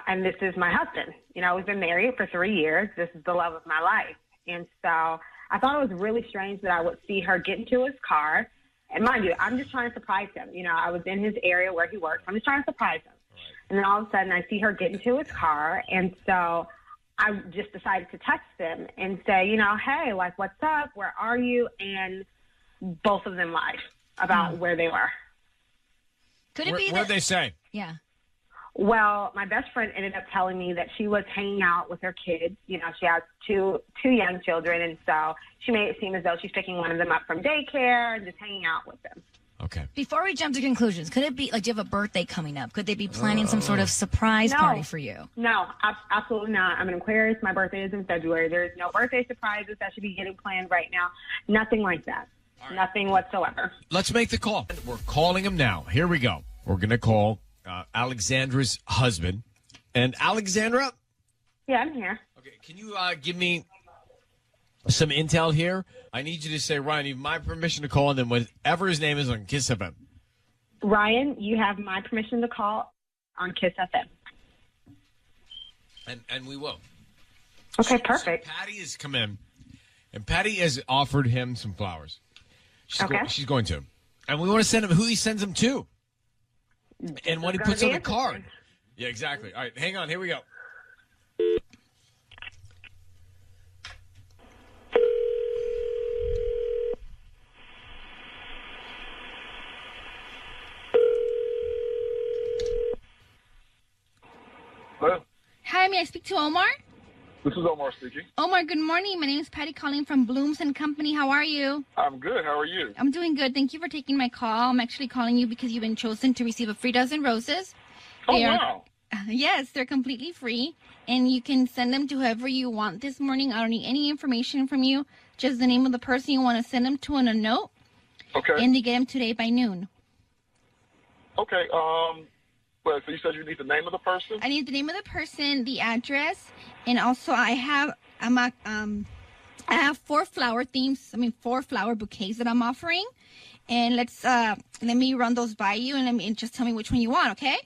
S19: And this is my husband. We've been married for 3 years. This is the love of my life. And so I thought it was really strange that I would see her get into his car. And mind you, I'm just trying to surprise him. I was in his area where he works. I'm just trying to surprise him. Right. And then all of a sudden I see her get into his car. And so I just decided to text him and say, hey, what's up? Where are you? And both of them lied about where they were.
S11: Could it be
S1: What'd they say?
S11: Yeah.
S19: Well, my best friend ended up telling me that she was hanging out with her kids. She has two young children, and so she made it seem as though she's picking one of them up from daycare and just hanging out with them.
S1: Okay.
S11: Before we jump to conclusions, could it be, do you have a birthday coming up? Could they be planning some sort of surprise party for you?
S19: No, absolutely not. I'm an Aquarius. My birthday is in February. There is no birthday surprises that should be getting planned right now. Nothing like that. Right. Nothing whatsoever.
S1: Let's make the call. We're calling him now. Here we go. We're going to call Alexandra's husband. And Alexandra?
S19: Yeah, I'm here.
S1: Okay, can you give me some intel here? I need you to say, Ryan, you have my permission to call, and then whatever his name is on Kiss FM.
S19: Ryan, you have my permission to call on Kiss FM.
S1: And we will.
S19: Okay, perfect.
S1: So Patty has come in, and Patty has offered him some flowers. She's going to. And we want to send him who he sends them to. And what he puts on the card. Yeah, exactly. All right, hang on. Here we go.
S9: Hello?
S5: Hi, may I speak to Omar?
S9: This is Omar speaking.
S5: Omar, good morning. My name is Patty calling from Blooms and Company. How are you?
S9: I'm good. How are you?
S5: I'm doing good. Thank you for taking my call. I'm actually calling you because you've been chosen to receive a free dozen roses.
S9: Wow.
S5: Yes, they're completely free, and you can send them to whoever you want this morning. I don't need any information from you, just the name of the person you want to send them to and a note.
S9: Okay.
S5: And they get them today by noon.
S9: Okay. Well, so you said you need the name of the person?
S5: I need the name of the person, the address, and also I have I have 4 flower bouquets that I'm offering, and let me run those by you, and just tell me which one you want, okay?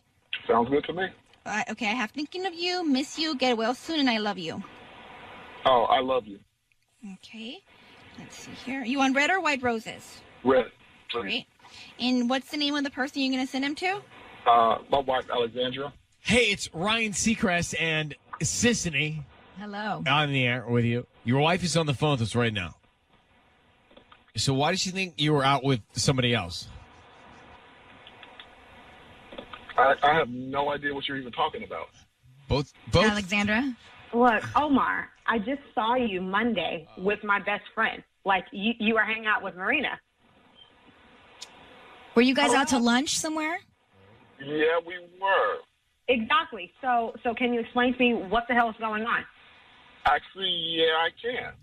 S9: Sounds good to me.
S5: Okay, I have thinking of you, miss you, get well soon, and I love you.
S9: Oh, I love you.
S5: Okay, let's see here. You want red or white roses?
S9: Red.
S5: Great. And what's the name of the person you're going to send them to?
S9: My wife, Alexandra.
S1: Hey, it's Ryan Seacrest and Sissany.
S11: Hello.
S1: On the air with you. Your wife is on the phone with us right now. So why does she think you were out with somebody else?
S9: I have no idea what you're even talking about.
S1: Both?
S11: Alexandra?
S19: Look, Omar, I just saw you Monday with my best friend. You were hanging out with Marina.
S11: Were you guys out to lunch somewhere?
S9: Yeah, we were.
S19: Exactly. So can you explain to me what the hell is going on?
S9: Actually, yeah, I can.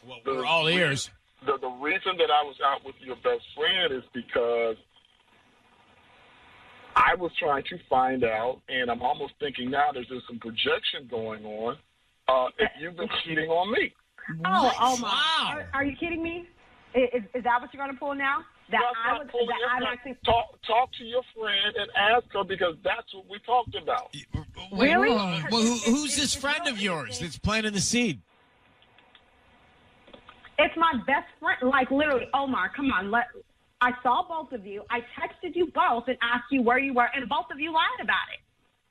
S1: Well, we're all ears.
S9: The reason that I was out with your best friend is because I was trying to find out, and I'm almost thinking now there's just some projection going on, if you've been cheating on me.
S19: Oh, Omar.
S1: Wow.
S19: Are you kidding me? Is that what you're going to pull now? That I'm actually
S9: talk to your friend and ask her, because that's what we talked about.
S19: Really?
S1: Well, who's this friend of yours that's planting the seed?
S19: It's my best friend. Like, literally, Omar, come on. I saw both of you. I texted you both and asked you where you were, and both of you lied about it.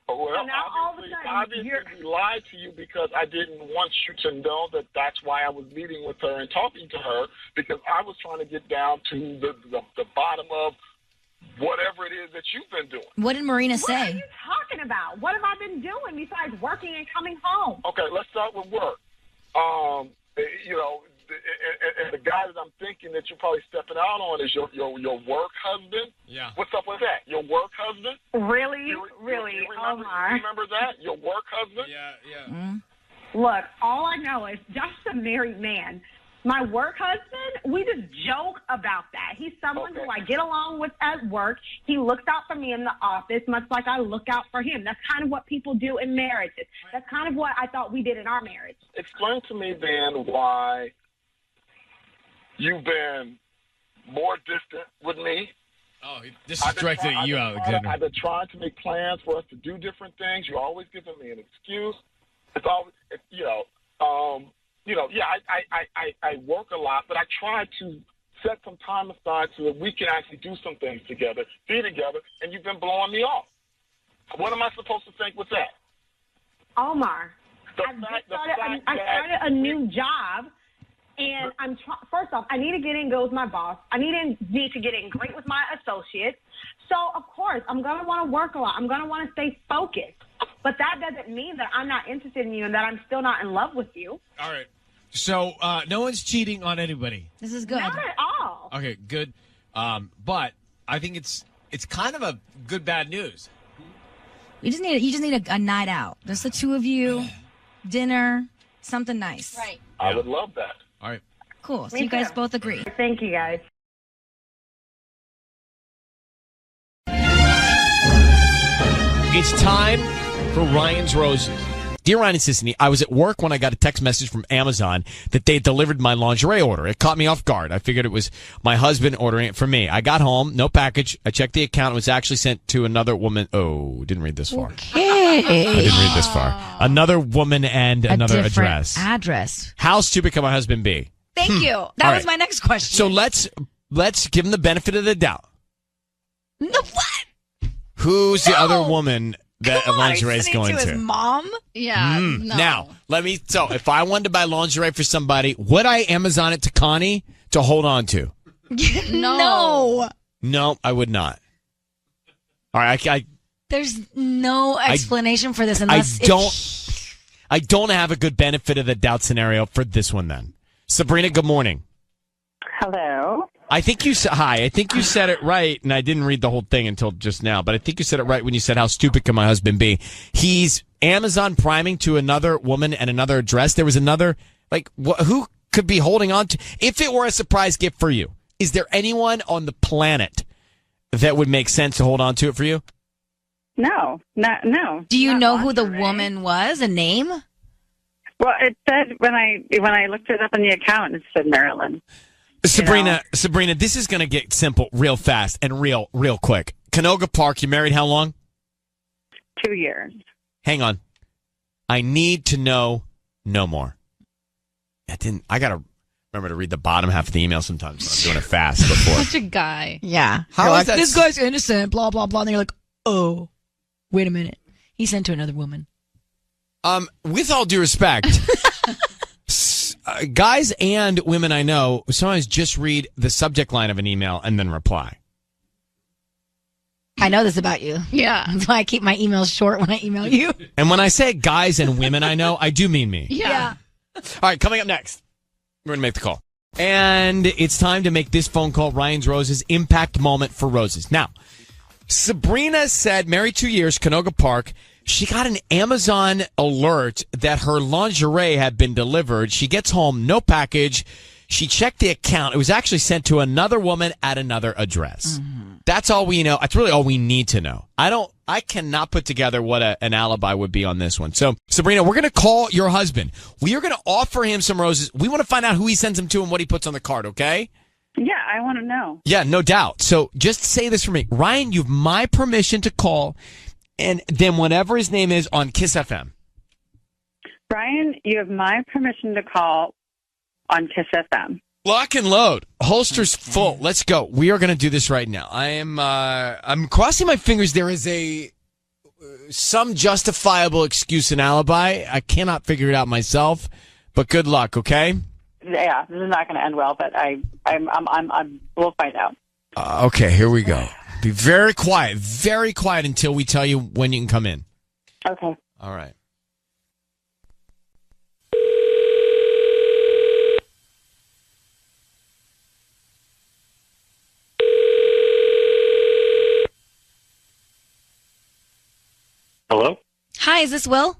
S9: Well,
S19: so now all of a sudden,
S9: obviously we lied to you because I didn't want you to know that that's why I was meeting with her and talking to her, because I was trying to get down to the bottom of whatever it is that you've been doing.
S11: What did Marina say?
S19: What are you talking about? What have I been doing besides working and coming home?
S9: Okay, let's start with work. And the guy that I'm thinking that you're probably stepping out on is your work husband.
S1: Yeah.
S9: What's up with that? Your work husband?
S19: Really?
S9: You
S19: Omar.
S9: remember that? Your work husband?
S1: Yeah.
S11: Mm-hmm.
S19: Look, all I know is just a married man. My work husband, we just joke about that. He's someone who I get along with at work. He looks out for me in the office, much like I look out for him. That's kind of what people do in marriages. That's kind of what I thought we did in our marriage.
S9: Explain to me, then, why you've been more distant with me.
S1: Oh, this is directed at you, Alexander.
S9: I've been trying to make plans for us to do different things. You're always giving me an excuse. It's always, I work a lot, but I try to set some time aside so that we can actually do some things together, be together, and you've been blowing me off. What am I supposed to think with that?
S19: Omar, I started a new job, and first off, I need to get in good with my boss. I need to get in great with my associates. So, of course, I'm going to want to work a lot. I'm going to want to stay focused. But that doesn't mean that I'm not interested in you and that I'm still not in love with you.
S1: All right. So, no one's cheating on anybody.
S11: This is good.
S19: Not at all.
S1: Okay, good. But I think it's kind of a good bad news.
S11: You just need a night out. Just the two of you, dinner, something nice.
S19: Right.
S9: I would love that.
S1: All right.
S11: Cool. So
S19: Me
S11: you guys
S19: too.
S11: both agree.
S19: Thank you, guys.
S1: It's time for Ryan's Roses. Dear Ryan and Sissany, I was at work when I got a text message from Amazon that they had delivered my lingerie order. It caught me off guard. I figured it was my husband ordering it for me. I got home, no package. I checked the account. It was actually sent to another woman. Oh, didn't read this far.
S11: Okay.
S1: I didn't read this far. Another woman and another
S11: different
S1: address. How stupid can my husband be?
S11: Thank you. That was my next question.
S1: So let's give him the benefit of the doubt.
S11: No, what?
S1: Who's the other woman that lingerie is going
S11: to? His mom? Yeah. No.
S1: Now, so if I wanted to buy lingerie for somebody, would I Amazon it to Connie to hold on to?
S11: No.
S1: No, I would not. All right,
S11: there's no explanation for this unless
S1: I don't have a good benefit of the doubt scenario for this one then. Sabrina, good morning.
S22: Hello.
S1: I think you said it right, and I didn't read the whole thing until just now, but I think you said it right when you said, how stupid can my husband be? He's Amazon priming to another woman and another address. There was another, who could be holding on to, if it were a surprise gift for you, is there anyone on the planet that would make sense to hold on to it for you?
S22: No.
S11: Do you know who the woman was? A name?
S22: Well, it said when I looked it up in the account, it said Marilyn.
S1: Sabrina, this is going to get simple real fast and real quick. Canoga Park, you married how long?
S22: 2 years.
S1: Hang on. I need to know no more. I got to remember to read the bottom half of the email sometimes when I'm doing it fast before.
S20: Such a guy.
S11: Yeah.
S1: How is that?
S11: This guy's innocent, blah, blah, blah. And you're like, oh, wait a minute. He sent to another woman.
S1: With all due respect, guys and women I know sometimes just read the subject line of an email and then reply.
S11: I know this about you.
S20: Yeah.
S11: That's why I keep my emails short when I email you.
S1: And when I say guys and women I know, I do mean me.
S11: Yeah.
S1: All right, coming up next, we're going to make the call. And it's time to make this phone call Ryan's Roses impact moment for roses. Now, Sabrina said, married 2 years, Canoga Park. She got an Amazon alert that her lingerie had been delivered. She gets home, no package. She checked the account. It was actually sent to another woman at another address. Mm-hmm. That's all we know. That's really all we need to know. I cannot put together what an alibi would be on this one. So, Sabrina, we're going to call your husband. We are going to offer him some roses. We want to find out who he sends them to and what he puts on the card, okay?
S10: Yeah, I want to know.
S1: Yeah, no doubt. So just say this for me. Ryan, you have my permission to call, and then whatever his name is on Kiss FM.
S10: Brian, you have my permission to call on Kiss FM.
S1: Lock and load. Holster's full. Let's go. We are going to do this right now. I'm crossing my fingers. There is some justifiable excuse and alibi. I cannot figure it out myself, but good luck, okay?
S10: Yeah, this is not going to end well, but we'll find out.
S1: Okay, here we go. Be very quiet until we tell you when you can come in.
S10: Okay.
S1: All right.
S12: Hello?
S11: Hi, is this Will?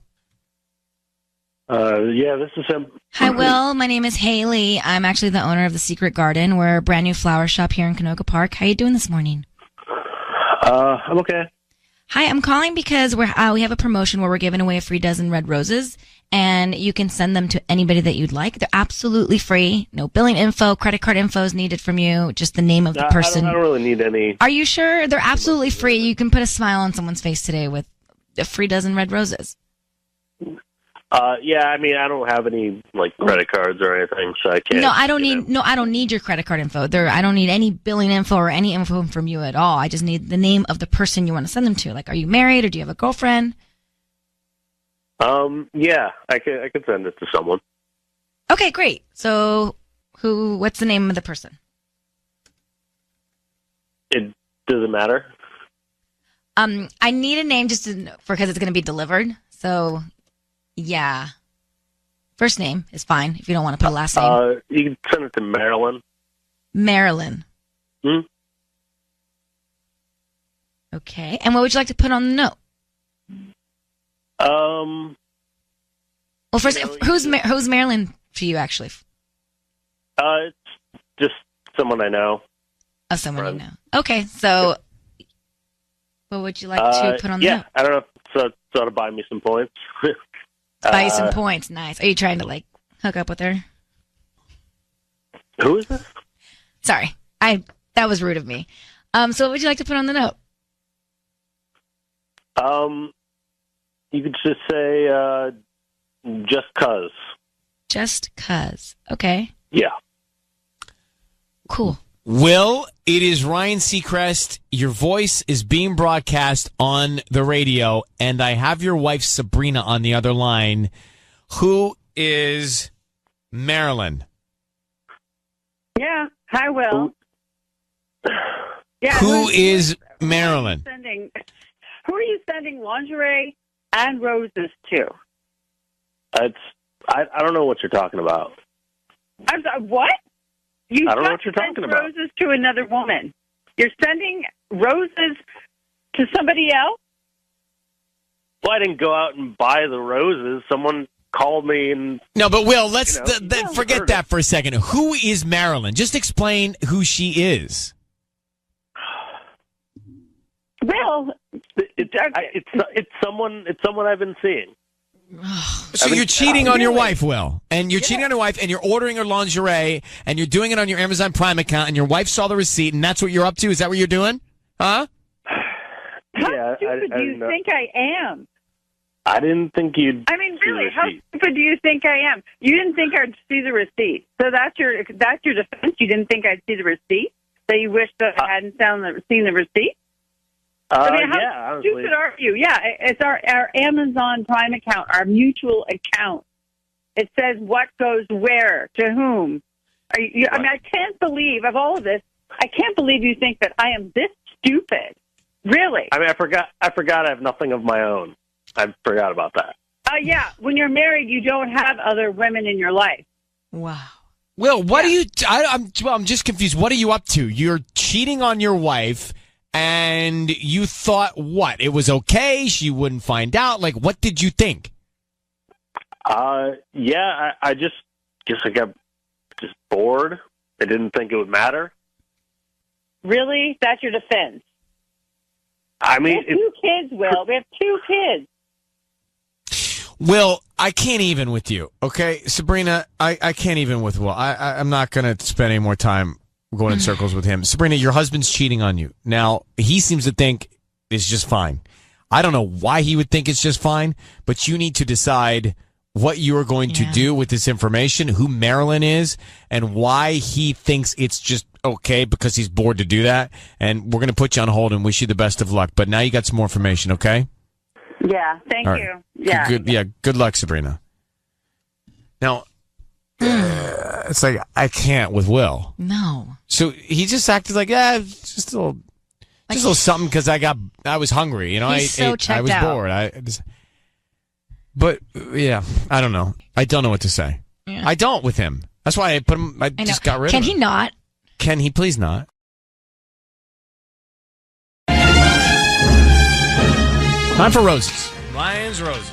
S12: Yeah, this is him.
S11: Hi, Will. My name is Haley. I'm actually the owner of the Secret Garden. We're a brand new flower shop here in Canoga Park. How you doing this morning?
S12: I'm okay.
S11: Hi, I'm calling because we have a promotion where we're giving away a free dozen red roses, and you can send them to anybody that you'd like. They're absolutely free. No billing info, credit card info is needed from you, just the name of the person.
S12: I don't really need any.
S11: Are you sure? They're absolutely free. You can put a smile on someone's face today with a free dozen red roses.
S12: Yeah, I mean, I don't have any credit cards or anything, so I can't.
S11: No, I don't need your credit card info. I don't need any billing info or any info from you at all. I just need the name of the person you want to send them to. Like, are you married or do you have a girlfriend?
S12: Yeah, I can send it to someone.
S11: Okay, great. So, what's the name of the person?
S12: It doesn't matter.
S11: I need a name just because it's going to be delivered. So, yeah. First name is fine if you don't want to put a last name.
S12: You can send it to Marilyn.
S11: Marilyn.
S12: Hmm?
S11: Okay. And what would you like to put on the note? Well, first, who's Marilyn for you, actually?
S12: It's just someone I know.
S11: Oh, someone you know. Okay, so what would you like to put on the note?
S12: I don't know. So to buy me some points.
S11: Buy you some points. Nice. Are you trying to hook up with her?
S12: Who is this?
S11: Sorry, that was rude of me. So what would you like to put on the note?
S12: You could just say just 'cause.
S11: Just 'cause. Okay.
S12: Yeah.
S11: Cool.
S1: Will, it is Ryan Seacrest. Your voice is being broadcast on the radio, and I have your wife, Sabrina, on the other line. Who is Marilyn?
S10: Yeah. Hi, Will. Yeah.
S1: Who is Marilyn?
S10: Who are you sending lingerie and roses to?
S12: I don't know what you're talking about.
S10: I'm sorry, what?
S12: I don't know what you're talking about.
S10: Roses to another woman. You're sending roses to somebody else?
S12: Well, I didn't go out and buy the roses. Someone called me and...
S1: No, but Will, let's forget that for a second. Who is Marilyn? Just explain who she is.
S10: Well,
S12: it's someone I've been seeing.
S1: So you're cheating on your wife, Will, and you're cheating on your wife, and you're ordering her lingerie, and you're doing it on your Amazon Prime account, and your wife saw the receipt, and that's what you're up to? Is that what you're doing? Huh?
S10: How stupid do you think I am?
S12: I didn't think you'd.
S10: I mean, really, how stupid do you think I am? You didn't think I'd see the receipt, so that's your defense. You didn't think I'd see the receipt, that you wished that I hadn't seen the receipt. I mean, how stupid are you? Yeah, it's our Amazon Prime account, our mutual account. It says what goes where, to whom. I mean, I can't believe, of all of this, I can't believe you think that I am this stupid. Really?
S12: I mean, I forgot I have nothing of my own. I forgot about that.
S10: Yeah, when you're married, you don't have other women in your life.
S11: Wow.
S1: Will, what are you... I'm just confused. What are you up to? You're cheating on your wife... And you thought what? It was okay? She wouldn't find out? Like, what did you think?
S12: Yeah, I just guess I got just bored. I didn't think it would matter.
S10: Really? That's your defense?
S12: I mean...
S10: We have two kids, Will. We have two kids.
S1: Will, I can't even with you, okay? Sabrina, I can't even with Will. I'm not going to spend any more time We're going in circles with him. Sabrina, your husband's cheating on you. Now, he seems to think it's just fine. I don't know why he would think it's just fine, but you need to decide what you are going to do with this information, who Marilyn is, and why he thinks it's just okay because he's bored to do that. And we're going to put you on hold and wish you the best of luck. But now you got some more information, okay?
S10: Yeah, thank
S1: All
S10: you.
S1: right.
S10: Yeah.
S1: Good luck, Sabrina. Now, it's like, I can't with Will.
S3: No.
S1: So he just acted like, just a little something because I was hungry. You know,
S3: He's so
S1: I
S3: checked
S1: was
S3: out.
S1: bored. But yeah, I don't know. I don't know what to say.
S3: Yeah.
S1: I don't with him. That's why I put him. I just got rid of him.
S3: Can he not?
S1: Can he please not? Time for roses. Ryan's roses.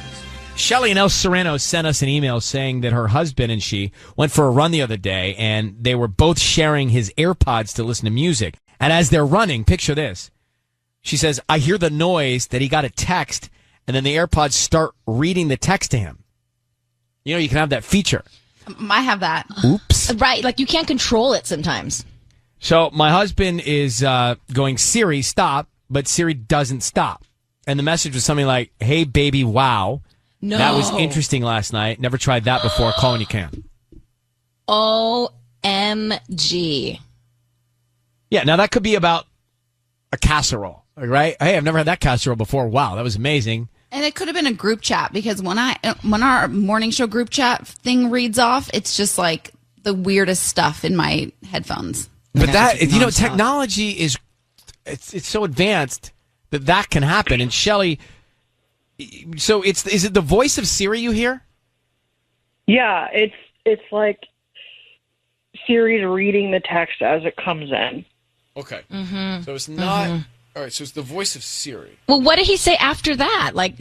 S1: Shelly in El Sereno sent us an email saying that her husband and she went for a run the other day, and they were both sharing his AirPods to listen to music. And as they're running, picture this. She says, I hear the noise that he got a text, and then the AirPods start reading the text to him. You know, you can have that feature.
S15: I have that.
S1: Oops.
S15: Right, like you can't control it sometimes.
S1: So my husband is going, Siri, stop, but Siri doesn't stop. And the message was something like, hey, baby, wow.
S15: No.
S1: That was interesting last night. Never tried that before. Call when you can.
S15: OMG.
S1: Yeah, now that could be about a casserole, right? Hey, I've never had that casserole before. Wow, that was amazing.
S15: And it could have been a group chat because when our morning show group chat thing reads off, it's just like the weirdest stuff in my headphones.
S1: But that, technology is, it's so advanced that can happen. And Shelly, so is it the voice of Siri you hear?
S17: Yeah, it's like Siri's reading the text as it comes in.
S1: Okay.
S15: Mm-hmm.
S1: So it's not, all right, so it's the voice of Siri.
S15: Well, what did he say after that? Like,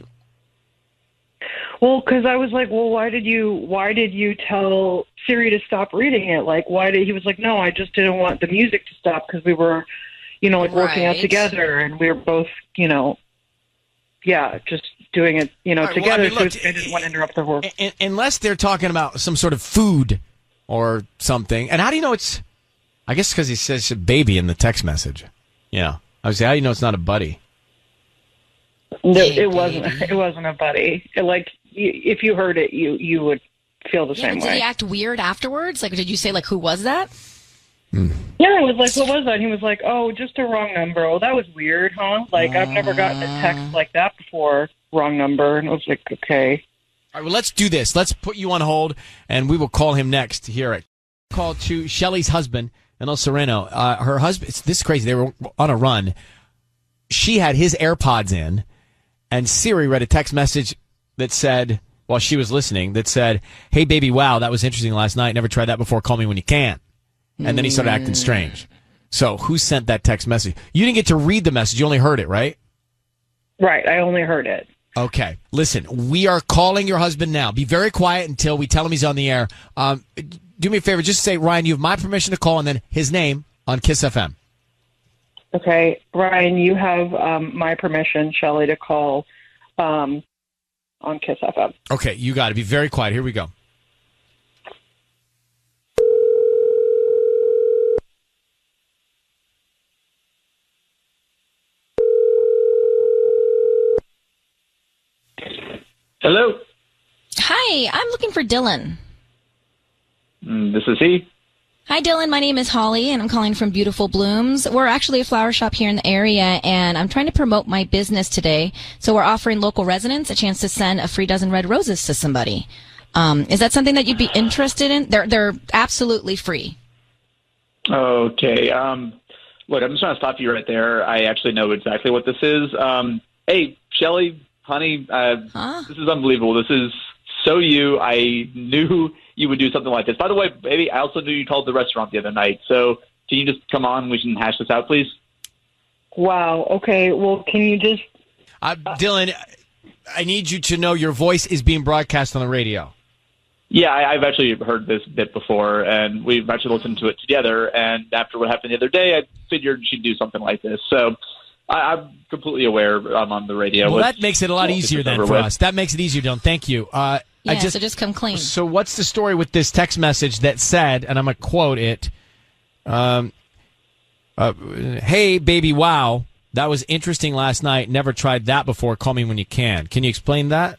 S17: well, because I was like, well, why did you tell Siri to stop reading it? Like, he was like, no, I just didn't want the music to stop because we were, working out
S15: Right.
S17: together and we were both, just doing it, together. So I didn't want to interrupt their work.
S1: Unless they're talking about some sort of food or something. And how do you know it's, I guess because he says baby in the text message. Yeah. I would say, how do you know it's not a buddy?
S17: No, it wasn't. It wasn't a buddy. If you heard it, you would feel the same
S15: did
S17: way.
S15: he act weird afterwards? Like, did you say, like, who was that?
S17: Yeah, I was like, what was that? And he was like, oh, just a wrong number. Oh, that was weird, huh? Like, I've never gotten a text like that before. Wrong number. And I was like, okay.
S1: All right, well, let's do this. Let's put you on hold, and we will call him next to hear it. Call to Shelly's husband in El Sereno. Her husband, this is crazy. They were on a run. She had his AirPods in, and Siri read a text message that said, while she was listening, that said, hey, baby, wow, that was interesting last night. Never tried that before. Call me when you can. And then he started acting strange. So who sent that text message? You didn't get to read the message. You only heard it, right?
S17: Right. I only heard it.
S1: Okay. Listen, we are calling your husband now. Be very quiet until we tell him he's on the air. Do me a favor. Just say, Ryan, you have my permission to call, and then his name on Kiss FM.
S17: Okay. Ryan, you have my permission, Shelley, to call on Kiss FM.
S1: Okay. You got it. Be very quiet. Here we go.
S23: Hello.
S15: Hi, I'm looking for Dylan.
S23: This is he.
S15: Hi, Dylan. My name is Holly, and I'm calling from Beautiful Blooms. We're actually a flower shop here in the area, and I'm trying to promote my business today. So we're offering local residents a chance to send a free dozen red roses to somebody. Is that something that you'd be interested in? They're absolutely free.
S23: Okay. Look, I'm just going to stop you right there. I actually know exactly what this is. Hey, Shelly, honey, this is unbelievable. This is so you. I knew you would do something like this. By the way, baby, I also knew you called the restaurant the other night. So can you just come on? We can hash this out, please.
S17: Wow. Okay. Well, can you just...
S1: Dylan, I need you to know your voice is being broadcast on the radio.
S23: Yeah, I've actually heard this bit before, and we've actually listened to it together. And after what happened the other day, I figured she'd do something like this. So I'm completely aware I'm on the radio.
S1: Well, that makes it a lot easier then for us. That makes it easier, Dylan. Thank you.
S15: So just come clean.
S1: So what's the story with this text message that said, and I'm going to quote it, Hey, baby, wow. That was interesting last night. Never tried that before. Call me when you can. Can you explain that?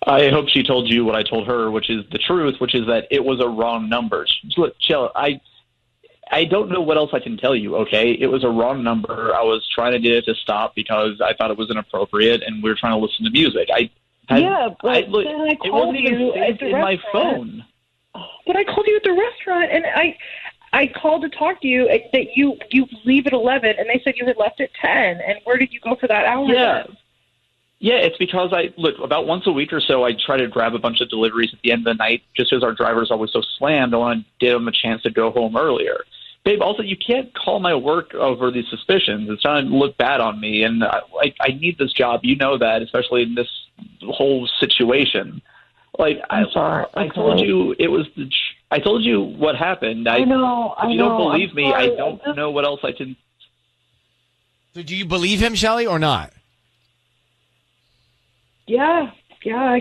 S23: I hope she told you what I told her, which is the truth, which is that it was a wrong number. Look, Jill, I don't know what else I can tell you, okay? It was a wrong number. I was trying to get it to stop because I thought it was inappropriate, and we were trying to listen to music.
S17: But then I called you at the
S23: my
S17: restaurant.
S23: phone.
S17: But I called you at the restaurant, and I called to talk to you that you leave at 11, and they said you had left at 10. And where did you go for that hour? then?
S23: Yeah, it's because about once a week or so, I try to grab a bunch of deliveries at the end of the night, just as our driver's always so slammed. I want to give them a chance to go home earlier. Babe, also, you can't call my work over these suspicions. It's trying to look bad on me, and I need this job. You know that, especially in this whole situation. I'm sorry. I told you it was I told you what happened.
S17: I know.
S23: If you don't believe me, I don't know what else I can.
S1: So do you believe him, Shelley, or not?
S17: Yeah, I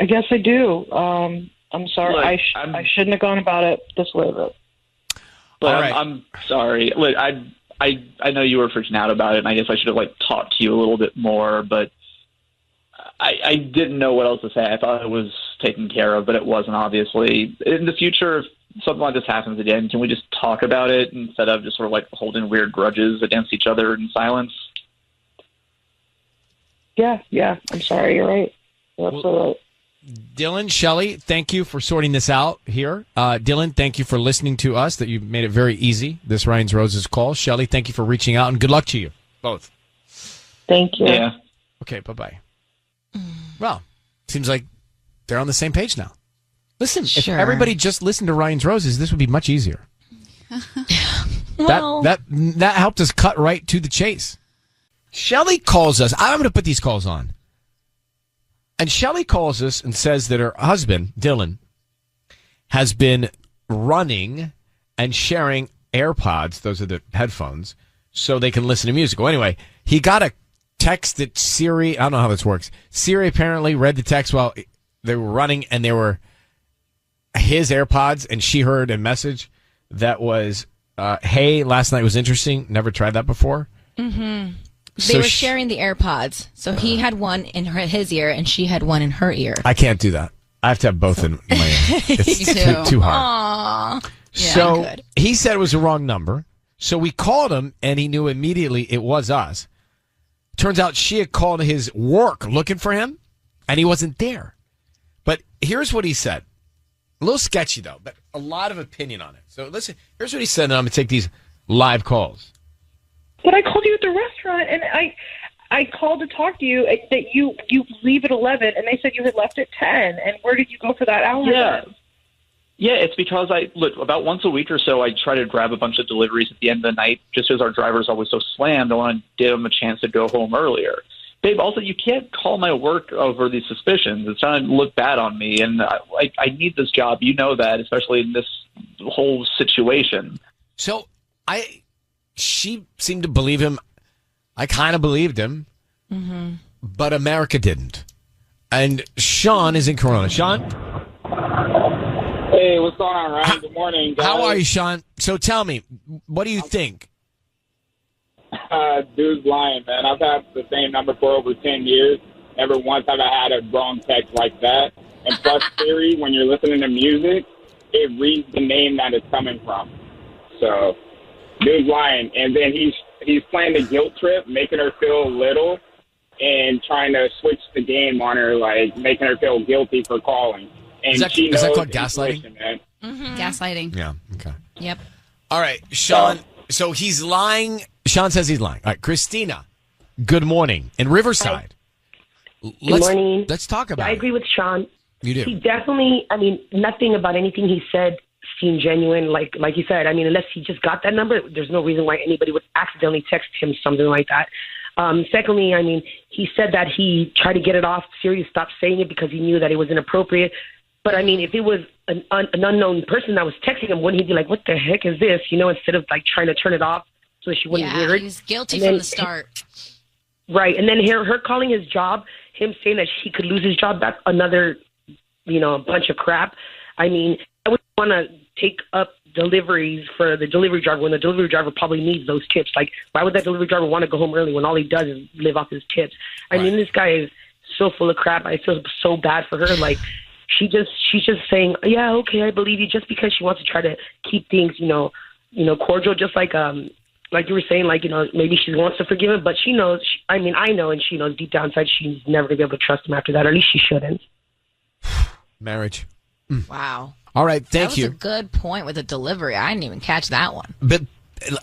S17: guess I do. I'm sorry.
S23: Look,
S17: I shouldn't have gone about it this way, but
S23: I'm sorry. Look, I know you were freaking out about it, and I guess I should have talked to you a little bit more, but I didn't know what else to say. I thought it was taken care of, but it wasn't, obviously. In the future, if something like this happens again, can we just talk about it instead of just sort of holding weird grudges against each other in silence?
S17: Yeah, I'm sorry. You're right. That's all right.
S1: Dylan, Shelley, thank you for sorting this out here. Dylan, thank you for listening to us, that you made it very easy, this Ryan's Roses call. Shelley, thank you for reaching out, and good luck to you both.
S17: Thank you.
S23: Yeah.
S1: Okay, bye-bye. Well, seems like they're on the same page now. Listen, if everybody just listened to Ryan's Roses, this would be much easier.
S15: Well,
S1: that helped us cut right to the chase. Shelley calls us. I'm going to put these calls on. And Shelley calls us and says that her husband, Dylan, has been running and sharing AirPods, those are the headphones, so they can listen to music. Well, anyway, he got a text that Siri, I don't know how this works. Siri apparently read the text while they were running, and they were his AirPods, and she heard a message that was, hey, last night was interesting. Never tried that before.
S15: Mm-hmm.
S1: So
S15: They were sharing the AirPods. So he had one in his ear and she had one in her ear.
S1: I can't do that. I have to have both in my ear. It's too hard.
S15: Aww.
S1: So he said it was a wrong number. So we called him, and he knew immediately it was us. Turns out she had called his work looking for him, and he wasn't there. But here's what he said. A little sketchy, though, but a lot of opinion on it. So listen, here's what he said, and I'm going to take these live calls.
S17: But I called you at the restaurant, and I called to talk to you that you leave at 11, and they said you had left at 10. And where did you go for that hour? then?
S23: Yeah, it's because about once a week or so, I try to grab a bunch of deliveries at the end of the night, just as our driver's always so slammed. I want to give them a chance to go home earlier. Babe, also, you can't call my work over these suspicions. It's trying to look bad on me, and I need this job. You know that, especially in this whole situation.
S1: So she seemed to believe him. I kind of believed him, but America didn't. And Sean is in Corona. Sean?
S4: Hey, what's going on, Ryan? Good morning, guys.
S1: How are you, Sean? So tell me, what do you think?
S4: Dude's lying, man. I've had the same number for over 10 years. Never once have I had a wrong text like that. And plus, Siri, when you're listening to music, it reads the name that it's coming from. So, dude's lying. And then he's playing the guilt trip, making her feel little, and trying to switch the game on her, making her feel guilty for calling. And
S1: is that called gaslighting?
S4: Man.
S20: Gaslighting.
S1: Yeah, okay.
S20: Yep.
S1: All right, Sean. So he's lying. Sean says he's lying. All right, Christina, good morning. In Riverside.
S14: Good morning.
S1: Let's talk about it.
S14: I agree with Sean.
S1: You do?
S14: He definitely, nothing about anything he said seemed genuine. Like you said, unless he just got that number, there's no reason why anybody would accidentally text him something like that. Secondly, he said that he tried to get it off. Sirius stopped saying it because he knew that it was inappropriate. But, if it was an unknown person that was texting him, wouldn't he be like, what the heck is this? Instead of, trying to turn it off so that she wouldn't hear it.
S15: He was guilty from the start.
S14: Right. And then her calling his job, him saying that he could lose his job, that's another, bunch of crap. I would want to take up deliveries for the delivery driver when the delivery driver probably needs those tips. Like, why would that delivery driver want to go home early when all he does is live off his tips? I mean, this guy is so full of crap. I feel so bad for her. Like, she's just saying, yeah, okay, I believe you, just because she wants to try to keep things, cordial, just like you were saying, like, maybe she wants to forgive him, but she knows, I know, and she knows deep down inside she's never going to be able to trust him after that, or at least she shouldn't.
S1: Marriage.
S3: Wow.
S1: All right, thank you.
S3: That was a good point with the delivery. I didn't even catch that one.
S1: But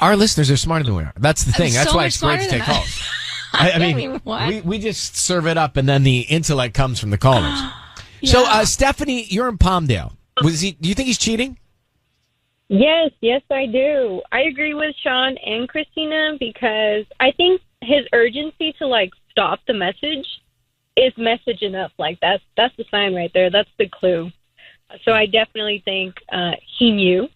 S1: our listeners are smarter than we are. That's the thing. That's
S3: so
S1: why
S3: much
S1: it's great to
S3: smarter
S1: take
S3: than
S1: calls. I mean,
S3: what?
S1: we just serve it up, and then the intellect comes from the callers. So, Stephanie, you're in Palmdale. Do you think he's cheating?
S6: Yes, I do. I agree with Sean and Christina because I think his urgency to stop the message is message enough. Like that's the sign right there. That's the clue. So I definitely think he knew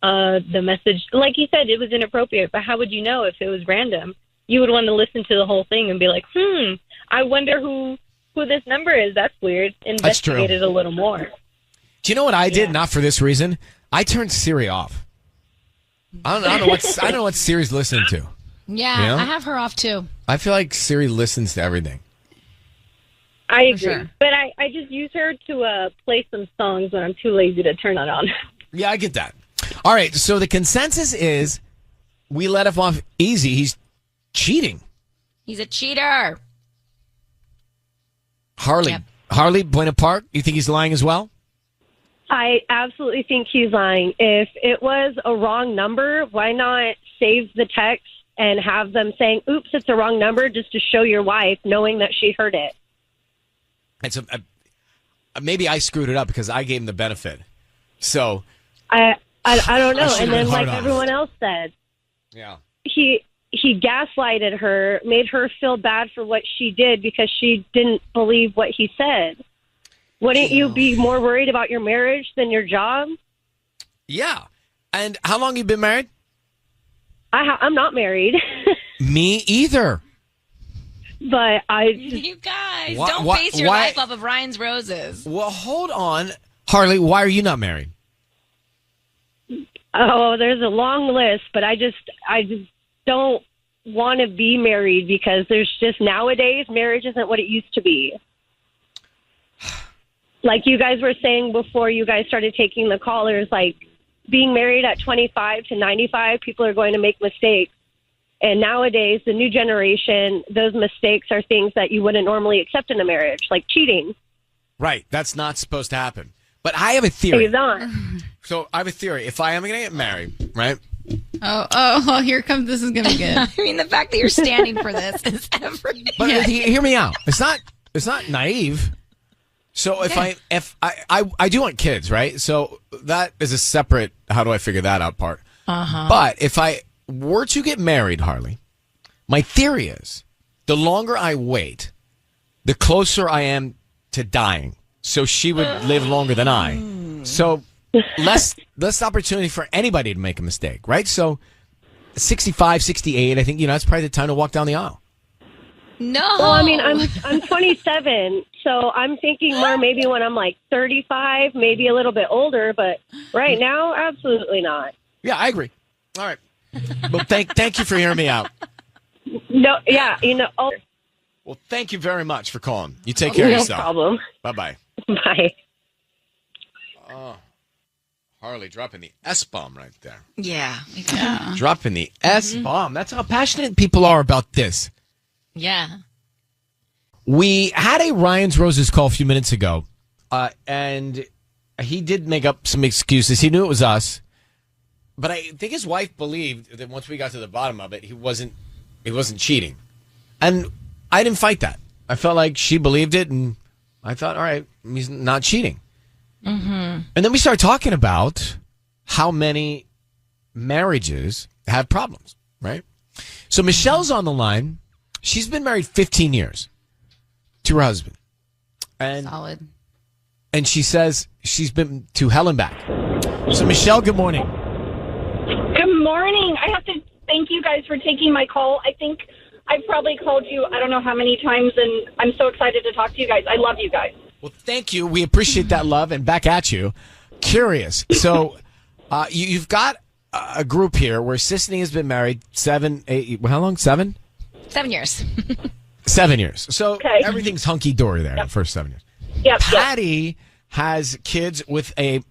S6: the message. Like he said, it was inappropriate. But how would you know if it was random? You would want to listen to the whole thing and be like, I wonder who this number is. That's weird. Investigate it a little more.
S1: Do you know what I did? Not for this reason. I turned Siri off. I don't know what Siri's listening to.
S3: Yeah,
S1: You know?
S3: I have her off too.
S1: I feel like Siri listens to everything.
S6: I agree.
S3: sure.
S6: But I just use her to play some songs when I'm too lazy to turn it on.
S1: Yeah, I get that. All right, so the consensus is we let him off easy. He's cheating.
S3: He's a cheater.
S1: Harley, Buena Park, you think he's lying as well?
S13: I absolutely think he's lying. If it was a wrong number, why not save the text and have them saying, oops, it's a wrong number, just to show your wife, knowing that she heard it.
S1: It's maybe I screwed it up because I gave him the benefit. So
S13: I don't know. And then,
S1: hard
S13: like
S1: on
S13: everyone else said,
S1: yeah,
S13: he gaslighted her, made her feel bad for what she did because she didn't believe what he said. Wouldn't you be more worried about your marriage than your job?
S1: Yeah. And how long you been married?
S13: I'm not married.
S1: Me either.
S13: But
S3: You guys, don't base your life off of Ryan's roses.
S1: Well, hold on. Harley, why are you not married?
S13: Oh, there's a long list, but I just don't want to be married because there's just nowadays marriage isn't what it used to be. Like you guys were saying before you guys started taking the callers, like being married at 25 to 95, people are going to make mistakes. And nowadays, the new generation, those mistakes are things that you wouldn't normally accept in a marriage, like cheating.
S1: Right. That's not supposed to happen. But I have a theory.
S13: It's not.
S1: So I have a theory. If I am going to get married, right?
S20: Oh, here comes, this is going to be good.
S3: I mean, the fact that you're standing for this is everything.
S1: But hear me out. It's not naive. So if I do want kids, right? So that is a separate, how do I figure that out part.
S3: Uh-huh.
S1: But if I were to get married, Harley, my theory is the longer I wait, the closer I am to dying. So she would live longer than I. So less opportunity for anybody to make a mistake, right? So 65, 68, I think, that's probably the time to walk down the aisle.
S3: No.
S13: Well, I mean, I'm 27, so I'm thinking more maybe when I'm like 35, maybe a little bit older, but right now, absolutely not.
S1: Yeah, I agree. All right. Well, thank you for hearing me out.
S13: No, yeah,
S1: Well, thank you very much for calling. You take care of yourself.
S13: No problem.
S1: Bye-bye.
S13: Bye.
S1: Oh, Harley dropping the S-bomb right there.
S3: Yeah.
S1: Dropping the S-bomb. That's how passionate people are about this.
S3: Yeah.
S1: We had a Ryan's Roses call a few minutes ago, and he did make up some excuses. He knew it was us, but I think his wife believed that once we got to the bottom of it, he wasn't cheating. And I didn't fight that. I felt like she believed it, and I thought, all right, he's not cheating.
S3: Mm-hmm.
S1: And then we started talking about how many marriages have problems, right? So Michelle's on the line. She's been married 15 years to her husband. And,
S3: solid.
S1: And she says she's been to hell and back. So, Michelle, good morning.
S21: Good morning. I have to thank you guys for taking my call. I think I've probably called you I don't know how many times, and I'm so excited to talk to you guys. I love you guys.
S1: Well, thank you. We appreciate that love, and back at you. Curious. So, You've got a group here where Sisney has been married 7, 8, how long? 7?
S15: 7 years.
S1: 7 years. So everything's hunky-dory there in the first 7 years.
S21: Yep.
S1: Patty has kids with a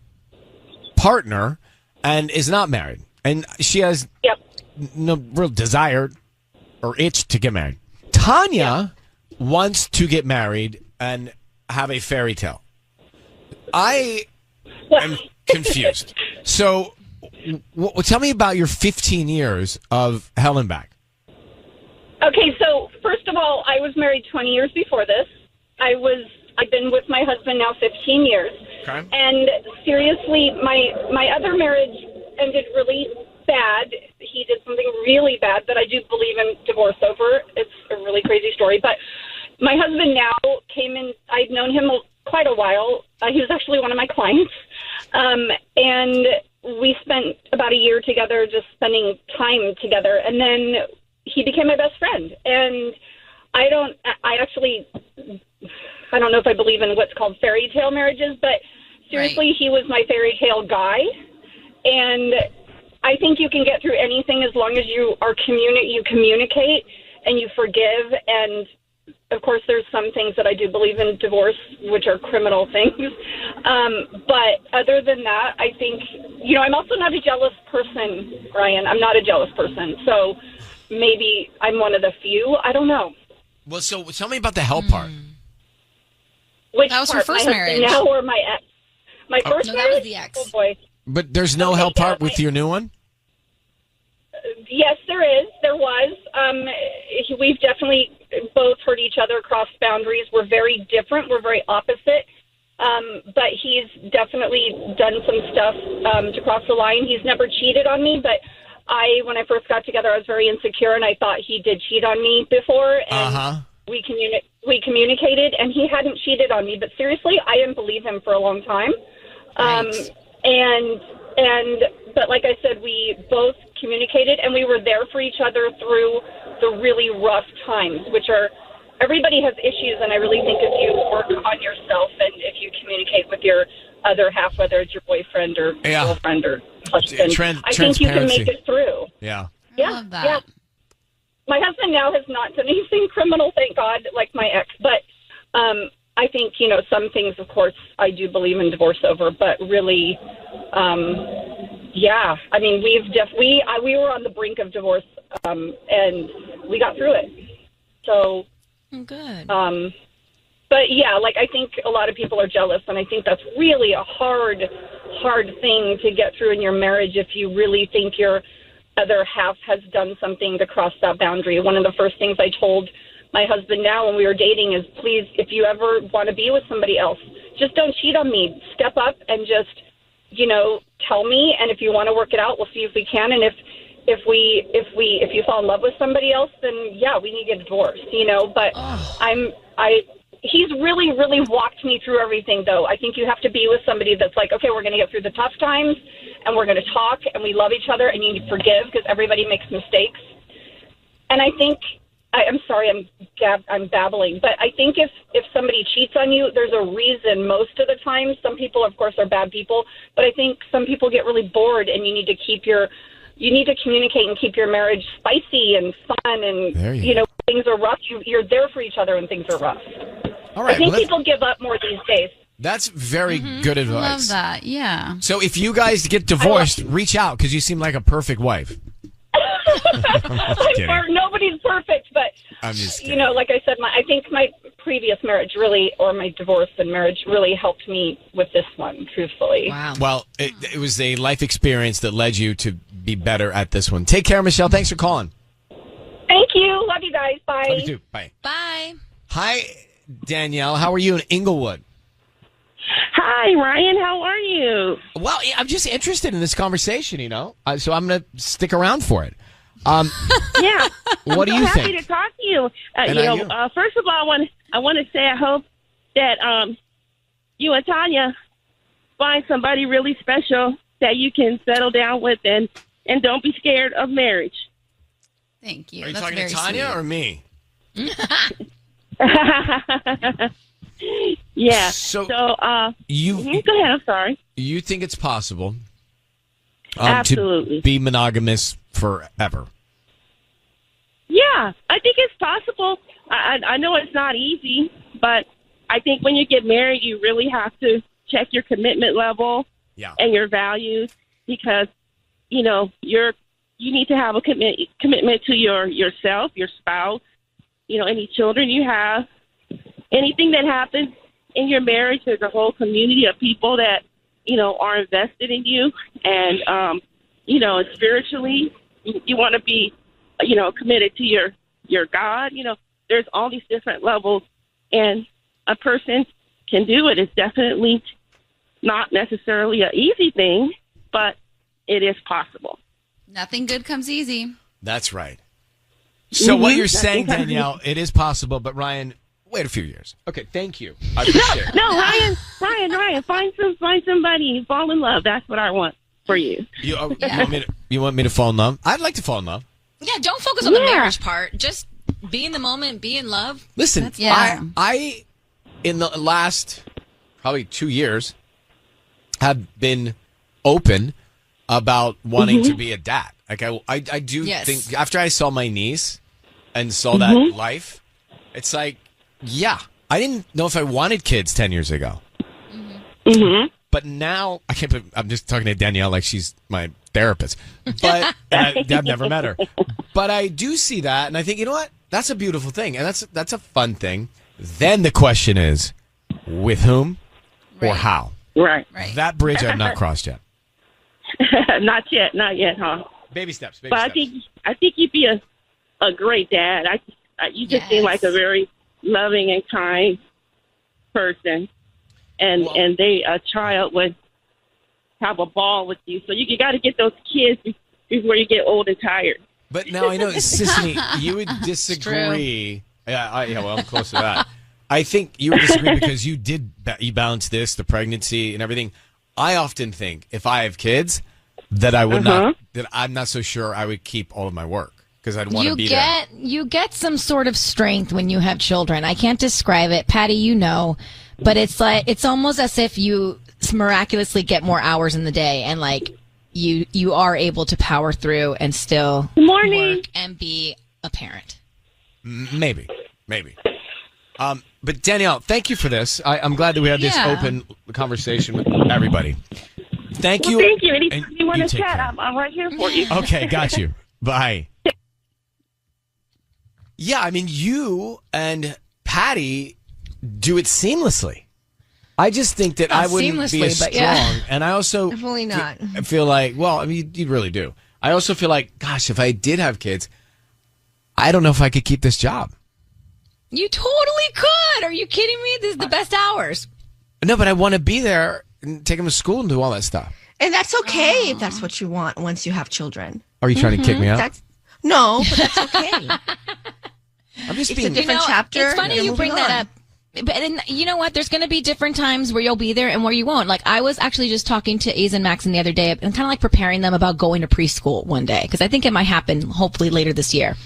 S1: partner and is not married. And she has no real desire or itch to get married. Tanya wants to get married and have a fairy tale. I am confused. So tell me about your 15 years of hell and back.
S21: Okay, so first of all, I was married 20 years before this. I've been with my husband now 15 years.
S1: Okay.
S21: And seriously, my other marriage ended really bad. He did something really bad that I do believe in divorce over. It's a really crazy story. But my husband now came in. I'd known him quite a while. He was actually one of my clients. And we spent about a year together just spending time together. And then he became my best friend. And I don't know if I believe in what's called fairy tale marriages, but seriously, He was my fairy tale guy. And I think you can get through anything as long as you communicate and you forgive. And of course, there's some things that I do believe in divorce, which are criminal things. But other than that, I think, I'm also not a jealous person, Ryan. I'm not a jealous person. So maybe I'm one of the few. I don't know.
S1: Well, so tell me about the hell part.
S21: Which
S15: that was
S21: part?
S15: her first
S21: My husband
S15: marriage.
S21: now or my ex? My first
S15: No,
S21: marriage?
S15: that was the ex.
S21: Oh, boy.
S1: But there's no hell part with your new one?
S21: Yes, there is. There was. We've definitely both hurt each other, crossed boundaries. We're very different. We're very opposite. But he's definitely done some stuff to cross the line. He's never cheated on me, but when I first got together, I was very insecure, and I thought he did cheat on me before. And we communicated, and he hadn't cheated on me. But seriously, I didn't believe him for a long time. But like I said, we both communicated, and we were there for each other through the really rough times, which are, everybody has issues, and I really think if you work on yourself and if you communicate with your other half, whether it's your boyfriend or girlfriend or husband, I think you can make it through.
S1: Yeah.
S21: Yeah. Yeah. My husband now has not done anything criminal, thank God, like my ex. But I think, some things, of course, I do believe in divorce over. But really, I mean, we were on the brink of divorce, and we got through it. So
S15: good.
S21: But yeah, I think a lot of people are jealous, and I think that's really a hard thing to get through in your marriage if you really think your other half has done something to cross that boundary. One of the first things I told my husband now when we were dating is, please, if you ever want to be with somebody else, just don't cheat on me. Step up and just, tell me. And if you want to work it out, we'll see if we can. And if you fall in love with somebody else, then yeah, we need to get divorced, But he's really, really walked me through everything, though. I think you have to be with somebody that's like, okay, we're going to get through the tough times, and we're going to talk, and we love each other, and you need to forgive because everybody makes mistakes. And I think, I'm sorry, I'm babbling, but I think if somebody cheats on you, there's a reason most of the time. Some people, of course, are bad people, but I think some people get really bored, and you need to communicate and keep your marriage spicy and fun, and things are rough. You're there for each other when things are rough.
S1: All right,
S21: I think people give up more these days.
S1: That's very good advice.
S20: Love that. Yeah.
S1: So if you guys get divorced, reach out because you seem like a perfect wife.
S21: Nobody's perfect, but
S1: I'm just kidding.
S21: like I said, I think my previous marriage or my divorce and marriage really helped me with this one, truthfully.
S15: Wow.
S1: Well, it was a life experience that led you to be better at this one. Take care, Michelle. Thanks for calling.
S21: Thank you. Love you guys. Bye.
S1: Love you too. Bye.
S15: Bye.
S1: Hi, Danielle. How are you in Inglewood?
S2: Hi, Ryan. How are you?
S1: Well, I'm just interested in this conversation, so I'm going to stick around for it.
S2: Yeah.
S1: What do you
S2: happy
S1: think?
S2: to talk to you.
S1: You.
S2: First of all, I want to say I hope that you and Tanya find somebody really special that you can settle down with and don't be scared of marriage.
S20: Thank you.
S1: Are you
S20: That's
S1: talking to
S20: very
S1: Tanya
S20: sweet.
S1: or me?
S2: Yeah.
S1: So
S2: go ahead. I'm sorry.
S1: You think it's possible
S2: Absolutely.
S1: To be monogamous forever.
S2: Yeah, I think it's possible. I know it's not easy, but I think when you get married, you really have to check your commitment level and your values, because you need to have a commitment to yourself, your spouse, any children you have, anything that happens in your marriage. There's a whole community of people that are invested in you, and spiritually, you want to be committed to your God. There's all these different levels, and a person can do it. It's definitely not necessarily an easy thing, but it is possible.
S7: Nothing good comes easy.
S1: That's right. So what you're saying, Danielle, it is possible, but Ryan, wait a few years. Okay, thank you. I appreciate it.
S2: No, Ryan, find somebody, fall in love. That's what I want for you.
S1: You want me to fall in love? I'd like to fall in love.
S7: Yeah, don't focus on the marriage part. Just be in the moment, be in love.
S1: Listen, I in the last probably 2 years have been open about wanting to be a dad. Like I do think after I saw my niece and saw that life, it's like, yeah, I didn't know if I wanted kids 10 years ago. But now I can't believe I'm just talking to Danielle like she's my therapist. But I've never met her. But I do see that, and I think, you know what? That's a beautiful thing, and that's a fun thing. Then the question is, with whom or how?
S2: Right.
S1: That bridge I've not crossed yet.
S2: Not yet, huh?
S1: Baby steps.
S2: But I think you'd be a great dad. You just seem like a very loving and kind person, and a child would have a ball with you. So you got to get those kids before you get old and tired.
S1: But now I know, Sissany, you would disagree. Well, I'm close to that. I think you would disagree because you balance this, the pregnancy and everything. I often think if I have kids that I would not, that I'm not so sure I would keep all of my work because I'd want to be there.
S15: You get some sort of strength when you have children. I can't describe it. Patty, but it's almost as if you miraculously get more hours in the day, and you are able to power through and still work and be a parent.
S1: Maybe. But Danielle, thank you for this. I'm glad that we had this open conversation with everybody. Thank you.
S2: Thank you. Anytime you want to chat, I'm right here for you.
S1: Okay, got you. Bye. Yeah, I mean, you and Patty do it seamlessly. I just think that I wouldn't be as strong. And I also
S7: definitely not.
S1: Feel like, well, I mean, you really do. I also feel like, gosh, if I did have kids, I don't know if I could keep this job.
S15: You totally could. Are you kidding me? This is the best hours.
S1: No, but I want to be there and take them to school and do all that stuff.
S8: And that's okay if that's what you want once you have children.
S1: Are you trying to kick me out?
S8: No, but that's okay.
S1: I'm just
S8: it's a different chapter.
S15: It's funny you bring that up. But you know what? There's going to be different times where you'll be there and where you won't. Like, I was actually just talking to Aze and Maxon the other day and kind of like preparing them about going to preschool one day, because I think it might happen hopefully later this year.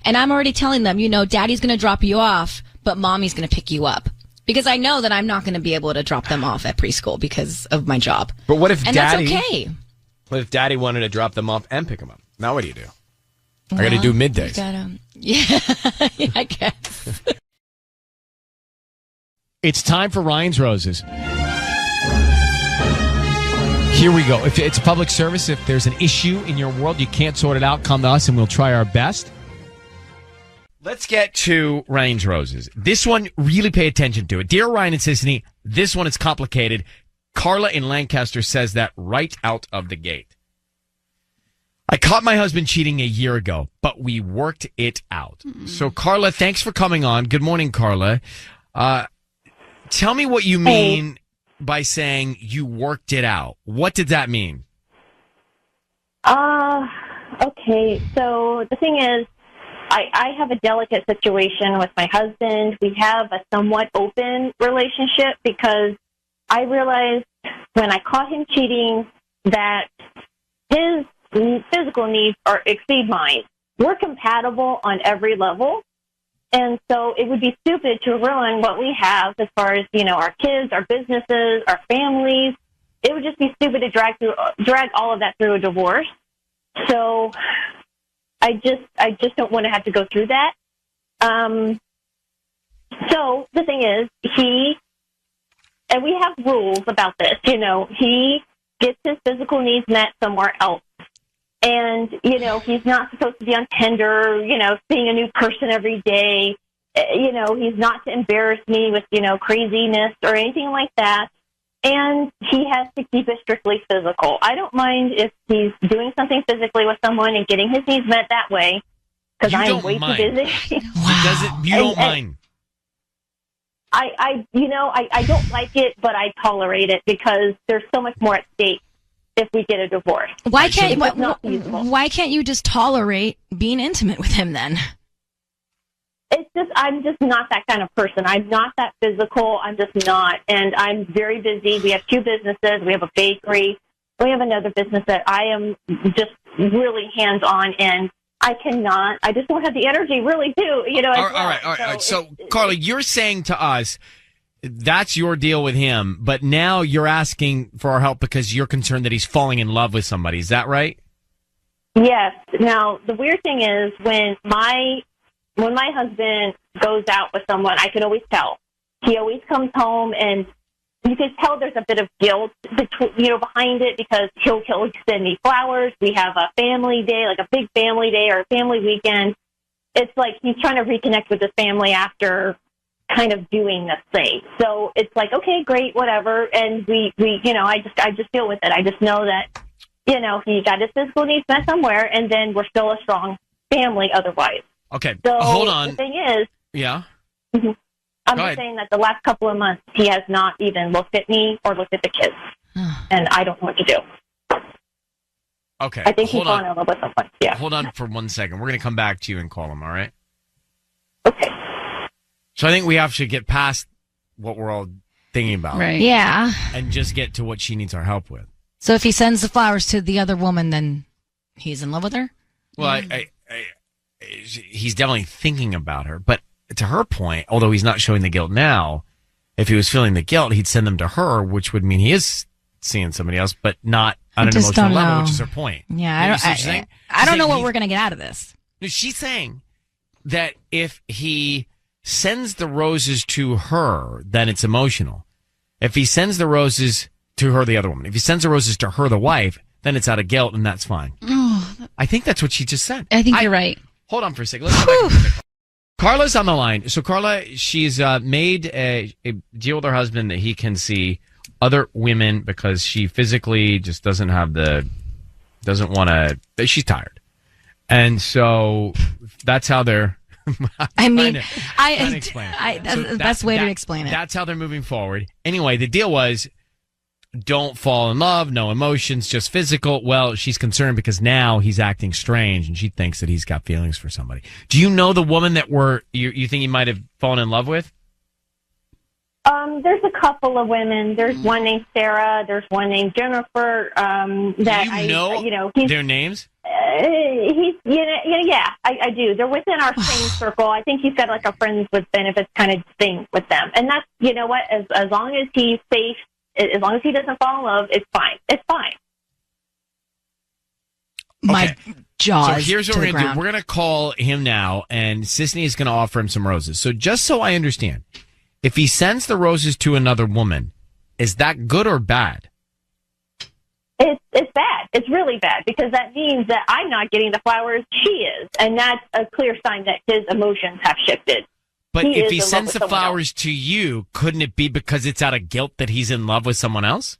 S15: And I'm already telling them, Daddy's going to drop you off, but Mommy's going to pick you up. Because I know that I'm not going to be able to drop them off at preschool because of my job.
S1: But what if
S15: that's okay.
S1: What if Daddy wanted to drop them off and pick them up? Now what do you do? I got to do middays.
S15: Yeah, I guess.
S1: It's time for Ryan's Roses. Here we go. If it's a public service, if there's an issue in your world, you can't sort it out, come to us and we'll try our best. Let's get to Ryan's Roses. This one, really pay attention to it. Dear Ryan and Sissany, this one is complicated. Carla in Lancaster says that right out of the gate. I caught my husband cheating a year ago, but we worked it out. So, Carla, thanks for coming on. Good morning, Carla. Tell me what you mean by saying you worked it out. What did that mean?
S18: Okay. So the thing is, I have a delicate situation with my husband. We have a somewhat open relationship because I realized when I caught him cheating that his physical needs exceed mine. We're compatible on every level. And so it would be stupid to ruin what we have as far as, our kids, our businesses, our families. it would just be stupid to drag all of that through a divorce. So I just don't want to have to go through that. So the thing is, and we have rules about this, he gets his physical needs met somewhere else. And, he's not supposed to be on Tinder, seeing a new person every day. He's not to embarrass me with, craziness or anything like that. And he has to keep it strictly physical. I don't mind if he's doing something physically with someone and getting his needs met that way, because I'm way too busy.
S1: Wow. You don't mind.
S18: I don't like it, but I tolerate it because there's so much more at stake if we get a divorce.
S11: Why can't you just tolerate being intimate with him then?
S18: It's just, I'm just not that kind of person. I'm not that physical. I'm just not. And I'm very busy. We have 2 businesses. We have a bakery. We have another business that I am just really hands-on in. I just don't have the energy really to,
S1: All right. So, Carla, you're saying to us, that's your deal with him, but now you're asking for our help because you're concerned that he's falling in love with somebody. Is that right?
S18: Yes. Now, the weird thing is when my husband goes out with someone, I can always tell. He always comes home, and you can tell there's a bit of guilt, behind it, because he'll send me flowers. We have a family day, like a big family day or a family weekend. It's like he's trying to reconnect with his family after kind of doing this thing. So it's like, okay, great, whatever. And we I just deal with it. I just know that, he got his physical needs met somewhere, and then we're still a strong family otherwise.
S1: Okay,
S18: so
S1: hold on.
S18: The thing is,
S1: yeah,
S18: I'm just saying that the last couple of months he has not even looked at me or looked at the kids, and I don't know what to do.
S1: Okay,
S18: I think he's falling in love with someone. Yeah.
S1: Hold on for 1 second. We're going to come back to you and call him. All right. Okay. So I think we have to get past what we're all thinking about,
S11: right? Yeah,
S1: and just get to what she needs our help with.
S11: So if he sends the flowers to the other woman, then he's in love with her?
S1: Well, he's definitely thinking about her. But to her point, although he's not showing the guilt now, if he was feeling the guilt, he'd send them to her, which would mean he is seeing somebody else, but not on an emotional level, which is her point.
S11: Yeah, I don't know what we're going to get out of this.
S1: No, she's saying that if he sends the roses to her, then it's emotional. If he sends the roses to her, the other woman, if he sends the roses to her, the wife, then it's out of guilt, and that's fine. I think that's what she just said.
S20: I think you're right.
S1: Hold on for a second. Let's go back. Carla's on the line. So, Carla, she's made a deal with her husband that he can see other women because she physically just doesn't want to, she's tired. And so that's how they're,
S11: that's the best way to explain it.
S1: That's how they're moving forward. Anyway, the deal was, don't fall in love, no emotions, just physical. Well, she's concerned because now he's acting strange and she thinks that he's got feelings for somebody. Do you know the woman that you think he might have fallen in love with?
S18: There's a couple of women. There's one named Sarah. There's one named Jennifer.
S1: Their names?
S18: Yeah, I do. They're within our same circle. I think he's got like a friends with benefits kind of thing with them. And that's, what, as long as he's safe, as long as he doesn't fall in love, it's fine. It's fine.
S11: My jaws.
S1: So here's what we're going to do. We're going to call him now, and Sisney is going to offer him some roses. So just so I understand, if he sends the roses to another woman, is that good or bad?
S18: It's bad. It's really bad because that means that I'm not getting the flowers, she is. And that's a clear sign that his emotions have shifted.
S1: But if he sends the flowers to you, couldn't it be because it's out of guilt that he's in love with someone else?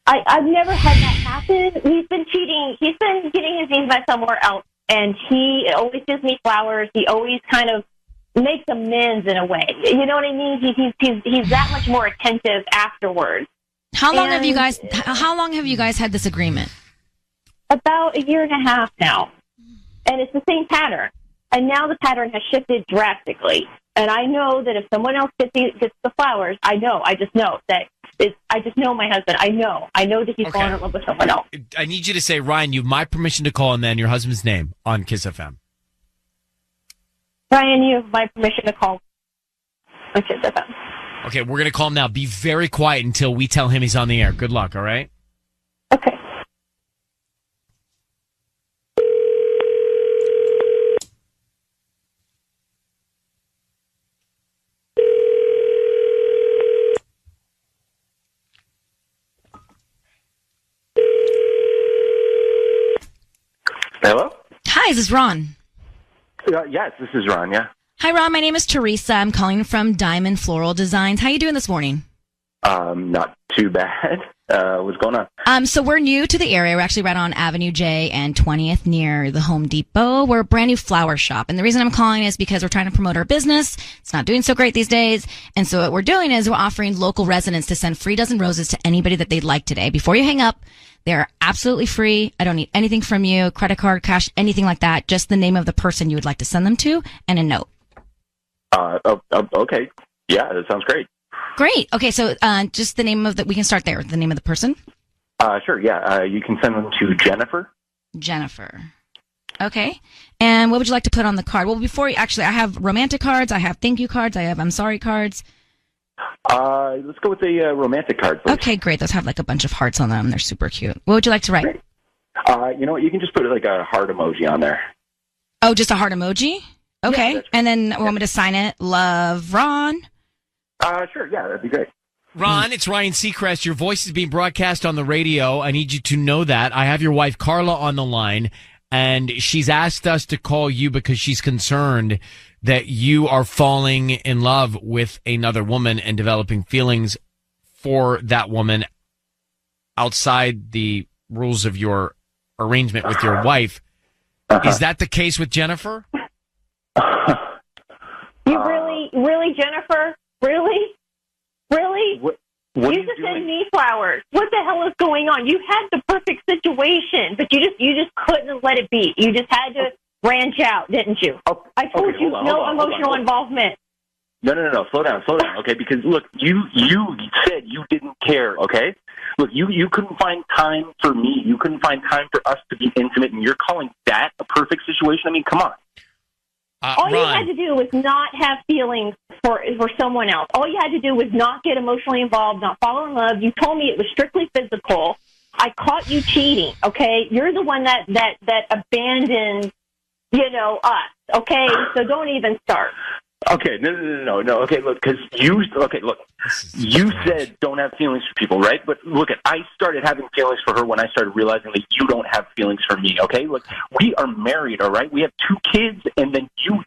S18: I've never had that happen. He's been cheating. He's been getting his needs met somewhere else, and he always gives me flowers. He always kind of makes amends in a way. You know what I mean? He's that much more attentive afterwards.
S11: How long have you guys had this agreement?
S18: About a year and a half now, and it's the same pattern. And now the pattern has shifted drastically. And I know that if someone else gets the flowers, I just know my husband. I know that he's falling in love with someone else.
S1: I need you to say, Ryan, you have my permission to call, and then your husband's name on Kiss FM.
S18: Ryan, you have my permission to call on Kiss FM.
S1: Okay, we're going to call him now. Be very quiet until we tell him he's on the air. Good luck, all right?
S22: Okay.
S5: Hello?
S11: Hi, this is Ron.
S5: Yes, this is Ron, yeah.
S11: Hi, Ron. My name is Teresa. I'm calling from Diamond Floral Designs. How you doing this morning?
S5: Not too bad. What's going on?
S11: So we're new to the area. We're actually right on Avenue J and 20th near the Home Depot. We're a brand new flower shop. And the reason I'm calling is because we're trying to promote our business. It's not doing so great these days. And so what we're doing is we're offering local residents to send free dozen roses to anybody that they'd like today. Before you hang up, they're absolutely free. I don't need anything from you, credit card, cash, anything like that. Just the name of the person you would like to send them to and a note.
S5: Okay. Yeah, that sounds great.
S11: Great. Okay, so just the name of the, we can start there. The name of the person?
S5: Sure, yeah. You can send them to Jennifer.
S11: Jennifer. Okay. And what would you like to put on the card? Well, before, actually, I have romantic cards, I have thank you cards, I have I'm sorry cards.
S5: Let's go with the romantic card, please.
S11: Okay, great. Those have like a bunch of hearts on them. They're super cute. What would you like to write?
S5: You know what? You can just put like a heart emoji on there.
S11: Oh, just a heart emoji? Okay.
S5: Yeah,
S11: and then want me to sign it? Love, Ron?
S5: Sure, yeah, that'd be great.
S1: Ron, it's Ryan Seacrest. Your voice is being broadcast on the radio. I need you to know that. I have your wife, Carla, on the line, and she's asked us to call you because she's concerned that you are falling in love with another woman and developing feelings for that woman outside the rules of your arrangement with your wife. Is that the case with Jennifer?
S22: You really, Jennifer? Really?
S5: What
S22: you just sent me flowers. What the hell is going on? You had the perfect situation, but you just couldn't let it be. You just had to branch out, didn't you? I told you no emotional involvement.
S5: No. Slow down. Okay, because look, you said you didn't care. Okay, look, you couldn't find time for me. You couldn't find time for us to be intimate, and you're calling that a perfect situation? I mean, come on.
S22: All
S1: Ron,
S22: you had to do was not have feelings for someone else. All you had to do was not get emotionally involved, not fall in love. You told me it was strictly physical. I caught you cheating, okay? You're the one that abandoned, us, okay? So don't even start.
S5: Okay, no. Okay, look, because you said don't have feelings for people, right? But look, I started having feelings for her when I started realizing that you don't have feelings for me. Okay, look, we are married, all right? We have 2 kids, and then you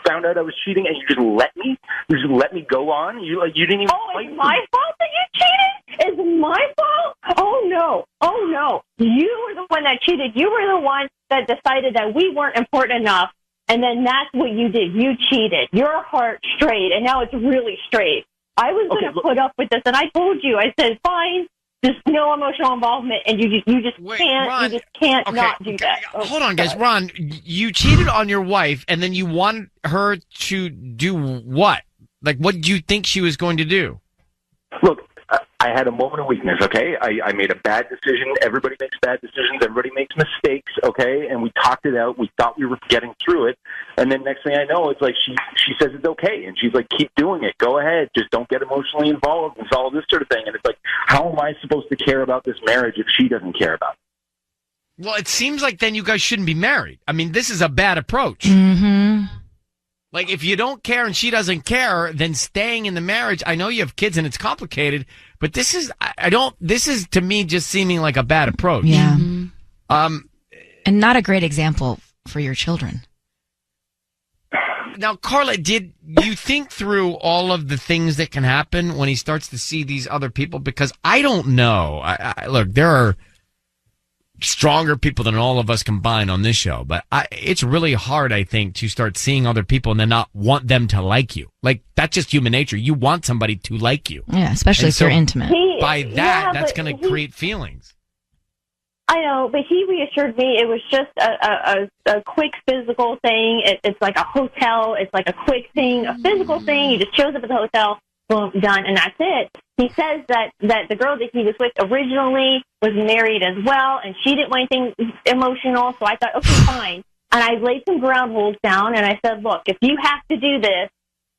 S5: found out I was cheating, and you just let me go on. You didn't even.
S22: Oh, it's my fault that you cheated? It's my fault? Oh no! You were the one that cheated. You were the one that decided that we weren't important enough. And then that's what you did. You cheated. Your heart strayed, and now it's really straight. I was going to put up with this, and I told you. I said, fine, just no emotional involvement, and you just can't.
S1: Ron,
S22: you just can't
S1: okay,
S22: not do that.
S1: Hold on, guys. Ron, you cheated on your wife, and then you wanted her to do what? Like, what did you think she was going to do?
S5: Look, I had a moment of weakness, okay? I made a bad decision. Everybody makes bad decisions. Everybody makes mistakes, okay? And we talked it out. We thought we were getting through it. And then next thing I know, it's like she says it's okay. And she's like, keep doing it. Go ahead. Just don't get emotionally involved and all this sort of thing. And it's like, how am I supposed to care about this marriage if she doesn't care about it?
S1: Well, it seems like then you guys shouldn't be married. I mean, this is a bad approach.
S11: Mm-hmm.
S1: Like, if you don't care and she doesn't care, then staying in the marriage, I know you have kids and it's complicated, but this is to me just seeming like a bad approach.
S11: Yeah. And not a great example for your children.
S1: Now, Carla, did you think through all of the things that can happen when he starts to see these other people? Because I don't know. Look, there are stronger people than all of us combined on this show, but it's really hard, I think, to start seeing other people and then not want them to like you. Like, that's just human nature. You want somebody to like you.
S11: Yeah, especially if you're intimate.
S1: By that, that's going to create feelings.
S22: I know, but he reassured me it was just a quick physical thing. It's like a hotel. It's like a quick thing, a physical thing. He just shows up at the hotel, boom, done, and that's it. He says that the girl that he was with originally was married as well, and she didn't want anything emotional, so I thought, okay, fine. And I laid some ground rules down, and I said, look, if you have to do this,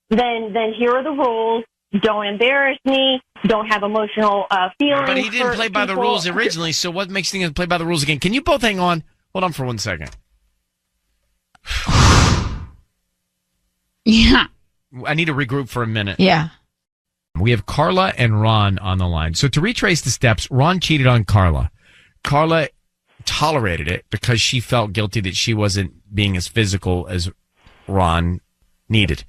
S22: then here are the rules.
S18: don't embarrass me, don't have emotional feelings.
S1: But he didn't
S18: for
S1: play by the
S18: people.
S1: rules originally, so what makes things play by the rules again? Can you both hang on? Hold on for 1 second.
S20: Yeah.
S1: I need to regroup for a minute.
S3: Yeah.
S1: We have Carla and Ron on the line. So to retrace the steps, Ron cheated on Carla. Carla tolerated it because she felt guilty that she wasn't being as physical as Ron needed.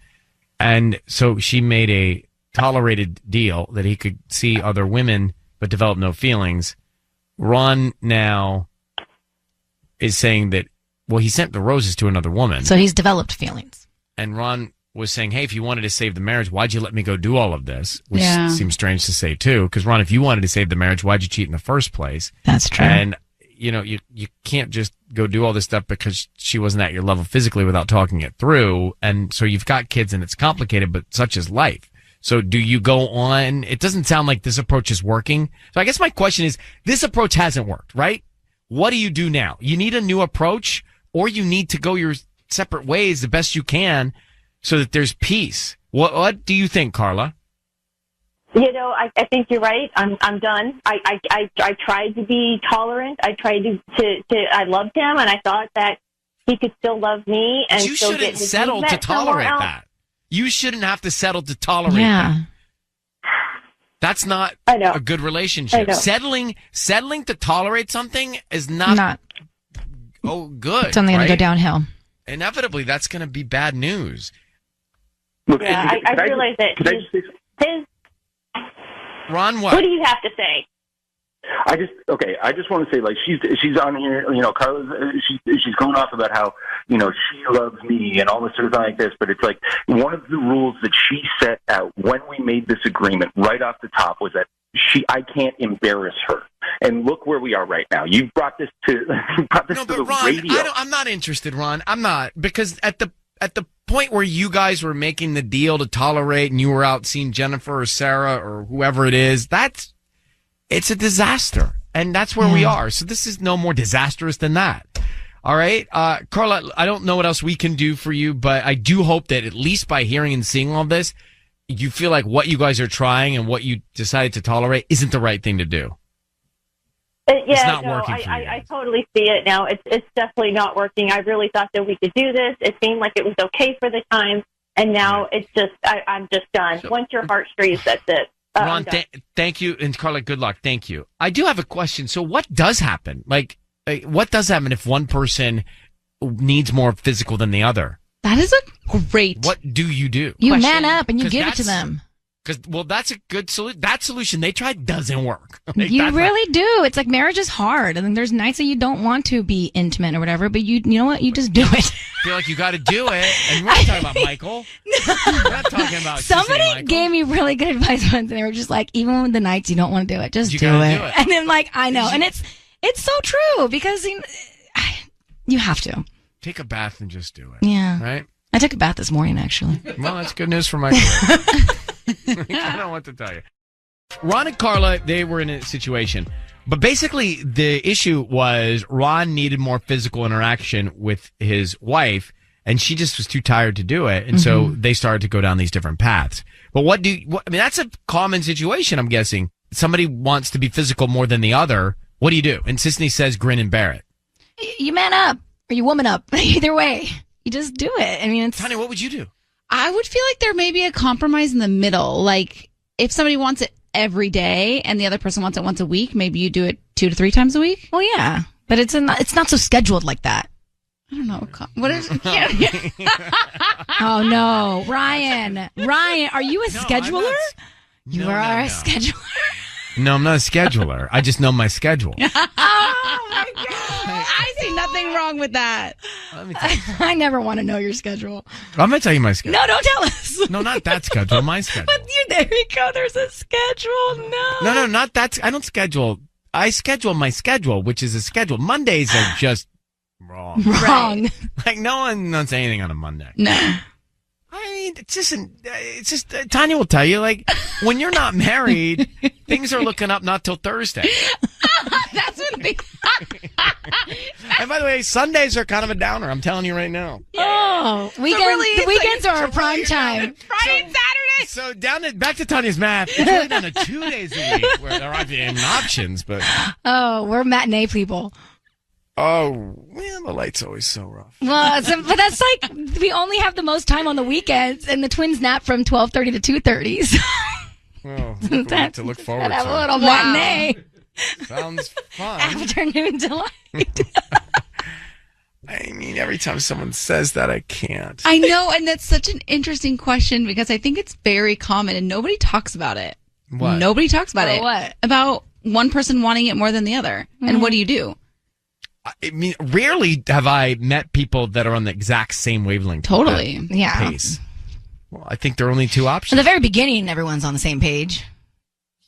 S1: And so she made a tolerated deal that he could see other women but develop no feelings. Ron now is saying that, well, he sent the roses to another woman.
S3: So he's developed feelings.
S1: And Ron was saying, hey, if you wanted to save the marriage, why'd you let me go do all of this? Which
S3: Yeah.
S1: seems strange to say, too. Because, Ron, if you wanted to save the marriage, why'd you cheat in the first place?
S3: That's true.
S1: And, you know, you can't just go do all this stuff because she wasn't at your level physically without talking it through. And so you've got kids and it's complicated, but such is life. So do you go on? It doesn't sound like this approach is working. So I guess my question is, this approach hasn't worked, right? What do you do now? You need a new approach, or you need to go your separate ways the best you can so that there's peace. What do you think, Carla?
S18: You know, I think you're right. I'm done. I tried to be tolerant. I tried to I loved him, and I thought that he could still love me. And
S1: You
S18: still
S1: shouldn't
S18: get his
S1: settle
S18: needs
S1: to
S18: met somewhere
S1: tolerate
S18: else.
S1: that. You shouldn't have to settle to tolerate
S3: Yeah.
S1: that. That's not
S18: I know.
S1: a good
S18: I
S1: relationship.
S18: know.
S1: Settling to tolerate something is not good.
S3: It's only going to go
S1: right?
S3: downhill.
S1: Inevitably, that's going to be bad news.
S5: Look,
S18: Yeah, I realize that
S5: Could I just say
S18: his.
S1: Ron,
S18: What do you have to say?
S5: I just want to say, like, she's on here, you know, Carla's, she's going off about how, you know, she loves me and all this sort of thing like this, but it's like one of the rules that she set out when we made this agreement right off the top was that I can't embarrass her. And look where we are right now. You brought this to the
S1: Ron,
S5: radio.
S1: I'm not interested, Ron. I'm not, because at the point where you guys were making the deal to tolerate and you were out seeing Jennifer or Sarah or whoever it is, it's a disaster. And that's where we are. So this is no more disastrous than that. All right. Carla, I don't know what else we can do for you, but I do hope that at least by hearing and seeing all this, you feel like what you guys are trying and what you decided to tolerate isn't the right thing to do. It's not working for you.
S18: I totally see it now. It's definitely not working. I really thought that we could do this. It seemed like it was okay for the time, and now it's just I'm just done. Once your heart strays, that's it.
S1: Ron, thank you, and Carla, good luck. Thank you. I do have a question. So, what does happen? Like, what does happen if one person needs more physical than the other?
S20: That is a great.
S1: What do?
S3: You
S1: question?
S3: man up and you
S1: 'Cause
S3: give it to them.
S1: Because that's a good solution. That solution they tried doesn't work. Like,
S11: You
S1: that's
S11: really do. It's like marriage is hard, and then there's nights that you don't want to be intimate or whatever, but you know what? You just do it.
S1: I feel like you got to do it. And we're not talking about Michael. We're not talking about
S11: Somebody gave me really good advice once, and they were just like, even when the nights you don't want to do it, just
S1: You
S11: do
S1: gotta
S11: it.
S1: do it.
S11: And then like, I know, and it's so true because you have to.
S1: Take a bath and just do it.
S11: Yeah.
S1: Right?
S11: I took a bath this morning, actually.
S1: Well, that's good news for Michael. I don't know what to tell you. Ron and Carla, they were in a situation. But basically, the issue was Ron needed more physical interaction with his wife, and she just was too tired to do it. And so they started to go down these different paths. But I mean, that's a common situation, I'm guessing. Somebody wants to be physical more than the other. What do you do? And Sisney says, grin and bear it.
S11: You man up or you woman up. Either way, you just do it. I mean, it's.
S1: Tanya, what would you do?
S20: I would feel like there may be a compromise in the middle. Like if somebody wants it every day and the other person wants it once a week, maybe you do it 2 to 3 times a week.
S11: Well, yeah, but it's not so scheduled like that.
S20: I don't know. What is?
S11: Oh no, Ryan, are you a scheduler? You
S1: No,
S11: are
S1: no,
S11: a
S1: no.
S11: scheduler.
S1: No, I'm not a scheduler. I just know my schedule.
S20: Oh my god! I see nothing wrong with that.
S11: I never want to know your schedule.
S1: I'm going to tell you my schedule.
S11: No, don't tell us.
S1: No, not that schedule. My schedule.
S11: But there you go. There's a schedule.
S1: No, not that. I don't schedule. I schedule my schedule, which is a schedule. Mondays are just wrong.
S11: Wrong.
S1: Like no one knows anything on a Monday.
S11: No.
S1: I mean, it's just Tanya will tell you, like, when you're not married, things are looking up not till Thursday.
S20: That's when they.
S1: And by the way, Sundays are kind of a downer. I'm telling you right now.
S11: Oh, weekends are our prime time.
S20: Friday and Saturday.
S1: So back to Tanya's math. It's really down to 2 days a week where there aren't even options, but.
S11: Oh, we're matinee people.
S1: Oh, man, the light's always so rough.
S11: Well, but that's like, we only have the most time on the weekends, and the twins nap from 12:30 to 2:30. So.
S1: Oh, to look forward to.
S11: Have a little matinee.
S1: Sounds fun.
S11: Afternoon delight.
S1: I mean, every time someone says that, I can't.
S20: I know, and that's such an interesting question because I think it's very common and nobody talks about it.
S1: What?
S20: Nobody talks about it.
S11: What?
S20: About one person wanting it more than the other. And what do you do?
S1: I mean, rarely have I met people that are on the exact same wavelength.
S20: Totally.
S11: Yeah.
S1: Pace. Well, I think there are only two
S11: In
S1: options.
S11: the very beginning, everyone's on the same page.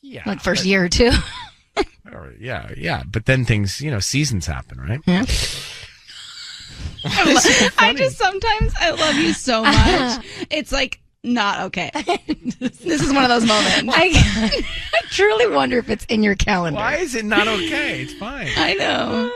S1: Yeah.
S11: Like first year or two.
S1: Yeah. But then things, seasons happen, right?
S11: Yeah.
S20: I just sometimes I love you so much. It's like not okay. This is one of those moments.
S11: I truly wonder if it's in your calendar.
S1: Why is it not okay? It's fine.
S20: I know.